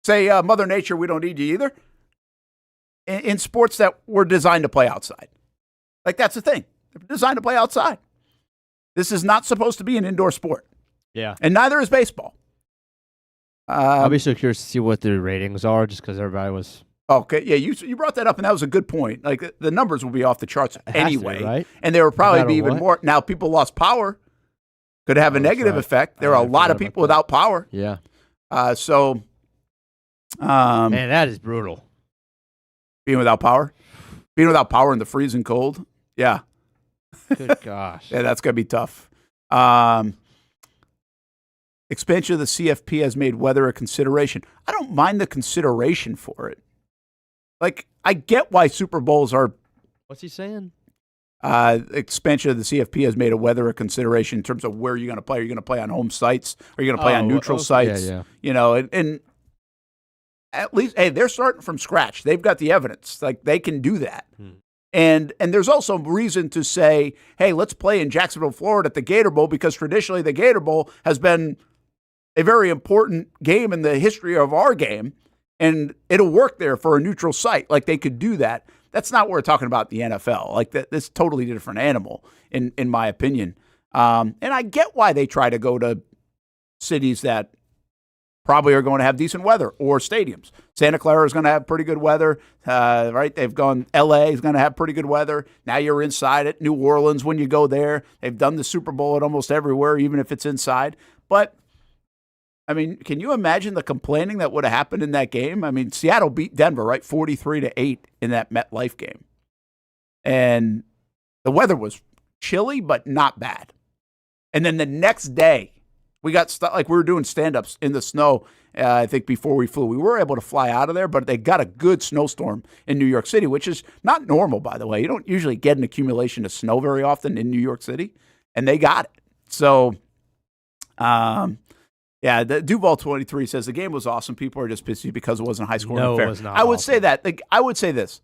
say, Mother Nature, we don't need you either. In sports that were designed to play outside. That's the thing. They're designed to play outside. This is not supposed to be an indoor sport. Yeah. And neither is baseball. I'll be so curious to see what the ratings are, just because everybody was... Okay, yeah, you brought that up, and that was a good point. The numbers will be off the charts anyway. To be, right? And they will probably be even more. Now, people lost power. Could have a negative effect. There are a lot of people without power. Yeah. Man, that is brutal. Being without power? Being without power in the freezing cold? Yeah. Good gosh. Yeah, that's going to be tough. Expansion of the CFP has made weather a consideration. I don't mind the consideration for it. I get why Super Bowls are... What's he saying? Expansion of the CFP has made weather a consideration in terms of where you're going to play. Are you going to play on home sites? Are you going to play on neutral sites? Yeah. And at least, hey, they're starting from scratch. They've got the evidence. They can do that. And there's also reason to say, hey, let's play in Jacksonville, Florida at the Gator Bowl, because traditionally the Gator Bowl has been a very important game in the history of our game, and it'll work there for a neutral site. Like, they could do that. That's not what we're talking about the NFL. Like, this is a totally different animal, in my opinion. And I get why they try to go to cities that probably are going to have decent weather, or stadiums. Santa Clara is going to have pretty good weather, right? They've gone, LA is going to have pretty good weather. Now you're inside it. New Orleans, when you go there, they've done the Super Bowl at almost everywhere, even if it's inside. But, I mean, can you imagine the complaining that would have happened in that game? I mean, Seattle beat Denver, right? 43-8 in that MetLife game. And the weather was chilly, but not bad. And then the next day, we got stuck, like we were doing stand-ups in the snow, I think, before we flew. We were able to fly out of there, but they got a good snowstorm in New York City, which is not normal, by the way. You don't usually get an accumulation of snow very often in New York City, and they got it. So, the Duval 23 says the game was awesome. People are just pissy because it wasn't high-scoring. No, affair. it was not. I would awesome. say that. Like, I would say this.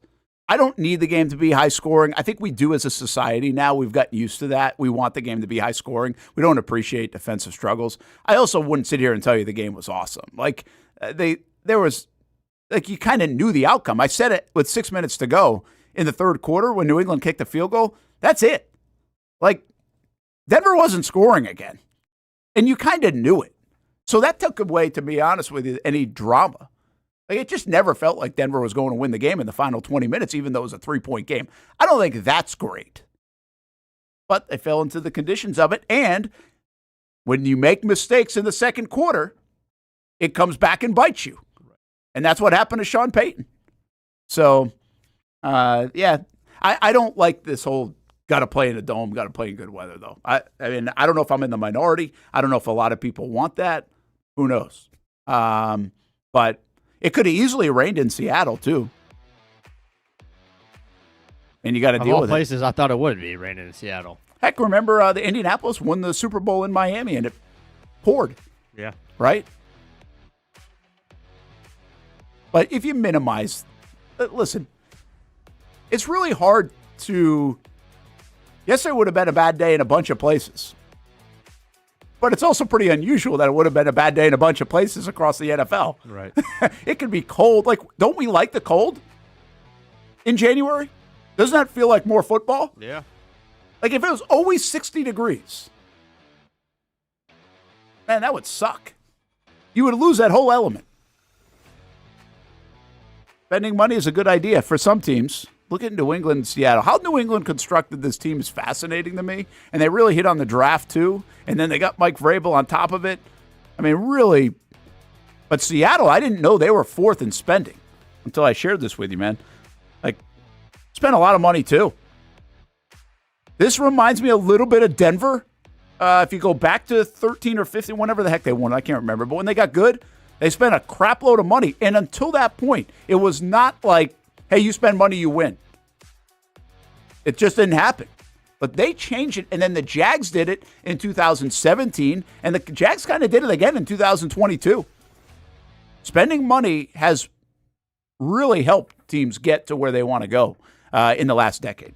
I don't need the game to be high scoring. I think we do as a society now. We've gotten used to that. We want the game to be high scoring. We don't appreciate defensive struggles. I also wouldn't sit here and tell you the game was awesome. Like, there was, like, you kind of knew the outcome. I said it with 6 minutes to go in the third quarter when New England kicked the field goal. That's it. Like, Denver wasn't scoring again, and you kind of knew it. So that took away, to be honest with you, any drama. Like, it just never felt like Denver was going to win the game in the final 20 minutes, even though it was a 3-point game. I don't think that's great. But they fell into the conditions of it. And when you make mistakes in the second quarter, it comes back and bites you. And that's what happened to Sean Payton. So, I don't like this whole got to play in a dome, got to play in good weather, though. I mean, I don't know if I'm in the minority. I don't know if a lot of people want that. Who knows? But it could have easily rained in Seattle, too. And you got to deal with it. Of all places, I thought it would be raining in Seattle. Heck, remember the Indianapolis won the Super Bowl in Miami, and it poured. Yeah. Right? But if you minimize, listen, it's really hard to, yesterday would have been a bad day in a bunch of places. But it's also pretty unusual that it would have been a bad day in a bunch of places across the NFL. Right. It could be cold. Like, don't we like the cold in January? Doesn't that feel like more football? Yeah. Like, if it was always 60 degrees, man, that would suck. You would lose that whole element. Spending money is a good idea for some teams. Look at New England and Seattle. How New England constructed this team is fascinating to me. And they really hit on the draft, too. And then they got Mike Vrabel on top of it. I mean, really. But Seattle, I didn't know they were fourth in spending until I shared this with you, man. Like, spent a lot of money, too. This reminds me a little bit of Denver. If you go back to 13 or 15, whenever the heck they won, I can't remember. But when they got good, they spent a crap load of money. And until that point, it was not like, hey, you spend money, you win. It just didn't happen. But they changed it, and then the Jags did it in 2017, and the Jags kind of did it again in 2022. Spending money has really helped teams get to where they want to go in the last decade.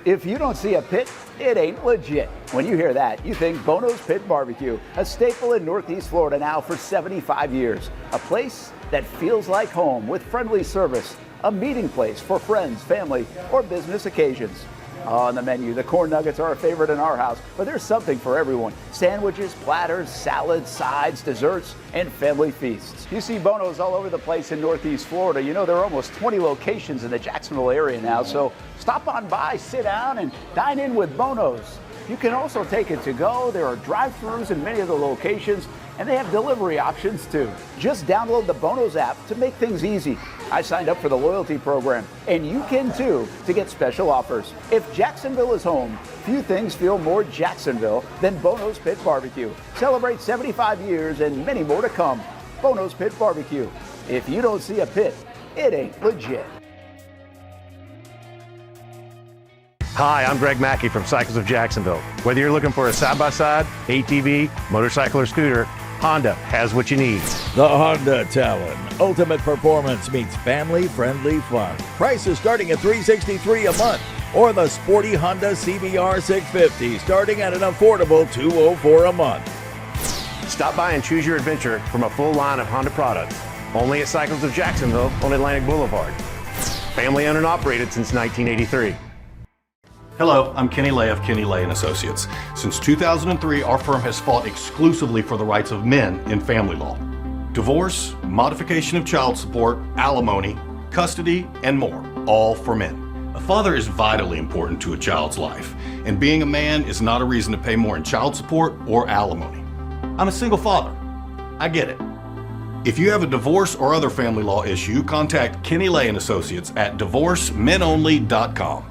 If you don't see a pit, it ain't legit. When you hear that, you think Bono's Pit Barbecue, a staple in Northeast Florida now for 75 years. A place that feels like home with friendly service, a meeting place for friends, family, or business occasions. On the menu, the corn nuggets are a favorite in our house, but there's something for everyone. Sandwiches, platters, salads, sides, desserts, and family feasts. You see Bono's all over the place in Northeast Florida. You know, there are almost 20 locations in the Jacksonville area now, so stop on by, sit down, and dine in with Bono's. You can also take it to go. There are drive-thrus in many of the locations, and they have delivery options too. Just download the Bono's app to make things easy. I signed up for the loyalty program, and you can too, to get special offers. If Jacksonville is home, few things feel more Jacksonville than Bono's Pit Barbecue. Celebrate 75 years and many more to come. Bono's Pit Barbecue. If you don't see a pit, it ain't legit. Hi, I'm Greg Mackey from Cycles of Jacksonville. Whether you're looking for a side-by-side, ATV, motorcycle, or scooter, Honda has what you need. The Honda Talon. Ultimate performance meets family-friendly fun. Prices starting at $363 a month. Or the sporty Honda CBR 650 starting at an affordable $204 a month. Stop by and choose your adventure from a full line of Honda products. Only at Cycles of Jacksonville on Atlantic Boulevard. Family owned and operated since 1983. Hello, I'm Kenny Lay of Kenny Lay and Associates. Since 2003, our firm has fought exclusively for the rights of men in family law. Divorce, modification of child support, alimony, custody, and more, all for men. A father is vitally important to a child's life, and being a man is not a reason to pay more in child support or alimony. I'm a single father. I get it. If you have a divorce or other family law issue, contact Kenny Lay and Associates at divorcemenonly.com.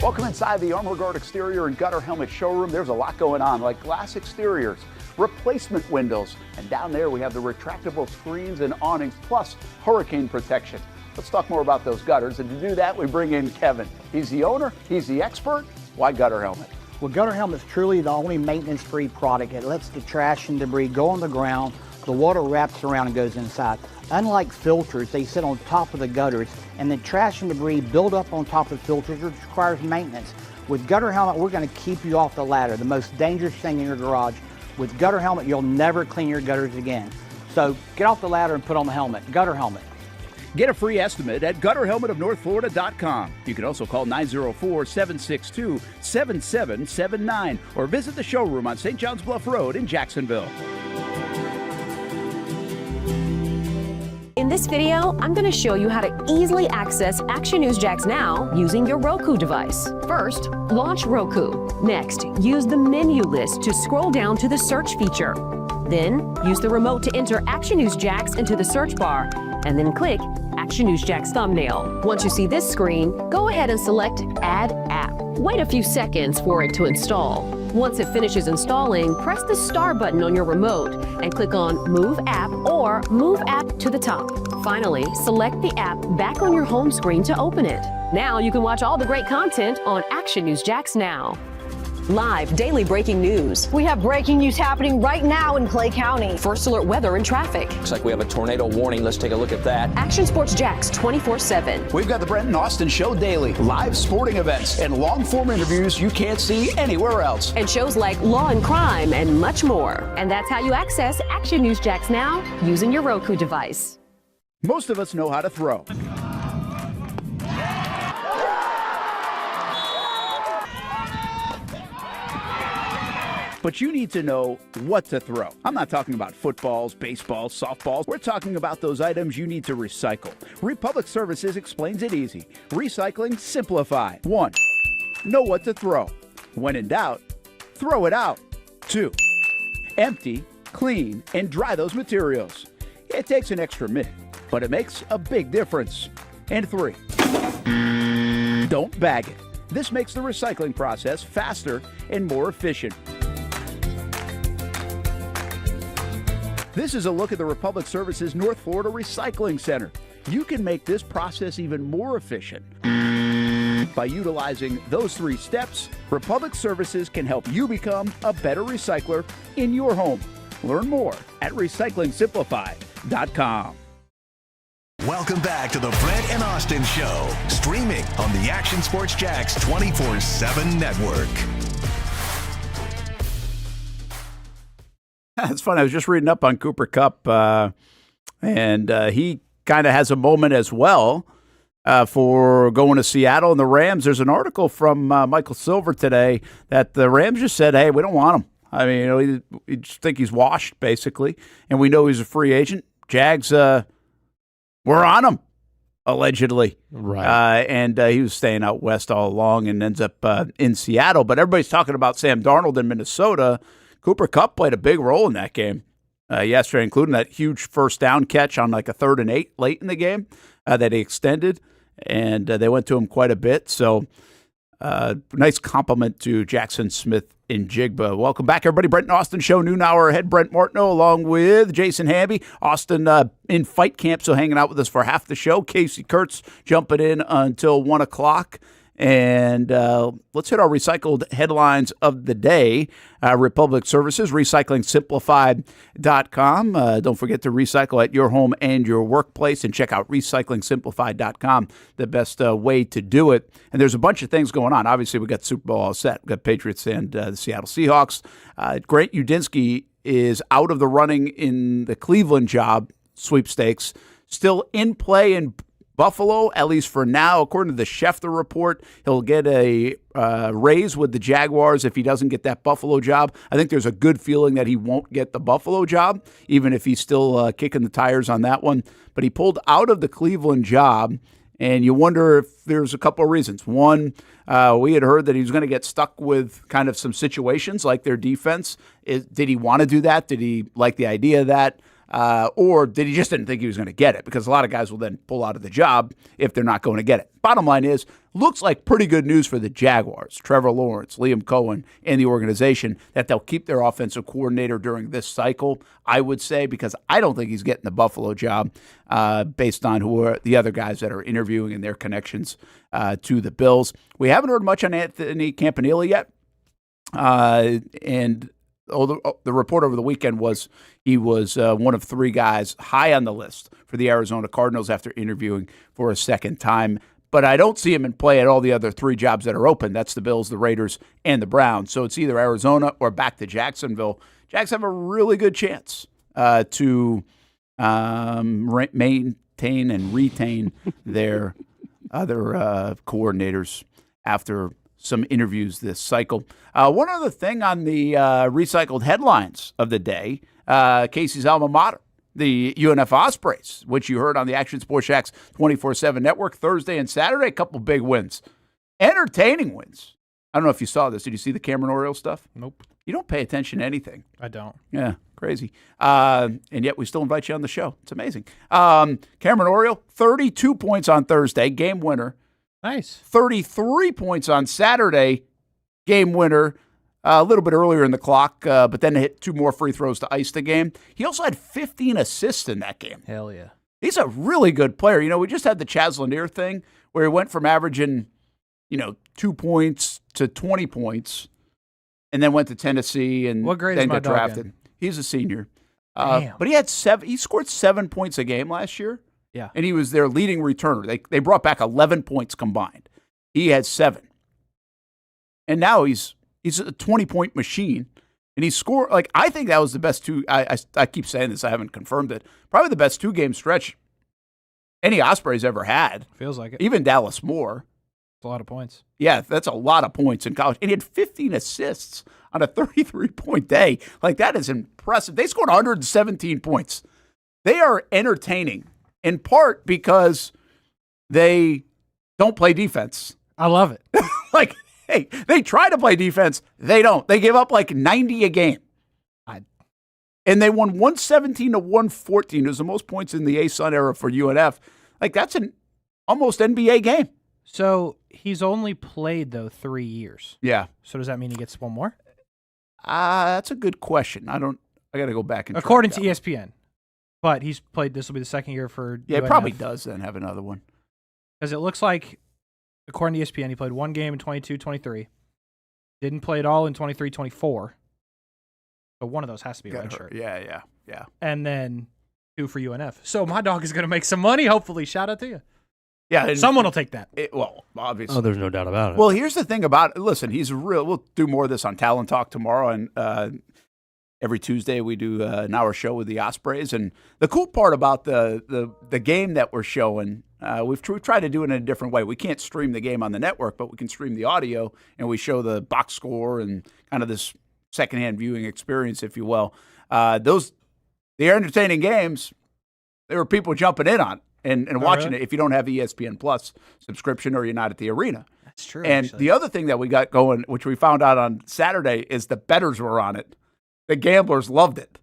Welcome inside the Armor Guard exterior and gutter helmet showroom. There's a lot going on, like glass exteriors, replacement windows, and down there we have the retractable screens and awnings, plus hurricane protection. Let's talk more about those gutters, and to do that we bring in Kevin. He's the owner, he's the expert. Why Gutter Helmet? Well, Gutter Helmet's truly the only maintenance-free product. It lets the trash and debris go on the ground, the water wraps around and goes inside. Unlike filters, they sit on top of the gutters, and the trash and debris build up on top of filters, which requires maintenance. With Gutter Helmet, we're going to keep you off the ladder, the most dangerous thing in your garage. With Gutter Helmet, you'll never clean your gutters again. So get off the ladder and put on the helmet. Gutter Helmet. Get a free estimate at gutterhelmetofnorthflorida.com. You can also call 904-762-7779 or visit the showroom on St. John's Bluff Road in Jacksonville. In this video, I'm going to show you how to easily access Action News Jax Now using your Roku device. First, launch Roku. Next, use the menu list to scroll down to the search feature. Then, use the remote to enter Action News Jax into the search bar, and then click Action News Jax thumbnail. Once you see this screen, go ahead and select Add App. Wait a few seconds for it to install. Once it finishes installing, press the star button on your remote and click on Move App or Move App to the top. Finally, select the app back on your home screen to open it. Now you can watch all the great content on Action News Jax Now. Live daily breaking news. We have breaking news happening right now in Clay County. First alert weather and traffic. Looks like we have a tornado warning. Let's take a look at that. Action Sports Jax 24/7. We've got the Brent and Austen Show daily, live sporting events, and long-form interviews you can't see anywhere else. And shows like Law and Crime and much more. And that's how you access Action News Jax Now using your Roku device. Most of us know how to throw. But you need to know what to throw. I'm not talking about footballs, baseballs, softballs. We're talking about those items you need to recycle. Republic Services explains it easy. Recycling simplified. 1. Know what to throw. When in doubt, throw it out. 2. Empty, clean, and dry those materials. It takes an extra minute, but it makes a big difference. And 3. Don't bag it. This makes the recycling process faster and more efficient. This is a look at the Republic Services North Florida Recycling Center. You can make this process even more efficient. By utilizing those 3 steps, Republic Services can help you become a better recycler in your home. Learn more at recyclingsimplified.com. Welcome back to the Brent and Austen Show, streaming on the Action Sports Jax 24/7 network. It's fun. I was just reading up on Cooper Kupp, and he kind of has a moment as well for going to Seattle and the Rams. There's an article from Michael Silver today that the Rams just said, hey, we don't want him. I mean, we just think he's washed, basically, and we know he's a free agent. Jags, we're on him, allegedly. Right. And he was staying out west all along and ends up in Seattle. But everybody's talking about Sam Darnold in Minnesota. Cooper Kupp played a big role in that game yesterday, including that huge first down catch on like a 3rd and 8 late in the game that he extended, and they went to him quite a bit. So nice compliment to Jackson Smith in Jigba. Welcome back, everybody. Brent and Austen Show, noon hour ahead. Brent Martineau along with Jason Hamby. Austin in fight camp, so hanging out with us for half the show. Casey Kurtz jumping in until 1 o'clock. And let's hit our recycled headlines of the day. Republic Services, recyclingsimplified.com. Don't forget to recycle at your home and your workplace, and check out recyclingsimplified.com, the best way to do it. And there's a bunch of things going on. Obviously, we got Super Bowl all set. We got Patriots and the Seattle Seahawks. Grant Udinski is out of the running in the Cleveland job sweepstakes. Still in play in Buffalo, at least for now. According to the Schefter report, he'll get a raise with the Jaguars if he doesn't get that Buffalo job. I think there's a good feeling that he won't get the Buffalo job, even if he's still kicking the tires on that one. But he pulled out of the Cleveland job, and you wonder if there's a couple of reasons. One, we had heard that he was going to get stuck with kind of some situations like their defense. Did he want to do that? Did he like the idea of that? Or did he just didn't think he was going to get it? Because a lot of guys will then pull out of the job if they're not going to get it. Bottom line is, looks like pretty good news for the Jaguars, Trevor Lawrence, Liam Cohen, and the organization, that they'll keep their offensive coordinator during this cycle, I would say, because I don't think he's getting the Buffalo job based on who are the other guys that are interviewing and their connections to the Bills. We haven't heard much on Anthony Campanile yet. And the report over the weekend was he was one of three guys high on the list for the Arizona Cardinals after interviewing for a second time. But I don't see him in play at all the other three jobs that are open. That's the Bills, the Raiders, and the Browns. So it's either Arizona or back to Jacksonville. Jags have a really good chance to maintain and retain their other coordinators after some interviews this cycle. One other thing on the recycled headlines of the day, Casey's alma mater, the UNF Ospreys, which you heard on the Action Sports Jax 24/7 network Thursday and Saturday, a couple big wins. Entertaining wins. I don't know if you saw this. Did you see the Cameron Oriole stuff? Nope. You don't pay attention to anything. I don't. Yeah, crazy. And yet we still invite you on the show. It's amazing. Cameron Oriole, 32 points on Thursday, game winner. Nice. 33 points on Saturday, game winner, a little bit earlier in the clock, but then hit two more free throws to ice the game. He also had 15 assists in that game. Hell yeah. He's a really good player. You know, we just had the Chaz Lanier thing where he went from averaging, 2 points to 20 points and then went to Tennessee and what grade then is my got dog drafted. in? He's a senior. Damn. But he scored 7 points a game last year. Yeah. And he was their leading returner. They brought back 11 points combined. He had 7. And now he's a 20-point machine. And he scored, I think that was the best two. I keep saying this, I haven't confirmed it. Probably the best 2-game stretch any Ospreys ever had. Feels like it. Even Dallas Moore. It's a lot of points. Yeah, that's a lot of points in college. And he had 15 assists on a 33-point day. That is impressive. They scored 117 points. They are entertaining, in part because they don't play defense. I love it. Hey, they try to play defense. They don't. They give up 90 a game. And they won 117 to 114. It was the most points in the A-Sun era for UNF. That's an almost NBA game. So he's only played, though, 3 years. Yeah. So does that mean he gets one more? That's a good question. I got to go back and according to ESPN. But he's played, this will be the second year for Yeah, UNF. it probably does then have another one. Because it looks like, according to ESPN, he played one game in 22-23. Didn't play at all in 23-24. So one of those has to be a redshirt. Yeah. And then 2 for UNF. So my dog is going to make some money, hopefully. Shout out to you. Yeah. Someone will take that. Obviously. Oh, there's no doubt about it. Well, here's the thing about it. Listen, we'll do more of this on Talent Talk tomorrow. And every Tuesday we do an hour show with the Ospreys. And the cool part about the game that we're showing, we've tried to do it in a different way. We can't stream the game on the network, but we can stream the audio, and we show the box score and kind of this secondhand viewing experience, if you will. The entertaining games, there were people jumping in on and watching it if you don't have ESPN Plus subscription or you're not at the arena. That's true. And the other thing that we got going, which we found out on Saturday, is the bettors were on it. The gamblers loved it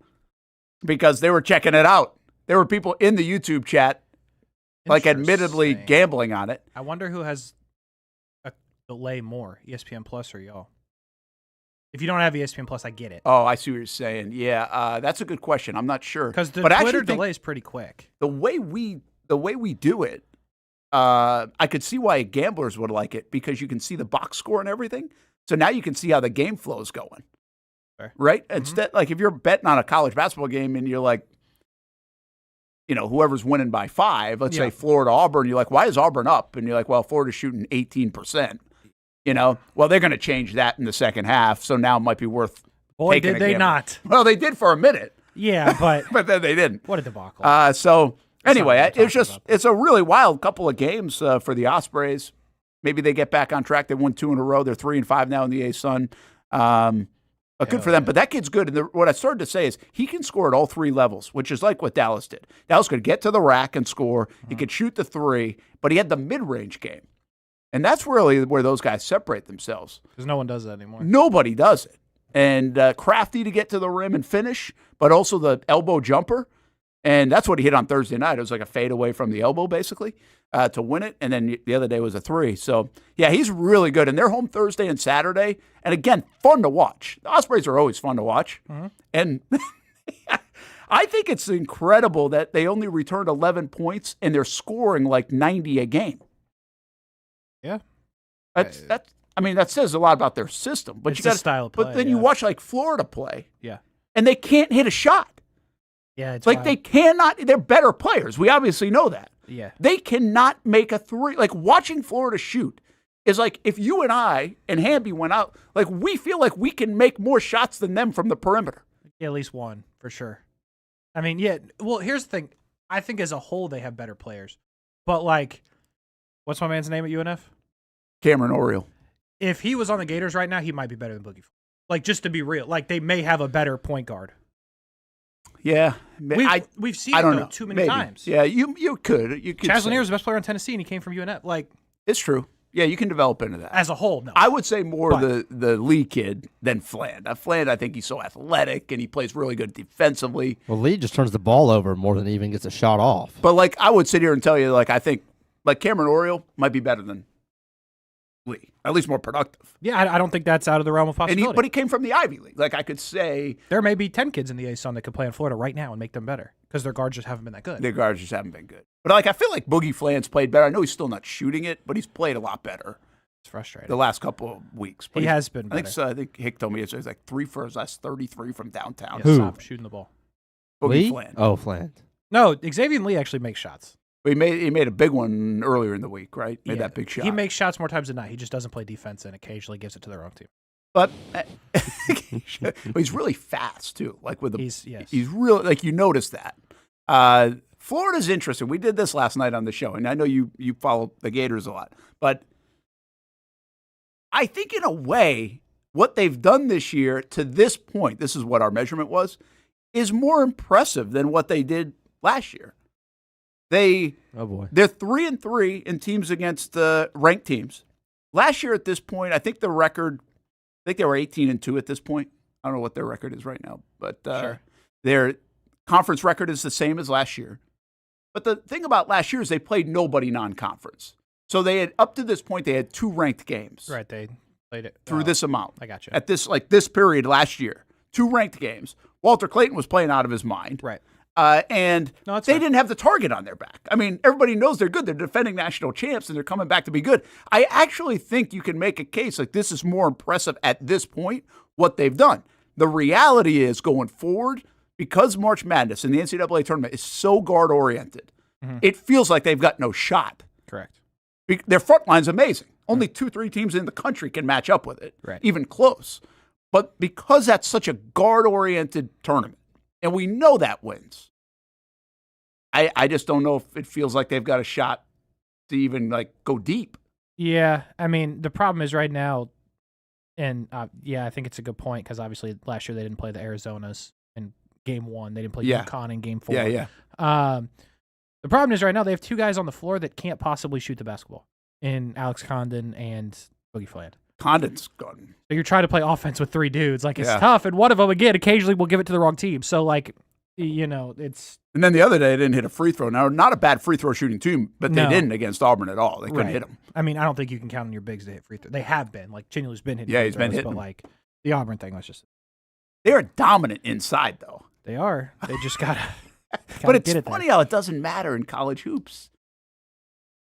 because they were checking it out. There were people in the YouTube chat, admittedly gambling on it. I wonder who has a delay more, ESPN Plus or y'all? If you don't have ESPN Plus, I get it. Oh, I see what you're saying. Yeah, that's a good question. I'm not sure. Because the Twitter delay is pretty quick. The way we do it, I could see why gamblers would like it because you can see the box score and everything. So now you can see how the game flow is going. Fair. Right? Instead, like if you're betting on a college basketball game and you're like, whoever's winning by 5, let's say Florida, Auburn, you're like, why is Auburn up? And you're like, well, Florida's shooting 18%. Well, they're going to change that in the second half. So now it might be worth taking did they not? Well, they did for a minute. Yeah, but but then they didn't. What a debacle. So anyway, it's a really wild couple of games for the Ospreys. Maybe they get back on track. They won 2 in a row. They're 3-5 now in the A-Sun. But good for them. But that kid's good. And what I started to say is he can score at all 3 levels, which is like what Dallas did. Dallas could get to the rack and score. He could shoot the 3, but he had the mid-range game. And that's really where those guys separate themselves. Because no one does that anymore. Nobody does it. And crafty to get to the rim and finish, but also the elbow jumper. And that's what he hit on Thursday night. It was like a fade away from the elbow, basically, to win it. And then the other day was a 3. So, yeah, he's really good. And they're home Thursday and Saturday. And, again, fun to watch. The Ospreys are always fun to watch. Mm-hmm. And I think it's incredible that they only returned 11 points, and they're scoring like 90 a game. Yeah. That says a lot about their system. But it's style of play. But then you watch, like, Florida play. Yeah. And they can't hit a shot. Yeah, it's like wild. they cannot. They're better players. We obviously know that. Yeah. They cannot make a 3. Like watching Florida shoot is like if you and I and Hamby went out, like we feel like we can make more shots than them from the perimeter. Yeah, at least one for sure. I mean, yeah. Well, here's the thing. I think as a whole they have better players, but like, what's my man's name at UNF? Cameron Oriole. If he was on the Gators right now, he might be better than Boogie. Like just to be real, like they may have a better point guard. Yeah, we've seen it too many times. Yeah, you could. Chaz Lanier was the best player on Tennessee, and he came from UNF. Like it's true. Yeah, you can develop into that as a whole. No, I would say more the Lee kid than Fland. Fland, I think he's so athletic and he plays really good defensively. Well, Lee just turns the ball over more than he even gets a shot off. But like I would sit here and tell you, like I think like Cameron Oriole might be better than Lee, at least more productive. Yeah, I don't think that's out of the realm of possibility. But he came from the Ivy League. Like I could say there may be 10 kids in the A-Sun that could play in Florida right now and make them better because their guards just haven't been that good. Their guards just haven't been good. But like I feel like Boogie Fland's played better. I know he's still not shooting it, but he's played a lot better. It's frustrating. The last couple of weeks. But he has been better. I think Hick told me it's like 3 for his last 33 from downtown. Yeah, stop shooting the ball. Boogie Lee? Fland. Oh, Fland. No, Xavier Lee actually makes shots. He made a big one earlier in the week, right? Made that big shot. He makes shots more times than not. He just doesn't play defense and occasionally gives it to the wrong team. But he's really fast too. Like with he's really like you notice that. Florida's interesting. We did this last night on the show, and I know you follow the Gators a lot, but I think in a way what they've done this year to this point, this is what our measurement was, is more impressive than what they did last year. They're 3-3 in teams against ranked teams. Last year at this point, I think they were 18-2 at this point. I don't know what their record is right now, but their conference record is the same as last year. But the thing about last year is they played nobody non-conference. So they had up to this point they had 2 ranked games. Right, they played it through this amount. I got you. At this period last year, 2 ranked games. Walter Clayton was playing out of his mind. Right. And they didn't have the target on their back. I mean, everybody knows they're good. They're defending national champs, and they're coming back to be good. I actually think you can make a case like this is more impressive at this point, what they've done. The reality is going forward, because March Madness and the NCAA tournament is so guard-oriented, it feels like they've got no shot. Correct. Their front line's amazing. Only 2-3 teams in the country can match up with it, even close. But because that's such a guard-oriented tournament, and we know that wins. I just don't know if it feels like they've got a shot to even like go deep. Yeah, I mean the problem is right now, and I think it's a good point because obviously last year they didn't play the Arizonas in Game 1. They didn't play UConn in Game 4. Yeah. The problem is right now they have 2 guys on the floor that can't possibly shoot the basketball in Alex Condon and Boogie Fland. Condon's gone. So you're trying to play offense with 3 dudes. Like, it's tough. And one of them, again, occasionally will give it to the wrong team. So, like, it's... And then the other day, they didn't hit a free throw. Now, not a bad free throw shooting team, but they didn't against Auburn at all. They couldn't hit them. I mean, I don't think you can count on your bigs to hit free throw. They have been. Like, Chinu's been hitting he's been hitting but, like, the Auburn thing was just... They are dominant inside, though. They are. They just got to But it's funny how it doesn't matter in college hoops.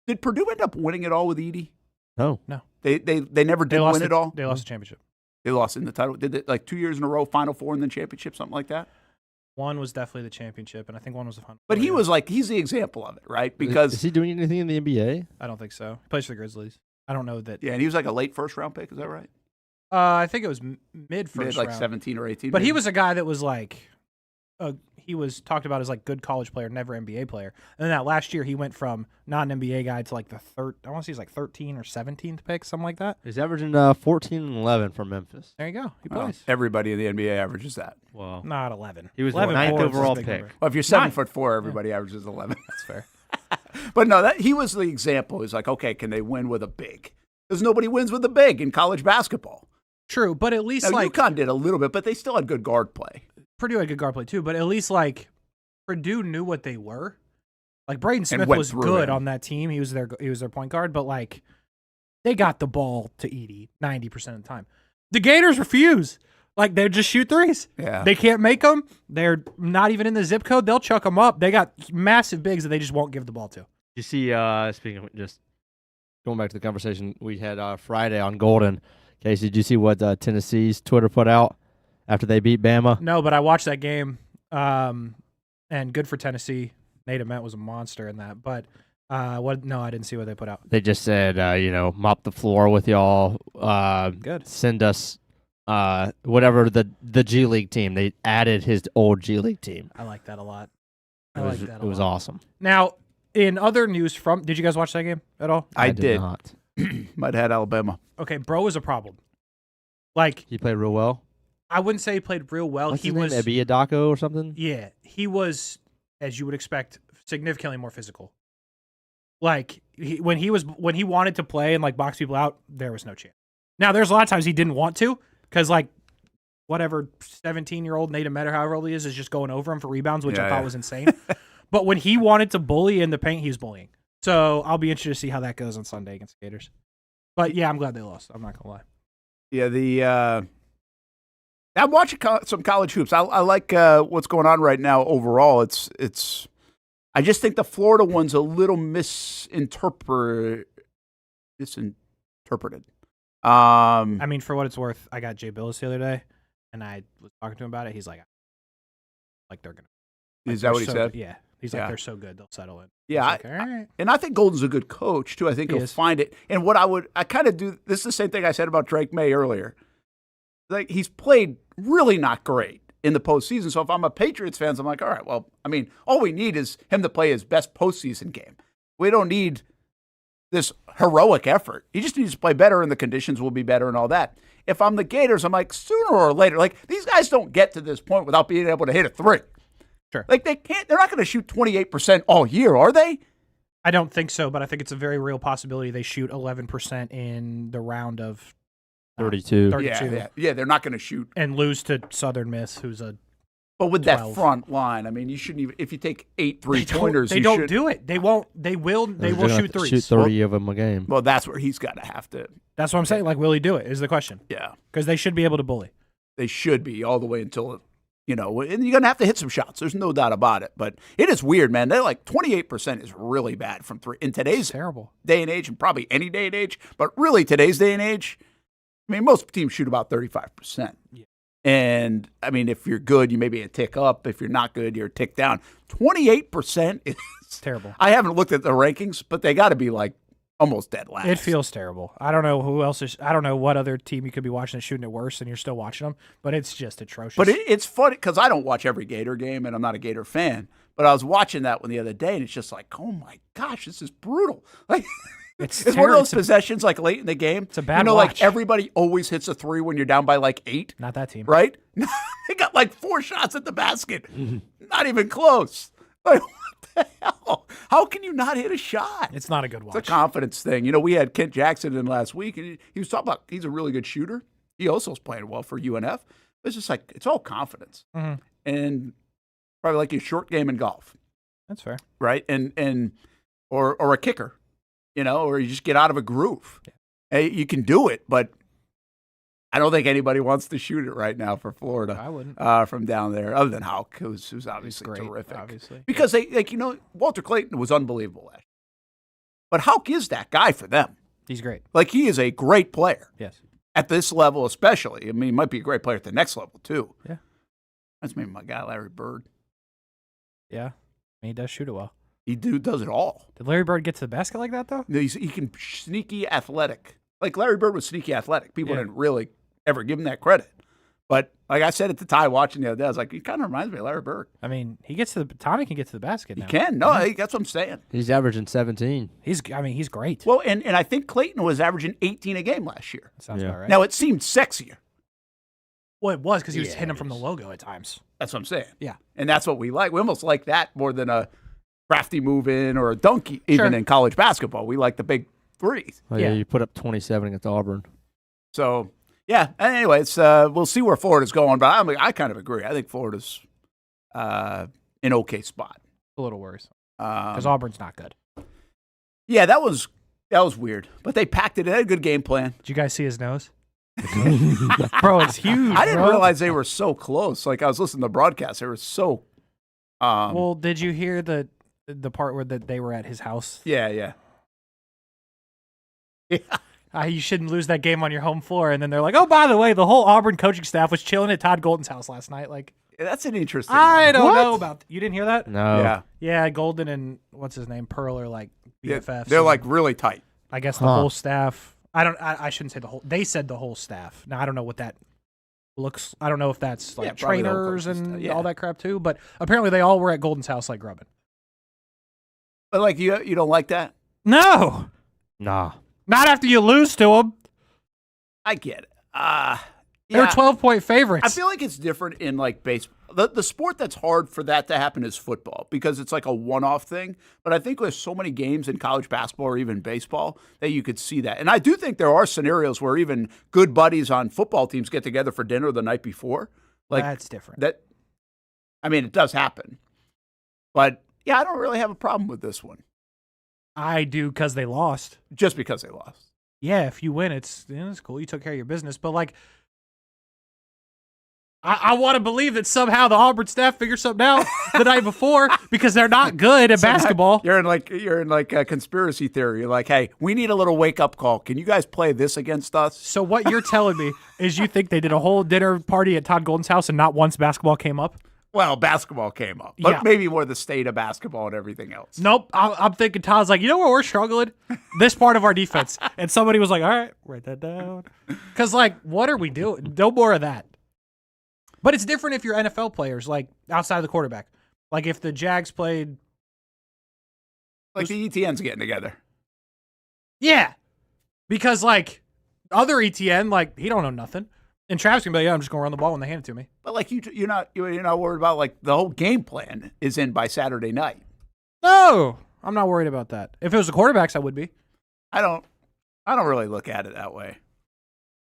Did Purdue end up winning it all with Edie? No. They never did win it all? They lost the championship. They lost in the title. Did it like 2 years in a row, Final Four and then championship, something like that? One was definitely the championship, and I think one was the Final But Four. he was like, he's the example of it, right? Because is he doing anything in the NBA? I don't think so. He plays for the Grizzlies. I don't know that. Yeah, and he was like a late first-round pick. Is that right? I think it was mid first like round. 17 or 18. But maybe. he was a guy that was like, he was talked about as like good college player, never NBA player. And then that last year, he went from non-NBA guy to like the third. I want to say he's like 13 or 17th pick, something like that. He's averaging 14 and 11 for Memphis. There you go. He Well, plays. everybody in the NBA averages that. Wow. Not 11. He was the 11 ninth boards is a overall big pick. number. Well, if you're 7'4", everybody averages 11. That's fair. But no, he was the example. He's like, okay, can they win with a big? Because nobody wins with a big in college basketball. True, but at least Now, like UConn did a little bit, but they still had good guard play. Purdue had good guard play too. But at least like Purdue knew what they were. Like Braden Smith went was through good him. on that team. He was their point guard, but like they got the ball to Edie 90% of the time. The Gators refuse. Like they just shoot threes. Yeah. They can't make them. They're not even in the zip code. They'll chuck them up. They got massive bigs that they just won't give the ball to. You see, speaking of just going back to the conversation we had Friday on Golden, Casey, did you see what Tennessee's Twitter put out after they beat Bama? No, but I watched that game, and good for Tennessee. Nate Ament was a monster in that. But what? No, I didn't see what they put out. They just said, mop the floor with y'all. Good. Send us whatever the G League team. They added his old G League team. I like that a lot. It was awesome. Now, in other news did you guys watch that game at all? I did not. Might have had Alabama. Okay, bro is a problem. Like He played real well. I wouldn't say he played real well. What's He his name? was Ebiadako or something? Yeah, he was, as you would expect, significantly more physical. Like when he wanted to play and like box people out, there was no chance. Now there's a lot of times he didn't want to because like whatever 17-year-old Nate Ament or however old he is just going over him for rebounds, which I thought was insane. But when he wanted to bully in the paint, he was bullying. So I'll be interested to see how that goes on Sunday against the Gators. But yeah, I'm glad they lost. I'm not gonna lie. Yeah, I'm watching some college hoops. I like what's going on right now overall. It's. I just think the Florida one's a little misinterpreted. I mean, for what it's worth, I got Jay Billis the other day, and I was talking to him about it. He's like they're gonna. Is that what he said? Yeah. He's like, they're so good, they'll settle in. Yeah, Like, all right. and I think Golden's a good coach too. I think he'll find it. And what I kind of do. This is the same thing I said about Drake May earlier. Like he's played really not great in the postseason. So if I'm a Patriots fan, I'm like, all right, well, I mean, all we need is him to play his best postseason game. We don't need this heroic effort. He just needs to play better, and the conditions will be better and all that. If I'm the Gators, I'm like, sooner or later, like these guys don't get to this point without being able to hit a three. Sure. Like they're not going to shoot 28% all year, are they? I don't think so, but I think it's a very real possibility they shoot 11% in the round of 32. 32. Yeah, they're not going to shoot. And lose to Southern Miss, who's a But with 12. that front line, I mean, you shouldn't even, if you take 8 3-pointers, they don't do it. They won't. They will shoot threes. Shoot 30 of them a game. Well, that's where he's got to have to. That's what I'm saying. Like, will he do it? Is the question. Yeah. Because they should be able to bully. They should be all the way until, and you're going to have to hit some shots. There's no doubt about it. But it is weird, man. They're like 28% is really bad from three. In today's terrible day and age, and probably any day and age, but really today's day and age, I mean, most teams shoot about 35%. Yeah. And, I mean, if you're good, you may be a tick up. If you're not good, you're a tick down. 28% is terrible. I haven't looked at the rankings, but they got to be like almost dead last. It feels terrible. I don't know who else is. I don't know what other team you could be watching that's shooting it worse, and you're still watching them. But it's just atrocious. But it's funny because I don't watch every Gator game, and I'm not a Gator fan. But I was watching that one the other day, and it's just like, oh my gosh, this is brutal. Like it's one of those possessions like late in the game. It's a bad watch. Like everybody always hits a three when you're down by like 8. Not that team, right? They got like 4 shots at the basket, not even close. Like what the hell? How can you not hit a shot? It's not a good watch. It's a confidence thing. We had Kent Jackson in last week, and he was talking about he's a really good shooter. He also is playing well for UNF. It's just like it's all confidence, and probably like a short game in golf. That's fair, right? And or a kicker, or you just get out of a groove. Yeah. Hey, you can do it, but I don't think anybody wants to shoot it right now for Florida. I wouldn't from down there, other than Houck, who's obviously great, terrific. obviously, because they Walter Clayton was unbelievable last year. But Houck is that guy for them. He's great. Like, he is a great player. Yes. At this level especially. I mean, he might be a great player at the next level, too. Yeah. That's maybe my guy, Larry Bird. Yeah. He does shoot it well. He does it all. Did Larry Bird get to the basket like that, though? He can sneaky athletic. Like, Larry Bird was sneaky athletic. People didn't really ever give him that credit. But like I said at the time watching the other day, I was like, he kind of reminds me of Larry Bird. I mean, Tommy can get to the basket now. He can. No, that's what I'm saying. He's averaging 17. He's great. Well, and I think Clayton was averaging 18 a game last year. Sounds about right. Now, it seemed sexier. Well, it was because he was hitting him from the logo at times. That's what I'm saying. Yeah. And that's what we like. We almost like that more than a crafty move in or a dunk, even in college basketball. We like the big threes. Oh, yeah, you put up 27 against Auburn. So, yeah. Anyways, we'll see where Florida's going, but I kind of agree. I think Florida's an okay spot. A little worse because Auburn's not good. Yeah, that was weird, but they packed it. They had a good game plan. Did you guys see his nose? Bro, it's huge. I didn't realize they were so close. Like, I was listening to the broadcast. They were so. Well, did you hear the part where they were at his house? Yeah. You shouldn't lose that game on your home floor. And then they're like, oh, by the way, the whole Auburn coaching staff was chilling at Todd Golden's house last night. Like, that's an interesting I one. don't know about you didn't hear that? No. Yeah. Yeah, Golden and what's his name? Pearl are like BFFs. Yeah, they're like really tight. I guess the whole staff. I shouldn't say the whole. They said the whole staff. Now I don't know what that looks. I don't know if that's like trainers and all that crap too. But apparently they all were at Golden's house like grubbing. But like you don't like that? No. Nah. Not after you lose to them. I get it. They're 12-point favorites. I feel like it's different in like baseball. The sport that's hard for that to happen is football because it's like a one-off thing. But I think there's so many games in college basketball or even baseball that you could see that. And I do think there are scenarios where even good buddies on football teams get together for dinner the night before. Like that's different. I mean, it does happen. But yeah, I don't really have a problem with this one. I do because they lost. Just because they lost. Yeah, if you win, it's cool. You took care of your business. But like, I want to believe that somehow the Auburn staff figured something out the night before because they're not good at basketball. You're in like a conspiracy theory. You're like, hey, we need a little wake up call. Can you guys play this against us? So what you're telling me is you think they did a whole dinner party at Todd Golden's house and not once basketball came up? Well, basketball came up, but maybe more the state of basketball and everything else. Nope. I'm thinking Todd's like, you know where we're struggling? This part of our defense. And somebody was like, all right, write that down. Because, like, what are we doing? No more of that. But it's different if you're NFL players, like, outside of the quarterback. Like, if the Jags played. Like the ETN's getting together. Yeah. Because, like, other ETN, like, he don't know nothing. And Travis can be like, yeah, I'm just going to run the ball when they hand it to me. But like you're not worried about like the whole game plan is in by Saturday night. No, I'm not worried about that. If it was the quarterbacks, I would be. I don't really look at it that way.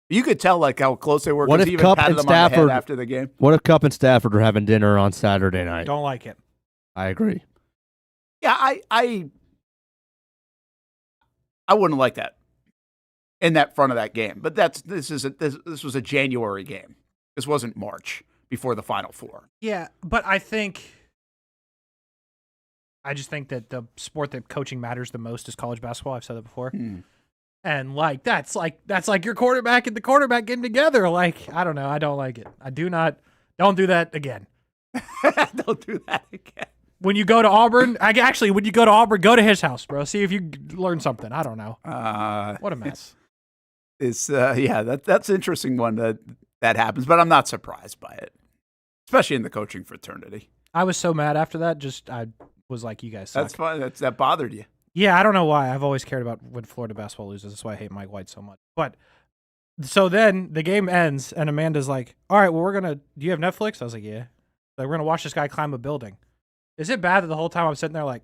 You could tell like how close they were. What if even Cup patted and them on the head Stafford after the game? What if Cup and Stafford are having dinner on Saturday night? Don't like it. I agree. Yeah, I wouldn't like that. In that front of that game, but this was a January game. This wasn't March before the Final Four. Yeah, but I just think that the sport that coaching matters the most is college basketball. I've said that before, and like that's like your quarterback and the quarterback getting together. Like I don't know, I don't like it. Don't do that again. Don't do that again. When you go to Auburn, when you go to Auburn, go to his house, bro. See if you learn something. I don't know. What a mess. That's an interesting one that happens, but I'm not surprised by it, especially in the coaching fraternity. I was so mad after that. I was like, you guys suck. That's fine. That bothered you. Yeah, I don't know why. I've always cared about when Florida basketball loses. That's why I hate Mike White so much. But so then the game ends, and Amanda's like, all right, well, do you have Netflix? I was like, yeah. Like, we're going to watch this guy climb a building. Is it bad that the whole time I'm sitting there like,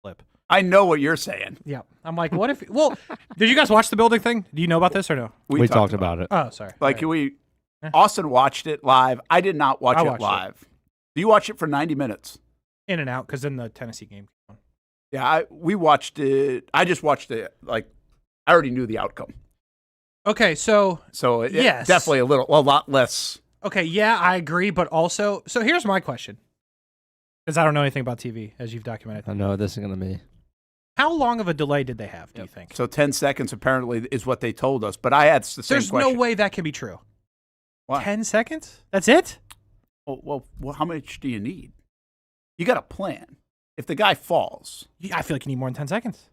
flip? I know what you're saying. Yeah. I'm like, what if, did you guys watch the building thing? Do you know about this or no? We talked about it. Oh, sorry. Like Austin watched it live. I did not watch it live. You watched it for 90 minutes. In and out, because then the Tennessee game came on. Yeah, we watched it. I just watched it. Like, I already knew the outcome. Okay, so yes. Definitely a lot less. Okay, yeah, I agree, but also, so here's my question. Because I don't know anything about TV, as you've documented. I know this is going to be. How long of a delay did they have, do you think? So 10 seconds apparently is what they told us, but I had the same There's question. no way that can be true. Why? 10 seconds? That's it? Well, how much do you need? You got a plan. If the guy falls. I feel like you need more than 10 seconds.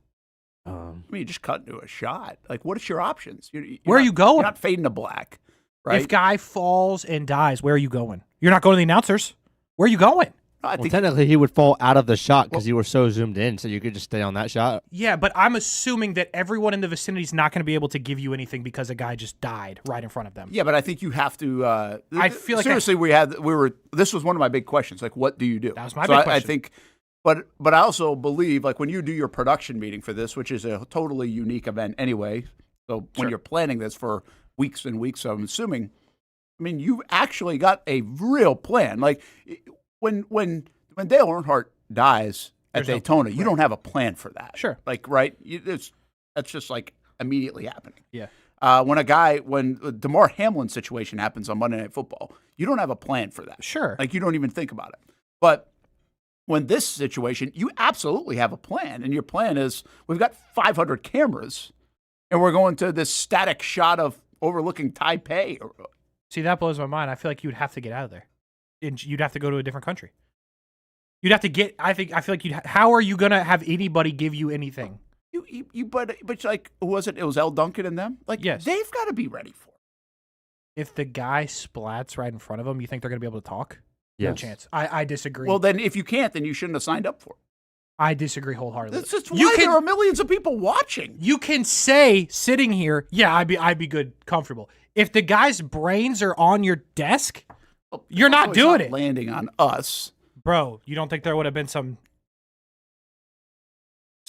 I mean, you just cut into a shot. Like, what is your options? Where are you going? You're not fading to black, right? If guy falls and dies, where are you going? You're not going to the announcers. Where are you going? Well, technically, he would fall out of the shot because you were so zoomed in, so you could just stay on that shot. Yeah, but I'm assuming that everyone in the vicinity is not going to be able to give you anything because a guy just died right in front of them. Yeah, but I think you have to. I feel like seriously, this was one of my big questions. Like, what do you do? That was my big question. I think, but I also believe, like, when you do your production meeting for this, which is a totally unique event anyway. So when you're planning this for weeks and weeks, I'm assuming. I mean, you've actually got a real plan. Like when Dale Earnhardt dies at Daytona, you don't have a plan for that. Sure. Like, right? That's just like immediately happening. Yeah. When the DeMar Hamlin situation happens on Monday Night Football, you don't have a plan for that. Sure. Like, you don't even think about it. But when this situation, you absolutely have a plan. And your plan is, we've got 500 cameras, and we're going to this static shot of overlooking Taipei. See, that blows my mind. I feel like you'd have to get out of there. You'd have to go to a different country. You'd have to get. I feel like how are you gonna have anybody give you anything? But like, who was it? It was L. Duncan and them. Like, yes, they've got to be ready for it. If the guy splats right in front of them, you think they're gonna be able to talk? Yes. No chance. I disagree. Well, then if you can't, then you shouldn't have signed up for it. I disagree wholeheartedly. That's just why there are millions of people watching. You can say sitting here, yeah, I'd be good, comfortable. If the guy's brains are on your desk, you're not doing it. Landing on us. Bro, you don't think there would have been some...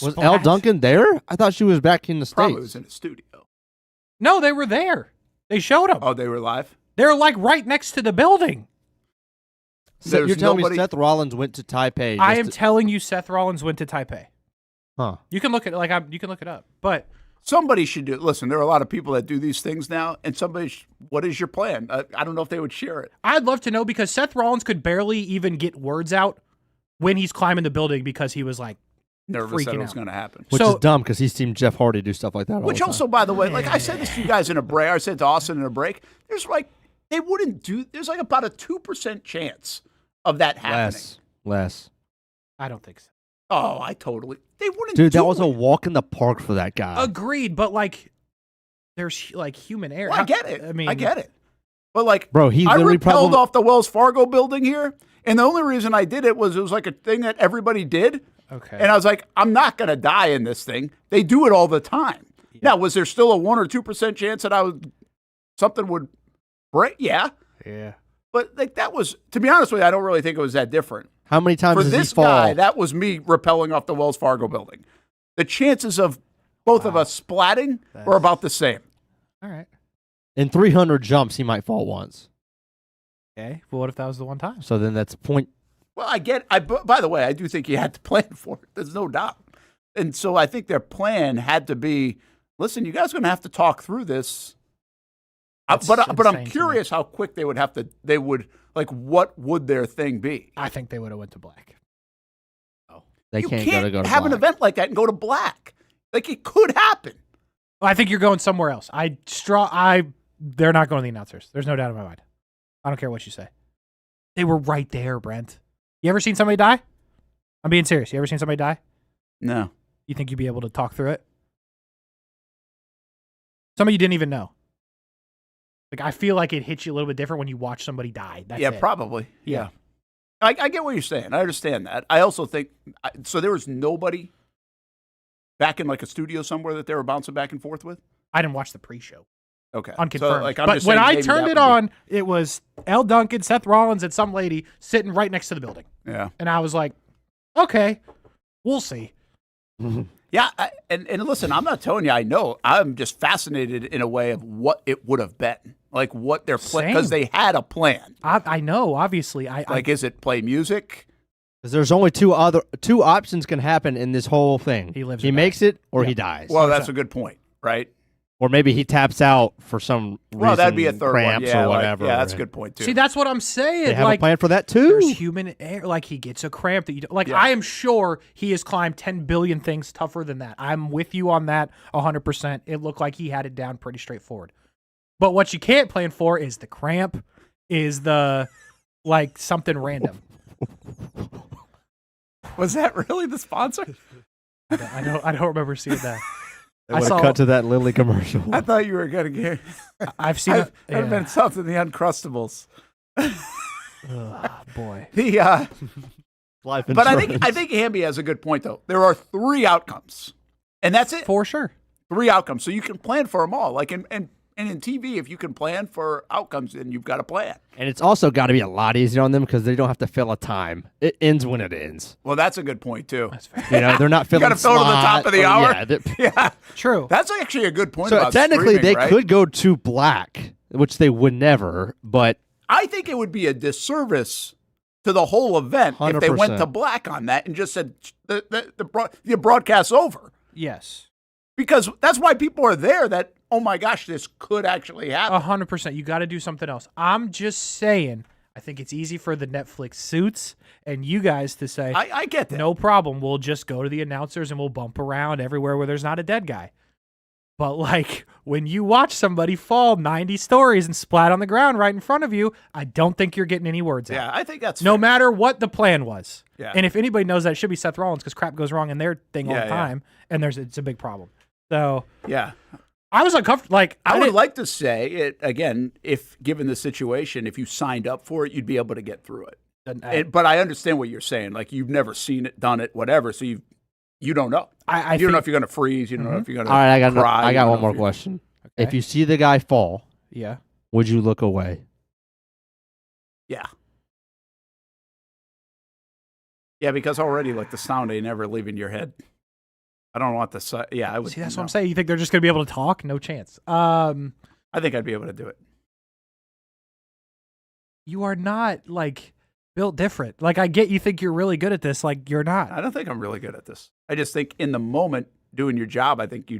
Was Elle Duncan there? I thought she was back in the States. Probably was in the studio. No, they were there. They showed them. Oh, they were live? They're like right next to the building. So you're telling me Seth Rollins went to Taipei? I am telling you Seth Rollins went to Taipei. Huh. You can look at you can look it up. But somebody should do it. Listen, there are a lot of people that do these things now, and what is your plan? I don't know if they would share it. I'd love to know, because Seth Rollins could barely even get words out when he's climbing the building because he was like nervous that it was out. going to happen. Which is dumb because he's seen Jeff Hardy do stuff like that. Which all the also, time. by the way, like I said this to you guys in a break, I said to Austin in a break, there's like there's like about a 2% chance of that happening. Less. I don't think so. Oh, they wouldn't. Dude, that was a walk in the park for that guy. Agreed, but like, there's like human error. Well, I get it. I get it. But like, bro, he I literally rappelled off the Wells Fargo building here, and the only reason I did it was like a thing that everybody did. Okay. And I was like, I'm not going to die in this thing. They do it all the time. Yeah. Now, was there still a 1 or 2% chance that something would break? Yeah. Yeah. But like, that was, to be honest with you, I don't really think it was that different. How many times for does this he fall? guy? That was me rappelling off the Wells Fargo building. The chances of both of us splatting were about the same. All right. In 300 jumps, he might fall once. Okay. Well, what if that was the one time? So then that's point. Well, by the way, I do think you had to plan for it. There's no doubt. And so I think their plan had to be, listen, you guys are going to have to talk through this. But I'm curious how quick they would what would their thing be? I think they would have went to black. Oh. They can't go to have black. an event like that and go to black. Like, it could happen. Well, I think you're going somewhere else. They're not going to the announcers. There's no doubt in my mind. I don't care what you say. They were right there, Brent. You ever seen somebody die? I'm being serious. You ever seen somebody die? No. You think you'd be able to talk through it? Some of you didn't even know. Like, I feel like it hits you a little bit different when you watch somebody die. That's it. Probably. Yeah. I get what you're saying. I understand that. I also think, so there was nobody back in like a studio somewhere that they were bouncing back and forth with? I didn't watch the pre-show. Okay. Unconfirmed. So, but when I turned it on, it was Elle Duncan, Seth Rollins, and some lady sitting right next to the building. Yeah. And I was like, okay, we'll see. Yeah, and listen, I'm not telling you I know. I'm just fascinated in a way of what it would have been. Like what their plan, because they had a plan. I know, obviously. Is it play music? Because there's only two options can happen in this whole thing. He lives. He makes it or he dies. Well, that's a good point, right? Or maybe he taps out for some reason. Well, that'd be a third cramps one. Yeah, or whatever. yeah, that's a good point too. See, that's what I'm saying. They have like, a plan for that too. There's human air. Like he gets a cramp that you don't, like. Yeah. I am sure he has climbed 10 billion things tougher than that. I'm with you on that 100%. It looked like he had it down pretty straightforward. But what you can't plan for is the cramp, is the like something random. Was that really the sponsor? I don't remember seeing that. I would have cut to that Lily commercial. I thought you were going to get. I've seen it. I've been something the Uncrustables. Boy. The life but insurance. I think Hamby has a good point though. There are 3 outcomes, and that's it. For sure. 3 outcomes, so you can plan for them all. Like and in TV, if you can plan for outcomes, then you've got a plan. And it's also got to be a lot easier on them because they don't have to fill a time. It ends when it ends. Well, that's a good point too. That's fair. You know, they're not filling. You got to fill to the top of the hour. Yeah, true. That's actually a good point. So about technically, streaming, they right? could go to black, which they would never. But I think it would be a disservice to the whole event if they went 100%. to black on that and just said the broadcast's over. Yes. Because that's why people are there. That, oh my gosh, this could actually happen. 100%. You got to do something else. I'm just saying. I think it's easy for the Netflix suits and you guys to say, I get that. No problem. We'll just go to the announcers and we'll bump around everywhere where there's not a dead guy. But like when you watch somebody fall 90 stories and splat on the ground right in front of you, I don't think you're getting any words out. Yeah, I think that's no fair. matter what the plan was. Yeah. And if anybody knows that, it should be Seth Rollins because crap goes wrong in their thing all Yeah, the yeah. time, and it's a big problem. So Yeah. I was uncomfortable. Like I would didn't- like to say it again, if given the situation, if you signed up for it, you'd be able to get through it. But I understand what you're saying. Like you've never seen it, done it, whatever. So you don't know. I you don't know think- if you're going to freeze. You don't know if you're going to all right, cry. I you got don't one know more if you're- question. If you see the guy fall, Yeah. would you look away? Yeah. Yeah, because already like the sound ain't never leaving your head. I don't want the yeah. I would See, that's no. what I'm saying. You think they're just going to be able to talk? No chance. I think I'd be able to do it. You are not like built different. Like I get you think you're really good at this. Like you're not. I don't think I'm really good at this. I just think in the moment doing your job, I think I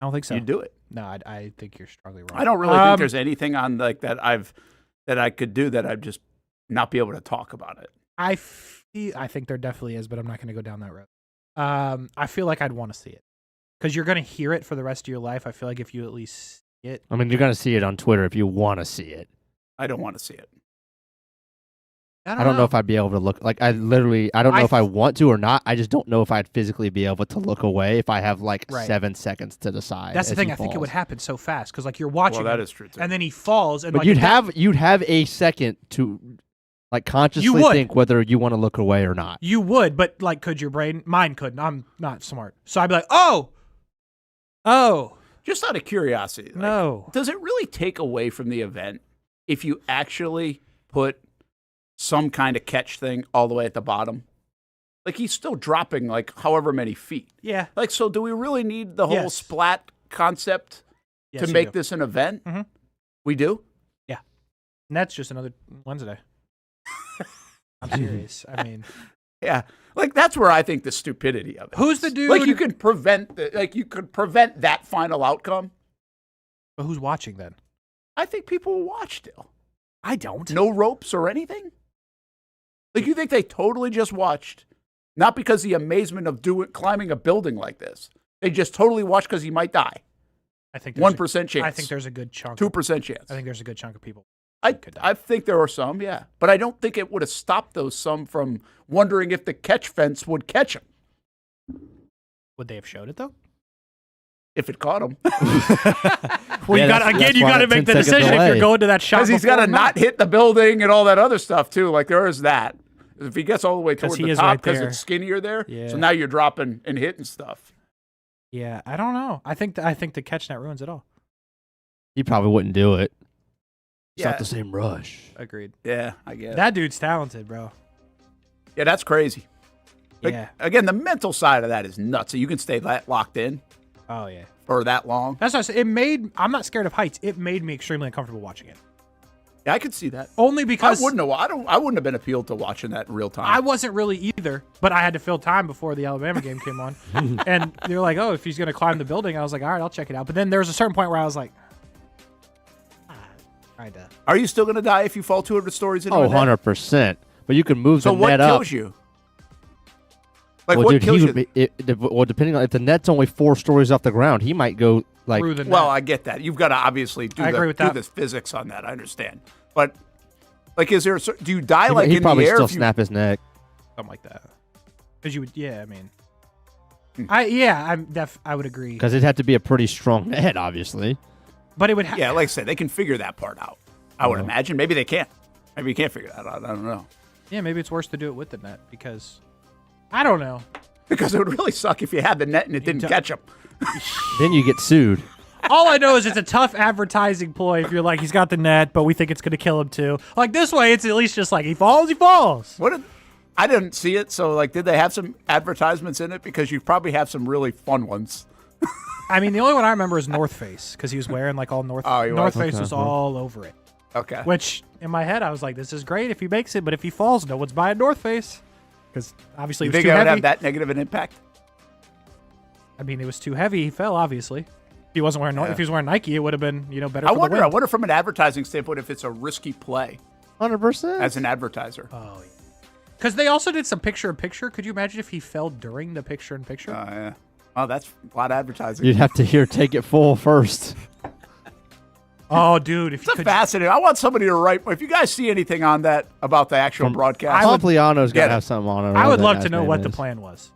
don't think so. You'd do it. No, I think you're strongly wrong. I don't really think there's anything on like that I could do that I'd just not be able to talk about it. I think there definitely is, but I'm not going to go down that road. I feel like I'd want to see it because you're going to hear it for the rest of your life. I feel like if you at least see it. I mean, you're going to see it on Twitter if you want to see it. I don't want to see it. I don't know if I'd be able to look. Like I don't know if I want to or not. I just don't know if I'd physically be able to look away if I have like Right. 7 seconds to decide. That's the as thing. he I think it falls. would happen so fast because like you're watching. Well, that him, is true, too. And then he falls, and But like, you'd have a second to like consciously would. think whether you want to look away or not. You would, but like, could your brain? Mine couldn't. I'm not smart, so I'd be like, oh. Just out of curiosity, like, No. does it really take away from the event if you actually put some kind of catch thing all the way at the bottom? Like he's still dropping like however many feet. Yeah. Like, so do we really need the whole Yes. splat concept Yes, to you make do. this an event? Mhm. We do? Yeah. And that's just another Wednesday. I'm serious. I mean, Yeah. Like that's where I think the stupidity of it. Who's the is. dude- Like you could prevent that final outcome. but who's watching then? I think people will watch still. I don't. No ropes or anything? Like you think they totally just watched, not because the amazement of climbing a building like this. They just totally watched because he might die. I think 1% chance. I think there's a good chunk. 2% chance. I think there's a good chunk of people. I think there are some, yeah. But I don't think it would have stopped those some from wondering if the catch fence would catch him. Would they have showed it though? If it caught him. Well, you got to make the decision if you're going to that shot. Because he's got to not hit the building and all that other stuff too. Like there is that. If he gets all the way toward he the is top right because there. it's skinnier there, Yeah. so now you're dropping and hitting stuff. Yeah, I don't know. I think the catch net ruins it all. He probably wouldn't do it. It's Yeah. not the same rush. Agreed. Yeah, I guess. That dude's talented, bro. Yeah, that's crazy. Like, Yeah. Again, the mental side of that is nuts. So you can stay that locked in Oh yeah. for that long. That's what I said. I'm not scared of heights. It made me extremely uncomfortable watching it. Yeah, I could see that. Only because I wouldn't have been appealed to watching that in real time. I wasn't really either, but I had to fill time before the Alabama game came on. And they were like, oh, if he's going to climb the building, I was like, all right, I'll check it out. But then there was a certain point where I was like, Are you still going to die if you fall 200 stories into a net? 100%. But you can move So the net up. what kills you? Like, well, what dude, kills he you? would be, well, depending on if the net's only 4 stories off the ground, he might go like. Through the net. Well, I get that. You've got to obviously do I agree with that. the physics on that. I understand. But, like, is there do you die like he'd in probably the air? still if you- snap his neck. something like that. Because you would, yeah, I mean. Hmm. I would agree. Because it'd have to be a pretty strong net, obviously. But it would Yeah, like I said, they can figure that part out. I would imagine. Maybe they can't. Maybe you can't figure that out. I don't know. Yeah, maybe it's worse to do it with the net because I don't know. Because it would really suck if you had the net and it didn't catch them. Then you get sued. All I know is it's a tough advertising ploy if you're like, he's got the net, but we think it's going to kill him too. Like this way, it's at least just like, he falls, he falls. I didn't see it, so like, did they have some advertisements in it? Because you probably have some really fun ones. I mean, the only one I remember is North Face because he was wearing like all North Face was all over it. Okay. Which in my head, I was like, this is great if he makes it, but if he falls, no one's buying North Face because obviously You it was think too it would heavy. have that negative an impact? I mean, it was too heavy. He fell, obviously. If he wasn't wearing If he was wearing Nike, it would have been better. I for wonder. the I wind. wonder from an advertising standpoint if it's a risky play 100%. as an advertiser. Oh, yeah. Because they also did some picture-in-picture. Could you imagine if he fell during the picture-in-picture? Oh, yeah. Oh, that's a lot of advertising. You'd have to take it full first. Oh, dude, if It's fascinating. I want somebody to write. If you guys see anything on that about the actual broadcast, Pompliano's got get to it. have something on it. I would that love guy's to know name what the is. plan was.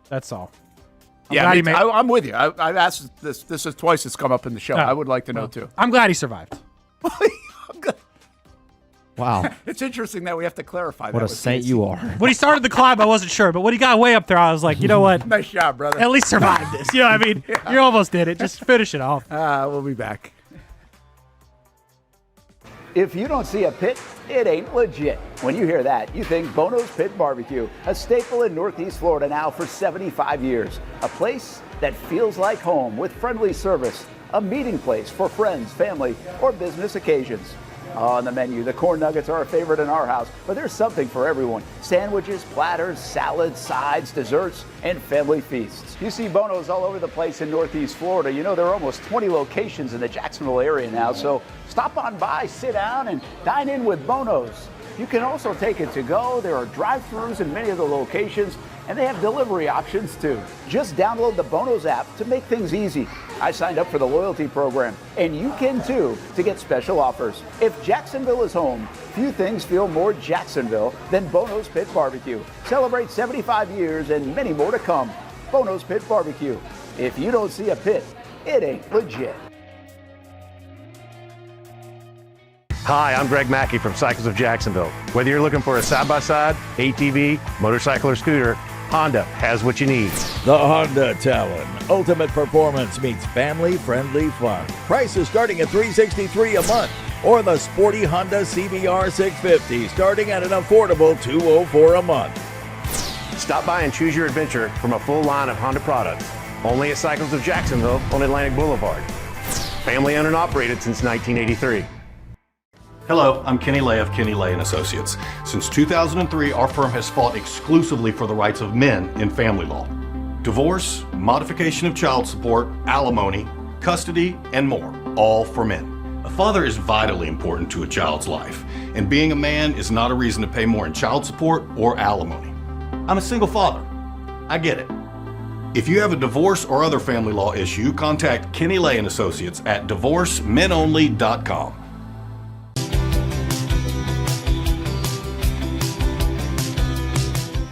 That's all. Yeah, glad he I'm with you. I've asked this. This is twice it's come up in the show. Oh, I would like to know too. I'm glad he survived. Wow. It's interesting that we have to clarify What that. a with saint Casey. you are. When he started the climb, I wasn't sure, but when he got way up there, I was like, you know what? Nice job, brother. At least survive this. You know what I mean? You almost did it. Just finish it off. We'll be back. If you don't see a pit, it ain't legit. When you hear that, you think Bono's Pit Barbecue, a staple in Northeast Florida now for 75 years. A place that feels like home with friendly service, a meeting place for friends, family, or business occasions. On the menu, the corn nuggets are a favorite in our house, but there's something for everyone. Sandwiches, platters, salads, sides, desserts, and family feasts. You see Bono's all over the place in Northeast Florida. You know, there are almost 20 locations in the Jacksonville area now, so stop on by, sit down, and dine in with Bono's. You can also take it to go. There are drive-thrus in many of the locations, and they have delivery options too. Just download the Bono's app to make things easy. I signed up for the loyalty program, and you can too to get special offers. If Jacksonville is home, few things feel more Jacksonville than Bono's Pit Barbecue. Celebrate 75 years and many more to come. Bono's Pit Barbecue. If you don't see a pit, it ain't legit. Hi, I'm Greg Mackey from Cycles of Jacksonville. Whether you're looking for a side-by-side, ATV, motorcycle, or scooter, Honda has what you need. The Honda Talon. Ultimate performance meets family-friendly fun. Prices starting at $363 a month. Or the sporty Honda CBR 650 starting at an affordable $204 a month. Stop by and choose your adventure from a full line of Honda products. Only at Cycles of Jacksonville on Atlantic Boulevard. Family owned and operated since 1983. Hello, I'm Kenny Lay of Kenny Lay & Associates. Since 2003, our firm has fought exclusively for the rights of men in family law. Divorce, modification of child support, alimony, custody, and more, all for men. A father is vitally important to a child's life, and being a man is not a reason to pay more in child support or alimony. I'm a single father. I get it. If you have a divorce or other family law issue, contact Kenny Lay & Associates at divorcemenonly.com.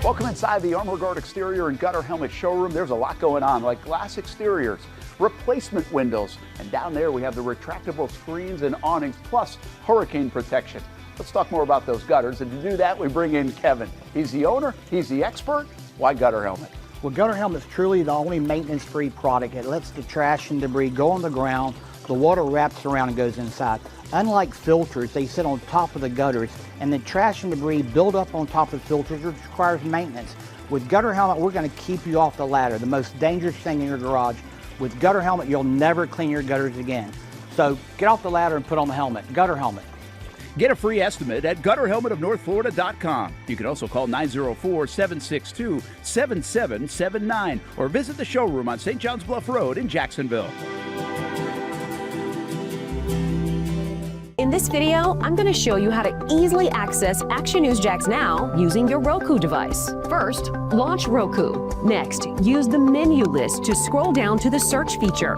Welcome inside the Armor Guard exterior and gutter helmet showroom. There's a lot going on, like glass exteriors, replacement windows, and down there we have the retractable screens and awnings, plus hurricane protection. Let's talk more about those gutters, and to do that, we bring in Kevin. He's the owner, he's the expert. Why Gutter Helmet? Well, Gutter Helmet's truly the only maintenance-free product. It lets the trash and debris go on the ground, the water wraps around and goes inside. Unlike filters, they sit on top of the gutters, and the trash and debris build up on top of filters, which requires maintenance. With Gutter Helmet, we're going to keep you off the ladder, the most dangerous thing in your garage. With Gutter Helmet, you'll never clean your gutters again. So get off the ladder and put on the helmet. Gutter Helmet. Get a free estimate at gutterhelmetofnorthflorida.com. You can also call 904-762-7779 or visit the showroom on St. John's Bluff Road in Jacksonville. In this video, I'm going to show you how to easily access Action News Jax Now using your Roku device. First, launch Roku. Next, use the menu list to scroll down to the search feature.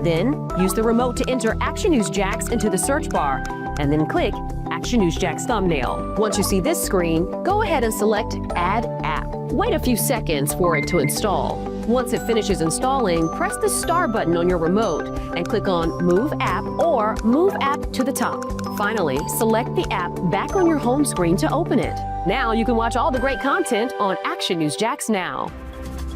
Then, use the remote to enter Action News Jax into the search bar, and then click Action News Jax thumbnail. Once you see this screen, go ahead and select Add App. Wait a few seconds for it to install. Once it finishes installing, press the star button on your remote and click on Move App or Move App to the top. Finally, select the app back on your home screen to open it. Now you can watch all the great content on Action News Jax Now.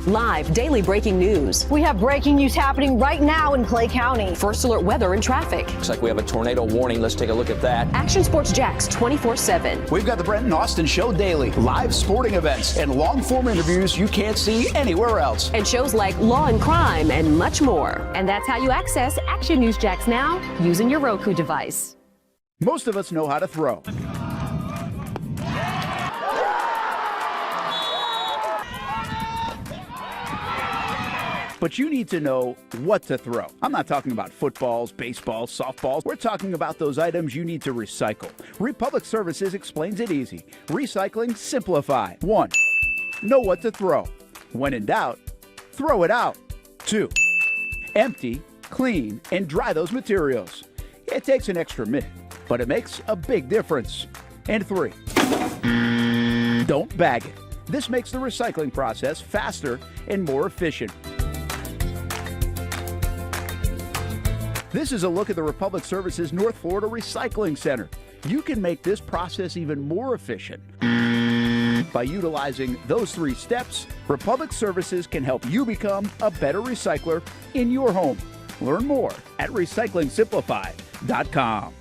Live daily breaking news. We have breaking news happening right now in Clay County. First alert weather and traffic. Looks like we have a tornado warning. Let's take a look at that. Action Sports Jax 24/7. We've got the Brent and Austin Show daily, live sporting events, and long-form interviews you can't see anywhere else. And shows like Law and Crime and much more. And that's how you access Action News Jax Now using your Roku device. Most of us know how to throw. But you need to know what to throw. I'm not talking about footballs, baseballs, softballs. We're talking about those items you need to recycle. Republic Services explains it easy. Recycling simplified. 1. Know what to throw. When in doubt, throw it out. 2. Empty, clean, and dry those materials. It takes an extra minute, but it makes a big difference. And 3. Don't bag it. This makes the recycling process faster and more efficient. This is a look at the Republic Services North Florida Recycling Center. You can make this process even more efficient. By utilizing those 3 steps, Republic Services can help you become a better recycler in your home. Learn more at recyclingsimplified.com.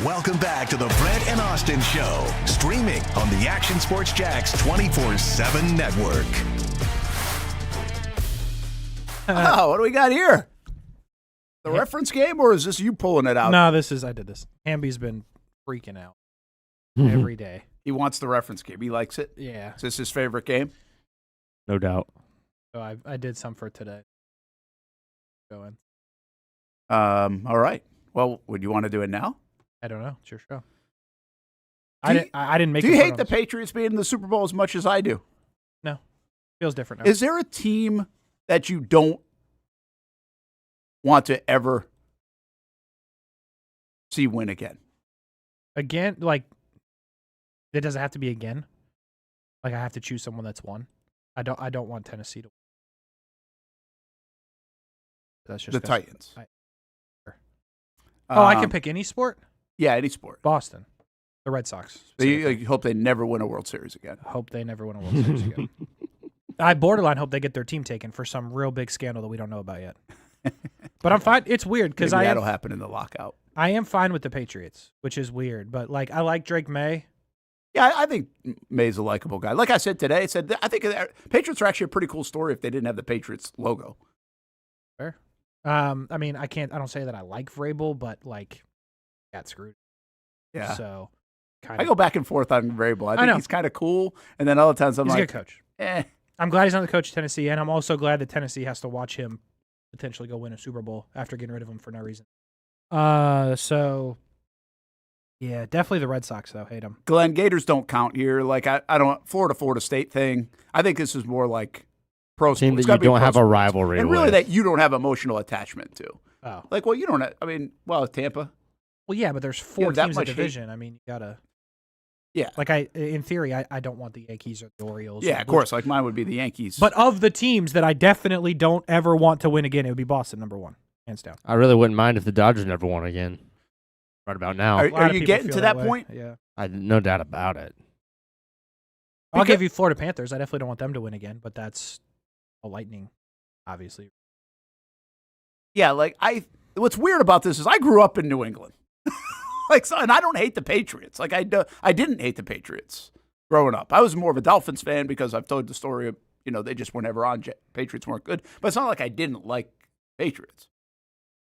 Welcome back to the Brent and Austin Show, streaming on the Action Sports Jax 24/7 network. Oh, what do we got here? The reference game, or is this you pulling it out? No, I did this. Hamby's been freaking out every day. He wants the reference game. He likes it? Yeah. Is this his favorite game? No doubt. So I did some for today. Going. All right. Well, would you want to do it now? I don't know. It's your show. I didn't make. Do you hate the Patriots being in the Super Bowl as much as I do? No, feels different now. Is there a team that you don't want to ever see win again? Again, like it doesn't have to be again. Like I have to choose someone that's won. I don't want Tennessee to win. That's just the Titans. I can pick any sport? Yeah, any sport. Boston. The Red Sox. So you hope they never win a World Series again. Hope they never win a World Series again. I borderline hope they get their team taken for some real big scandal that we don't know about yet. But I'm fine. It's weird because that'll happen in the lockout. I am fine with the Patriots, which is weird. But like, I like Drake May. Yeah, I think May's a likable guy. Like I said today, I think Patriots are actually a pretty cool story if they didn't have the Patriots logo. Fair. I mean, I don't say that I like Vrabel, but like, got screwed. Yeah. So, I go back and forth on Vrabel. I think he's kind of cool, and then other times he's a good coach. I'm glad he's not the coach of Tennessee, and I'm also glad that Tennessee has to watch him potentially go win a Super Bowl after getting rid of him for no reason. So yeah, definitely the Red Sox though. Hate them. Glenn, Gators don't count here. Like I don't Florida State thing. I think this is more like pro team sports. that you don't have a rivalry and with. really that you don't have emotional attachment to. Oh, like well, you don't. I mean, well, Tampa. Well, yeah, but there's 4 teams in the division. I mean, you gotta. Yeah. Like in theory, I don't want the Yankees or the Orioles. Yeah, of course. Like mine would be the Yankees. But of the teams that I definitely don't ever want to win again, it would be Boston, number 1, hands down. I really wouldn't mind if the Dodgers never won again. Right about now. Are you getting to that point? Yeah. No doubt about it. I'll give you Florida Panthers. I definitely don't want them to win again, but that's a Lightning, obviously. Yeah, like what's weird about this is I grew up in New England. And I don't hate the Patriots. Like I didn't hate the Patriots growing up. I was more of a Dolphins fan because I've told the story of, they just were never on. Patriots weren't good. But it's not like I didn't like Patriots.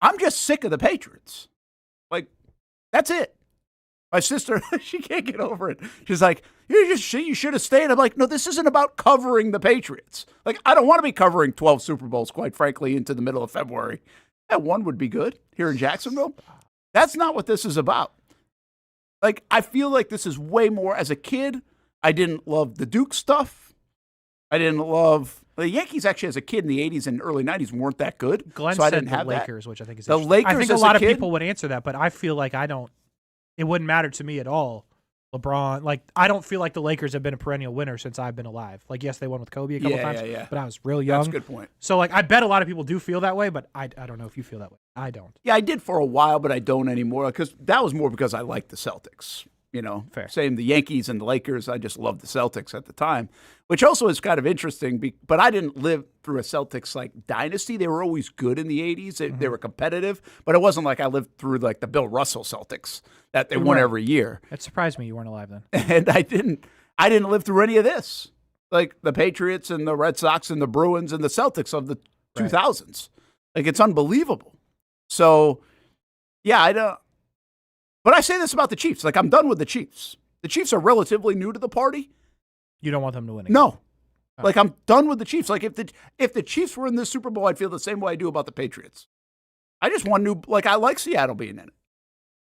I'm just sick of the Patriots. Like, that's it. My sister, she can't get over it. She's like, you should have stayed. I'm like, no, this isn't about covering the Patriots. Like, I don't want to be covering 12 Super Bowls, quite frankly, into the middle of February. That one would be good here in Jacksonville. That's not what this is about. Like, I feel like this is way more. As a kid, I didn't love the Duke stuff. I didn't love the Yankees. Actually, as a kid in the 80s and early 90s, weren't that good. Glenn so I said didn't the have Lakers, that. which I think is the interesting. Lakers. I think a as lot of kid, people would answer that, but I feel like I don't. It wouldn't matter to me at all. LeBron, like, I don't feel like the Lakers have been a perennial winner since I've been alive. Like, yes, they won with Kobe a couple times, but I was real young. That's a good point. So, like, I bet a lot of people do feel that way, but I don't know if you feel that way. I don't. Yeah, I did for a while, but I don't anymore because that was more because I liked the Celtics. You know, Fair. Same the Yankees and the Lakers. I just loved the Celtics at the time, which also is kind of interesting. But I didn't live through a Celtics like dynasty. They were always good in the 80s. They were competitive, but it wasn't like I lived through like the Bill Russell Celtics that they won every year. It surprised me you weren't alive then. And I didn't live through any of this, like the Patriots and the Red Sox and the Bruins and the Celtics of the 2000s. Like, it's unbelievable. So, yeah, I don't. But I say this about the Chiefs. Like, I'm done with the Chiefs. The Chiefs are relatively new to the party. You don't want them to win again? No. Like, I'm done with the Chiefs. Like, if the Chiefs were in this Super Bowl, I'd feel the same way I do about the Patriots. I just want new. Like, I like Seattle being in it.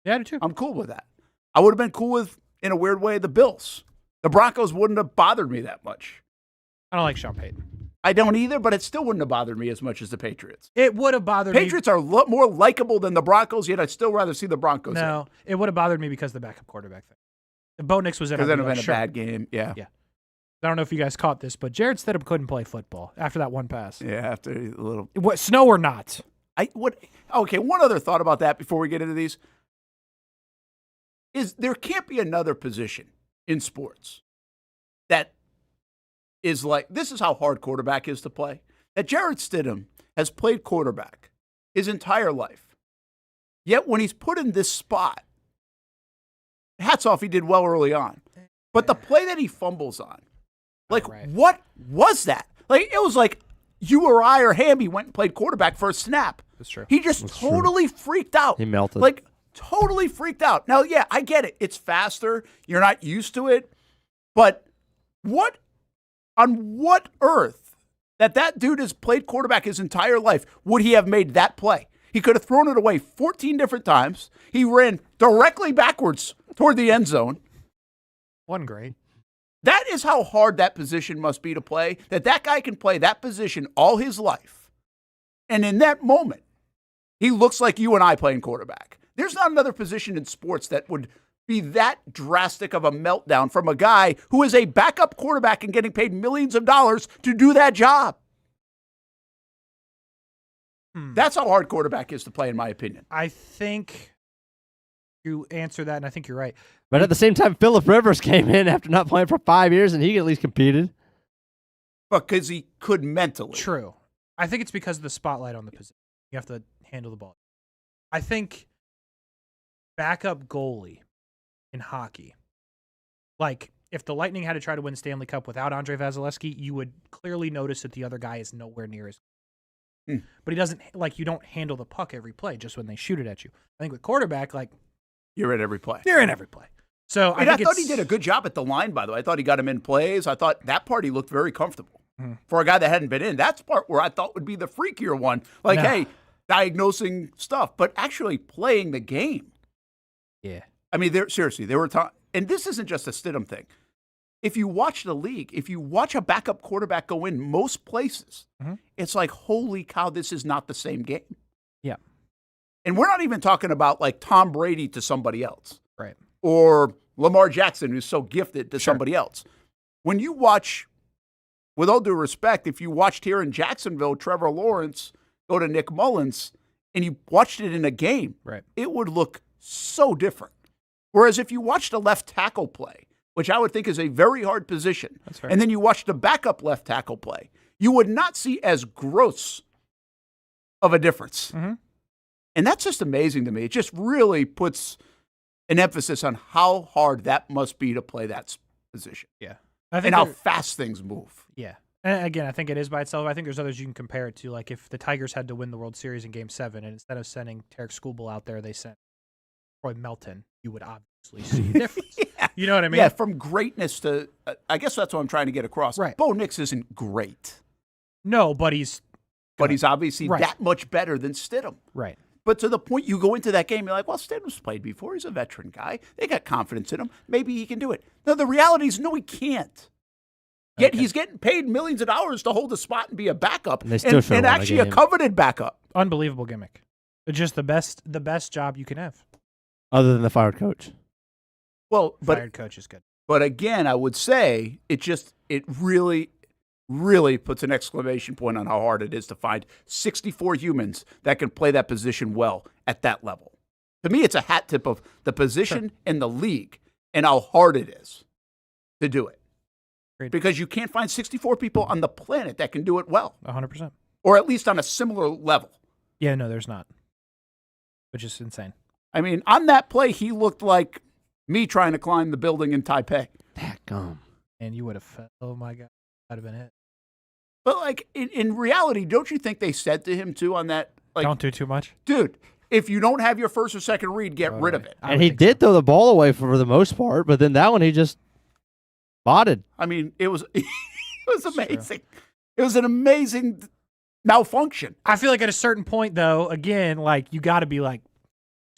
Yeah, I do too. I'm cool with that. I would have been cool with, in a weird way, the Bills. The Broncos wouldn't have bothered me that much. I don't like Sean Payton. I don't either, but it still wouldn't have bothered me as much as the Patriots. It would have bothered me. Patriots are more likable than the Broncos, yet I'd still rather see the Broncos. No, it would have bothered me because of the backup quarterback thing. If Bo Nix was in, because then it would have have been a bad game. Yeah. I don't know if you guys caught this, but Jared Stidham couldn't play football after that one pass. Yeah, after a little. What, snow or not? Okay, one other thought about that before we get into these is there can't be another position in sports that is like, this is how hard quarterback is to play. That Jared Stidham has played quarterback his entire life. Yet when he's put in this spot, hats off, he did well early on. But the play that he fumbles on, like, what was that? Like, it was like you or I or Hamby went and played quarterback for a snap. That's true. He just totally freaked out. He melted. Like, totally freaked out. Now, yeah, I get it. It's faster. You're not used to it. But on what earth that dude has played quarterback his entire life would he have made that play? He could have thrown it away 14 different times. He ran directly backwards toward the end zone. Wasn't great. That is how hard that position must be to play, that guy can play that position all his life. And in that moment, he looks like you and I playing quarterback. There's not another position in sports that would be that drastic of a meltdown from a guy who is a backup quarterback and getting paid millions of dollars to do that job. That's how hard quarterback is to play, in my opinion. I think you answer that, and I think you're right. But at the same time, Phillip Rivers came in after not playing for 5 years, and he at least competed. Because he could mentally. True. I think it's because of the spotlight on the position. You have to handle the ball. I think backup goalie in hockey, like if the Lightning had to try to win Stanley Cup without Andrei Vasilevsky, you would clearly notice that the other guy is nowhere near as good. But he doesn't, like, you don't handle the puck every play just when they shoot it at you. I think with quarterback, like, you're in every play. You're in every play. So I thought he did a good job at the line, by the way. I thought he got him in plays. I thought that part he looked very comfortable. For a guy that hadn't been in. That's part where I thought would be the freakier one. Like, hey, diagnosing stuff, but actually playing the game. Yeah. I mean, there were times, and this isn't just a Stidham thing. If you watch the league, if you watch a backup quarterback go in most places, it's like, holy cow, this is not the same game. Yeah. And we're not even talking about like Tom Brady to somebody else. Right. Or Lamar Jackson, who's so gifted to somebody else. When you watch, with all due respect, if you watched here in Jacksonville, Trevor Lawrence go to Nick Mullins, and you watched it in a game, it would look so different. Whereas if you watched a left tackle play, which I would think is a very hard position, and then you watched the backup left tackle play, you would not see as gross of a difference. And that's just amazing to me. It just really puts an emphasis on how hard that must be to play that position. Yeah. And how fast things move. Yeah. And again, I think it is by itself. I think there's others you can compare it to. Like if the Tigers had to win the World Series in Game 7, and instead of sending Tarek Skubal out there, they sent Troy Melton, you would obviously see a difference. You know what I mean? Yeah, from greatness to I guess that's what I'm trying to get across. Right. Bo Nix isn't great. No, but he's obviously that much better than Stidham. Right. But to the point you go into that game, you're like, well, Stidham's played before. He's a veteran guy. They got confidence in him. Maybe he can do it. No, the reality is, no, he can't. Yet he's getting paid millions of dollars to hold a spot and be a backup, and actually a coveted backup. Unbelievable gimmick. It's just the best job you can have. Other than the fired coach. Well, Fired coach is good. But again, I would say it really puts an exclamation point on how hard it is to find 64 humans that can play that position well at that level. To me, it's a hat tip of the position and the league and how hard it is to do it. Great. Because you can't find 64 people on the planet that can do it well. 100%. Or at least on a similar level. Yeah, no, there's not. Which is insane. I mean, on that play, he looked like me trying to climb the building in Taipei. And you would have felt, oh my God, that'd have been it. But, like, in reality, don't you think they said to him, too, on that? Like, don't do too much. Dude, if you don't have your first or second read, get rid of it. And he did throw the ball away for the most part, but then that one he just botted. I mean, it was amazing. It was an amazing malfunction. I feel like at a certain point, though, again, like, you got to be like,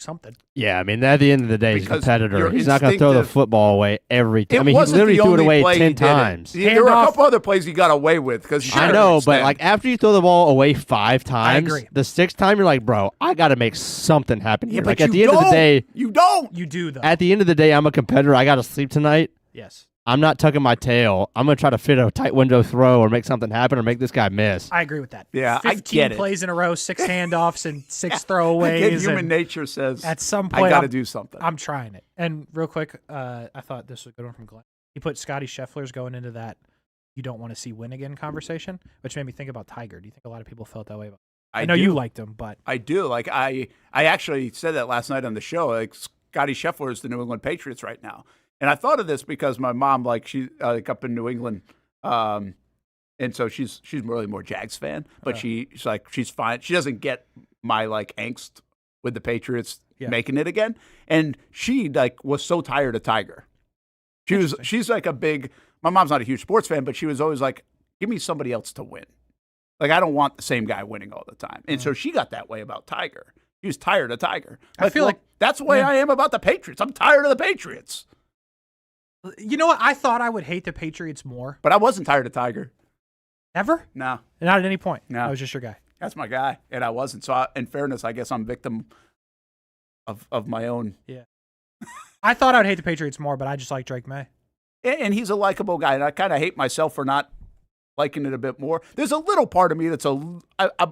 something. Yeah, I mean, at the end of the day, he's a Because competitor. you're He's not going to throw the instinctive. football away every time. I mean, he wasn't literally the threw it only away play 10 he did it. times. There were a couple other plays he got away with. Because I know, but like after you throw the ball away 5 times, agree. the 6th time you're like, bro, I got to make something happen here. Yeah, Like but at the end of the day, you don't. You do, though. at the end of the day, I'm a competitor. I got to sleep tonight. Yes. I'm not tucking my tail. I'm going to try to fit a tight window throw or make something happen or make this guy miss. I agree with that. Yeah, I 15 get it. plays in a row, 6 handoffs, and 6 Again, throwaways. human and nature says, at some point, I got to I'm- do something. I'm trying it. And real quick, I thought this was a good one from Glenn. He put Scotty Scheffler's going into that you don't want to see win again conversation, which made me think about Tiger. Do you think a lot of people felt that way about him? I know do. you liked him, but I do. Like I actually said that last night on the show. Like Scotty Scheffler is the New England Patriots right now, and I thought of this because my mom, like she like up in New England, and so she's really more Jags fan, but she's fine. She doesn't get my like angst with the Patriots making it again, and she like was so tired of Tiger. She's like a big. My mom's not a huge sports fan, but she was always like, give me somebody else to win. Like, I don't want the same guy winning all the time. And so she got that way about Tiger. She was tired of Tiger. I feel like that's the way I am about the Patriots. I'm tired of the Patriots. you know what? I thought I would hate the Patriots more. But I wasn't tired of Tiger. Ever? No. Not at any point. No. I was just your guy. That's my guy. And I wasn't. So, in fairness, I guess I'm victim of my own. Yeah. I thought I would hate the Patriots more, but I just like Drake May. And he's a likable guy. And I kind of hate myself for not liking it a bit more. There's a little part of me that's I'm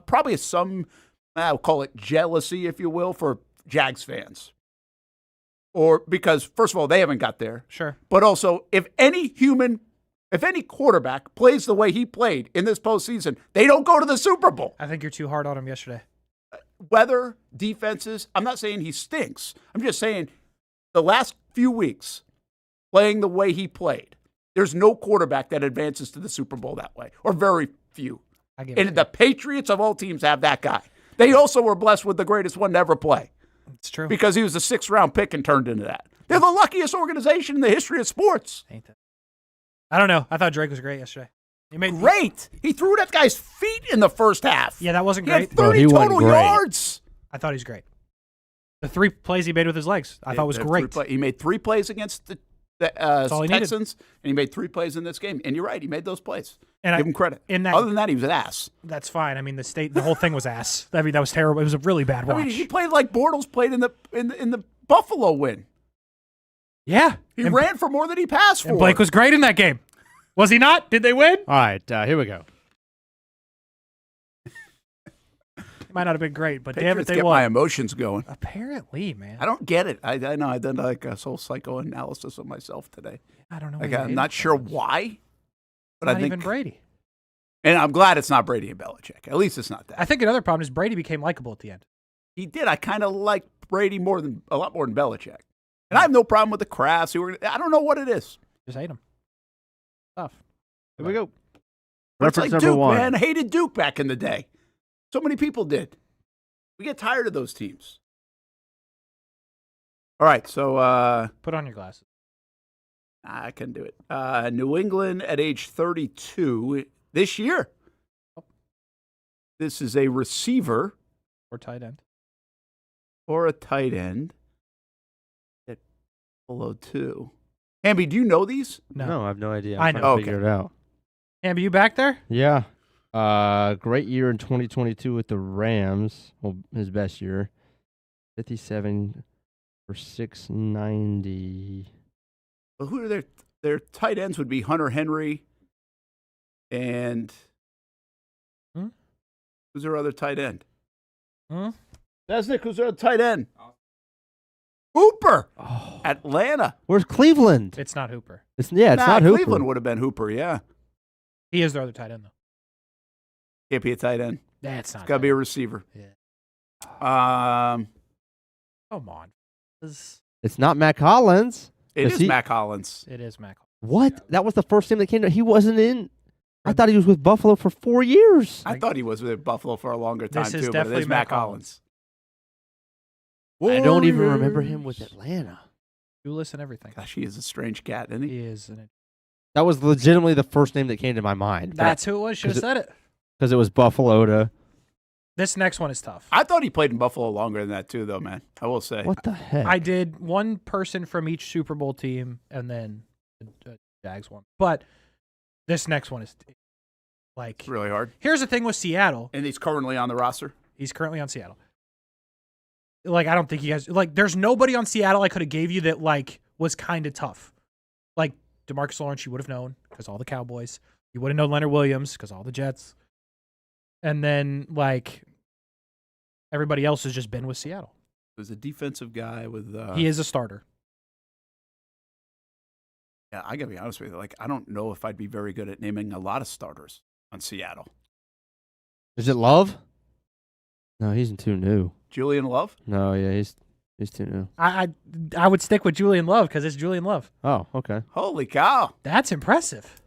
probably some, I'll call it jealousy, if you will, for Jags fans. Or because, first of all, they haven't got there. Sure. But also, if any quarterback plays the way he played in this postseason, they don't go to the Super Bowl. I think you're too hard on him yesterday. Weather, defenses, I'm not saying he stinks. I'm just saying the last few weeks, playing the way he played, there's no quarterback that advances to the Super Bowl that way, or very few. And the Patriots of all teams have that guy. They also were blessed with the greatest one to ever play. It's true. Because he was a 6th-round pick and turned into that. They're the luckiest organization in the history of sports. Ain't that? I don't know. I thought Drake was great yesterday. He made great. He threw that guy's feet in the first half. Yeah, that wasn't He great. had 30 total yards. I thought he's great. The 3 plays he made with his legs, I thought was great. He made 3 plays against the all he needed. Texans, and he made 3 plays in this game. And you're right, he made those plays. And Give him credit. in Other than that, he was an ass. That's fine. I mean, the whole thing was ass. I mean, that was terrible. It was a really bad watch. I mean, he played like Bortles played in the Buffalo win. Yeah. He ran for more than he passed for. And Blake was great in that game. Was he not? Did they win? All right, here we go. He might not have been great, but damn it, Patriots they get won. my emotions going. Apparently, man. I don't get it. I know I did like a whole psychoanalysis of myself today. I don't know. Like, what I'm it not is. sure why, but Not I think even Brady. And I'm glad it's not Brady and Belichick. At least it's not that. I think another problem is Brady became likable at the end. He did. I kind of like Brady a lot more than Belichick. And I have no problem with the Crafts. I don't know what it is. Just hate him. Tough. Here we go. But it's Reference like number Duke, 1. man. I hated Duke back in the day. So many people did. We get tired of those teams. All right, so Put on your glasses. I can do it. New England at age 32 this year. This is a receiver Or tight end. or a tight end at below 2. Hamby, do you know these? No, I have no idea. I I'm know. trying to figure it out. Hamby, you back there? Yeah. Great year in 2022 with the Rams. Well, his best year. 57 for 690. Well, who are their tight ends would be Hunter Henry and who's their other tight end? Desnick, who's their other tight end? Hooper. Atlanta. Where's Cleveland? It's not Hooper. It's not Hooper. Cleveland would have been Hooper, yeah. He is their other tight end, though. Can't be a tight end. That's not. It's got to be a receiver. Yeah. Come on. It's not Mac Hollins. It is Mac Hollins. It is Mac. What? That was the first team that came to. He wasn't in. I thought he was with Buffalo for 4 years. I thought he was with Buffalo for a longer time, This is too, but it definitely is Mac Mac Hollins. I don't even remember him with Atlanta. Shoeless and everything. Gosh, he is a strange cat, isn't he? He is. That was legitimately the first name that came to my mind. That's who it was. Should have said it. Because it was Buffalo to. This next one is tough. I thought he played in Buffalo longer than that, too, though, man. I will say. What the heck? I did one person from each Super Bowl team, and then the Jags one. But this next one is like really hard. Here's the thing with Seattle. And he's currently on the roster? He's currently on Seattle. Like, I don't think you guys like. There's nobody on Seattle I could have gave you that like was kind of tough. Like DeMarcus Lawrence, you would have known because all the Cowboys. You would have known Leonard Williams because all the Jets. And then like everybody else has just been with Seattle. There's a defensive guy with. He is a starter. Yeah, I gotta be honest with you. Like, I don't know if I'd be very good at naming a lot of starters on Seattle. Is it Love? No, he's too new. Julian Love? No, yeah, he's too new. I would stick with Julian Love because it's Julian Love. Oh, okay. Holy cow! That's impressive.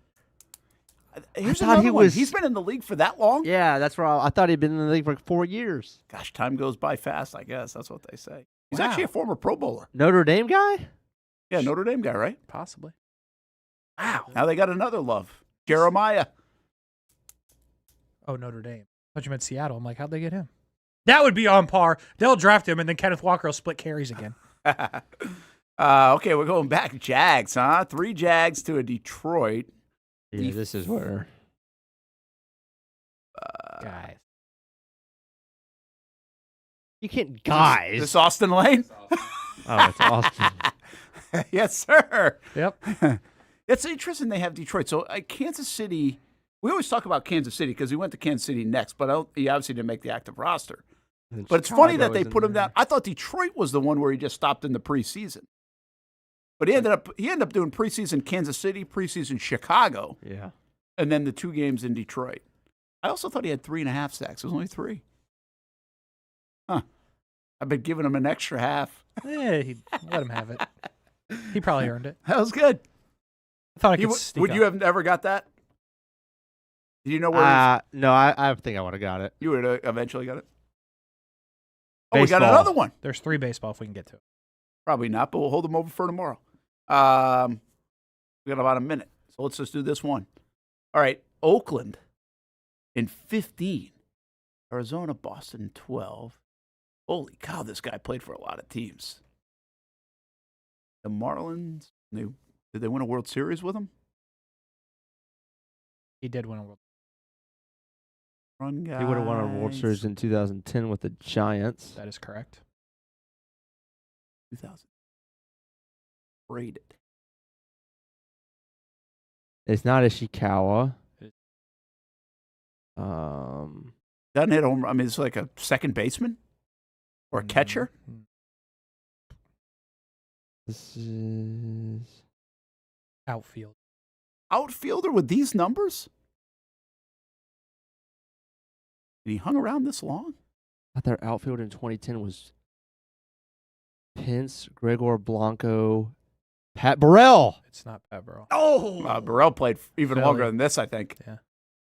Here's thought he another one. was- He's been in the league for that long? Yeah, that's where I thought he'd been in the league for 4 years. Gosh, time goes by fast, I guess. That's what they say. He's Wow. actually a former Pro Bowler. Notre Dame guy? Yeah, Notre Dame guy, right? Possibly. Wow. Now they got another Love. Jeremiah. Oh, Notre Dame. I thought you meant Seattle. I'm like, how'd they get him? That would be on par. They'll draft him, and then Kenneth Walker will split carries again. Okay, we're going back. Jags, huh? 3 Jags to a Detroit. Yeah, this is where. Guys. You can't guys. This Austen Lane? Oh, it's Austin. Yes, sir. Yep. It's interesting they have Detroit. So Kansas City, we always talk about Kansas City because we went to Kansas City next, but he obviously didn't make the active roster. But it's funny that they put him down. I thought Detroit was the one where he just stopped in the preseason. But he ended up doing preseason Kansas City, preseason Chicago. Yeah. And then the 2 games in Detroit. I also thought he had 3.5 sacks. It was only 3. Huh. I've been giving him an extra half. Let him have it. He probably earned it. That was good. I thought I could sneak Would up. you have ever got that? Did you know where No, I think I would have got it. you would have eventually got it? Oh, we got Baseball. another one. There's 3 baseball if we can get to it. Probably not, but we'll hold them over for tomorrow. We got about a minute, so let's just do this one. All right, Oakland in 15, Arizona, Boston 12. Holy cow, this guy played for a lot of teams. The Marlins, did they win a World Series with him? He did win a World Run guys. He would have won a World Series in 2010 with the Giants. That is correct. 2000. Rated. It's not Ishikawa. Doesn't hit home. I mean, it's like a second baseman or a catcher. This is Outfield. Outfielder with these numbers? And he hung around this long? I thought their outfield in 2010 was Pence, Gregor Blanco, Pat Burrell. It's not Pat Burrell. Oh! Burrell played even Philly. longer than this, I think. Yeah.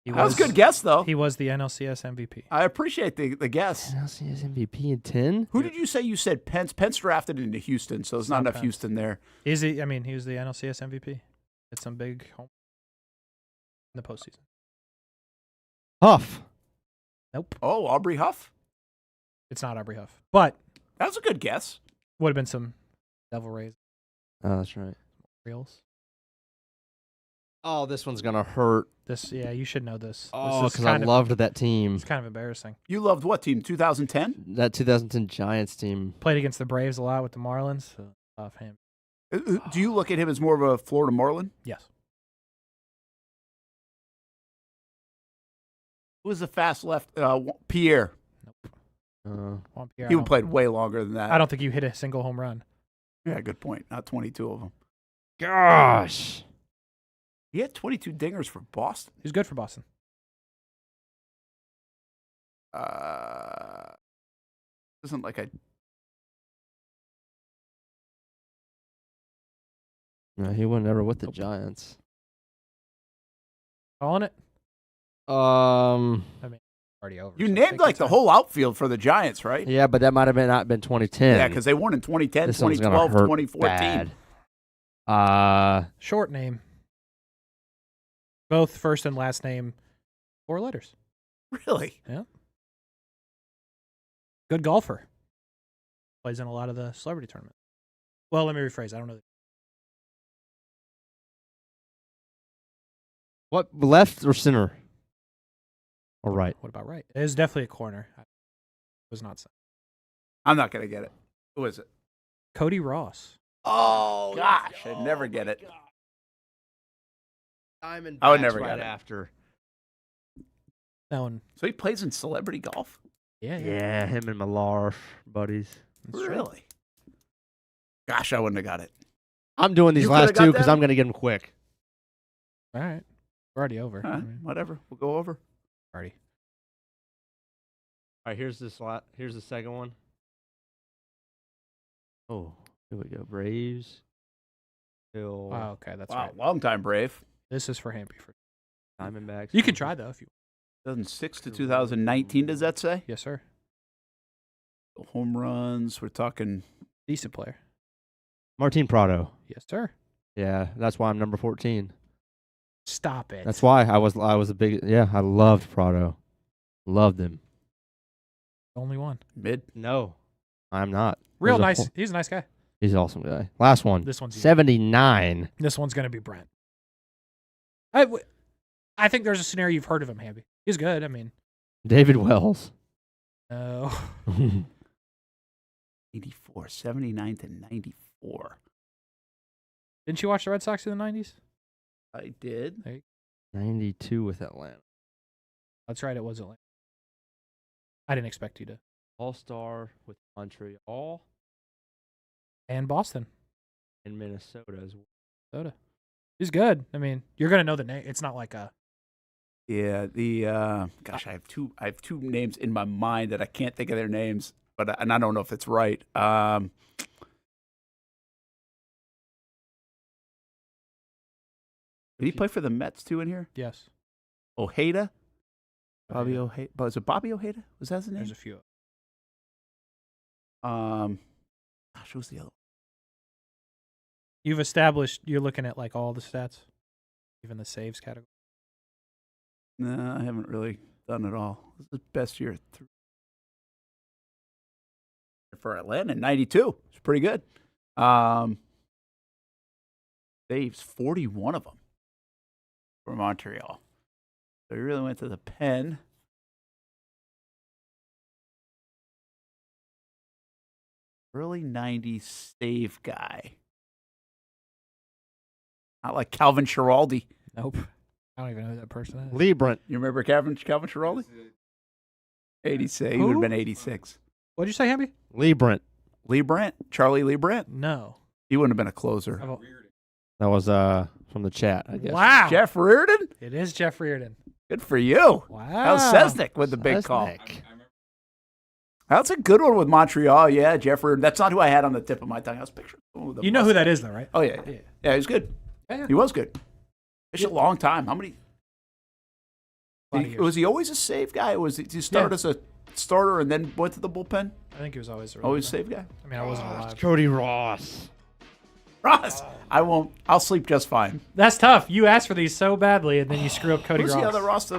That was a good guess, though. He was the NLCS MVP. I appreciate the guess. NLCS MVP in 10? Who did you say you said Pence? Pence drafted into Houston, so there's not enough Pence. Houston there. Is he? I mean, he was the NLCS MVP. It's some big home in the postseason. Huff. Nope. Oh, Aubrey Huff? It's not Aubrey Huff. But that was a good guess. Would have been some Devil Rays. Oh, that's right. Reels. Oh, this one's going to hurt. Yeah, you should know this. Oh, This is because I kind of- loved that team. It's kind of embarrassing. You loved what team? 2010? That 2010 Giants team. Played against the Braves a lot with the Marlins. So off him. Do you look at him as more of a Florida Marlin? Yes. Who was the fast left? Pierre. Juan Pierre, He played way longer than that. I don't think you hit a single home run. Yeah, good point. Not 22 of them. Gosh. He had 22 dingers for Boston. He's good for Boston. Isn't like a. No, he wasn't ever with the Giants. Calling it? I mean, already over. You so I named think like it's the a- whole outfield for the Giants, right? Yeah, but that might have not been 2010. Yeah, because they won in 2010, This one's gonna 2012, hurt 2014. bad. Short name. Both first and last name, 4 letters. Really? Yeah. Good golfer. Plays in a lot of the celebrity tournaments. Well, let me rephrase. I don't know. What, left or center? Or right? What about right? It is definitely a corner. I was not saying. I'm not going to get it. Who is it? Cody Ross. Oh, gosh. I'd never get it. Diamondbacks I would never right get it. after. That one. So he plays in celebrity golf? Yeah, him and Millar buddies. Really? Gosh, I wouldn't have got it. I'm doing these You last coulda got two because that? I'm going to get them quick. All right. We're already over. All right, whatever. We'll go over. Already. All right, here's the second one. Oh, here we go. Braves. Phil. Oh, okay, that's Wow, right. long time Brave. This is for Hamby. Diamondbacks. You can try though if you. 2006 to 2019, does that say? Yes, sir. Home runs, we're talking. Decent player. Martin Prado. Yes, sir. Yeah, that's why I'm number 14. Stop it. That's why I was a big. Yeah, I loved Prado. Loved him. Only one. Mid? No, I'm not. Real There's nice. He's a nice guy. He's an awesome guy. Last one. This one's easy. 79. This one's gonna be Brent. I think there's a scenario you've heard of him, Hamby. He's good. I mean, David Wells. no. 84, 79 to 94. Didn't you watch the Red Sox in the 90s? I did. 92 with Atlanta. That's right. It was Atlanta. I didn't expect you to. All-star with Montreal And Boston. and Minnesota as well. Minnesota. He's good. I mean, you're gonna know the name. It's not like a. Yeah, gosh, I have two names in my mind that I can't think of their names, and I don't know if it's right. Did he play for the Mets too in here? Yes. Ojeda? Bobby Ojeda. Was it Bobby Ojeda? Was that his name? There's a few. Gosh, who's the other? You've established. You're looking at like all the stats, even the saves category. No, I haven't really done it all. This is the best year for Atlanta in 92. It's pretty good. Saves 41 of them for Montreal. So he really went to the pen. Early 90s save guy. Not like Calvin Schiraldi. Nope. I don't even know who that person is. Lee Brent. You remember Calvin Schiraldi? 86. He would have been 86. What'd you say, Hamby? Lee Brent. Lee Brent. Charlie Lee Brent. No. He wouldn't have been a closer. That was from the chat, I guess. Wow. Jeff Reardon? It is Jeff Reardon. Good for you. Wow. How's Sesnick with the big call? Sesnick. That's a good one with Montreal. Yeah, Jeff Reardon. That's not who I had on the tip of my tongue. I was picturing. You know who that is, though, right? Oh, yeah. Yeah, he was good. Yeah. He was good. It's a long time. How many? Was he always a save guy? Was he start as a starter and then went to the bullpen? I think he was always a save guy. I mean, I wasn't alive. Cody Ross. I'll sleep just fine. That's tough. You asked for these so badly, and then you screw up Cody Who's Ross. the other Ross?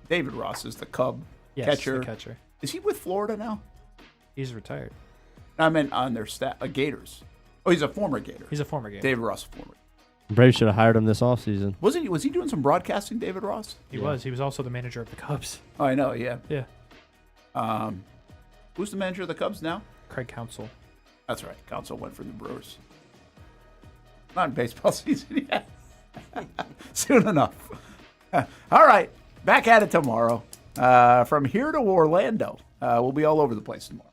David Ross is the Cub catcher. The catcher. Is he with Florida now? He's retired. I meant on their staff, Gators. Oh, he's a former Gator. He's a former Gator. David Ross, former. Braves should have hired him this offseason. Was he doing some broadcasting, David Ross? He was. He was also the manager of the Cubs. Oh, I know, yeah. Yeah. Who's the manager of the Cubs now? Craig Counsell. That's right. Counsell went for the Brewers. Not in baseball season yet. Soon enough. All right. Back at it tomorrow. From here to Orlando. We'll be all over the place tomorrow.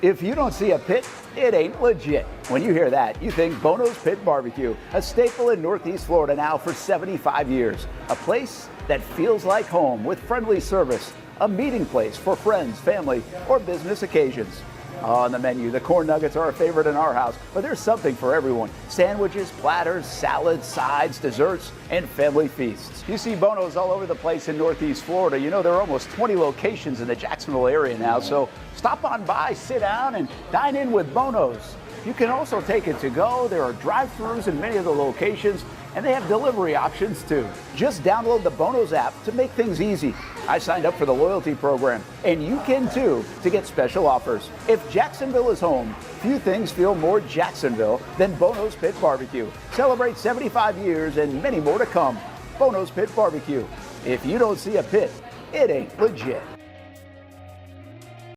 If you don't see a pit, it ain't legit. When you hear that, you think Bono's Pit Barbecue, a staple in Northeast Florida now for 75 years. A place that feels like home with friendly service, a meeting place for friends, family, or business occasions. On the menu, the corn nuggets are a favorite in our house, but there's something for everyone. Sandwiches, platters, salads, sides, desserts, and family feasts. You see Bono's all over the place in Northeast Florida. You know, there are almost 20 locations in the Jacksonville area now, so stop on by, sit down, and dine in with Bono's. You can also take it to go. There are drive-thrus in many of the locations, and they have delivery options too. Just download the Bono's app to make things easy. I signed up for the loyalty program, and you can too to get special offers. If Jacksonville is home, few things feel more Jacksonville than Bono's Pit Barbecue. Celebrate 75 years and many more to come. Bono's Pit Barbecue. If you don't see a pit, it ain't legit.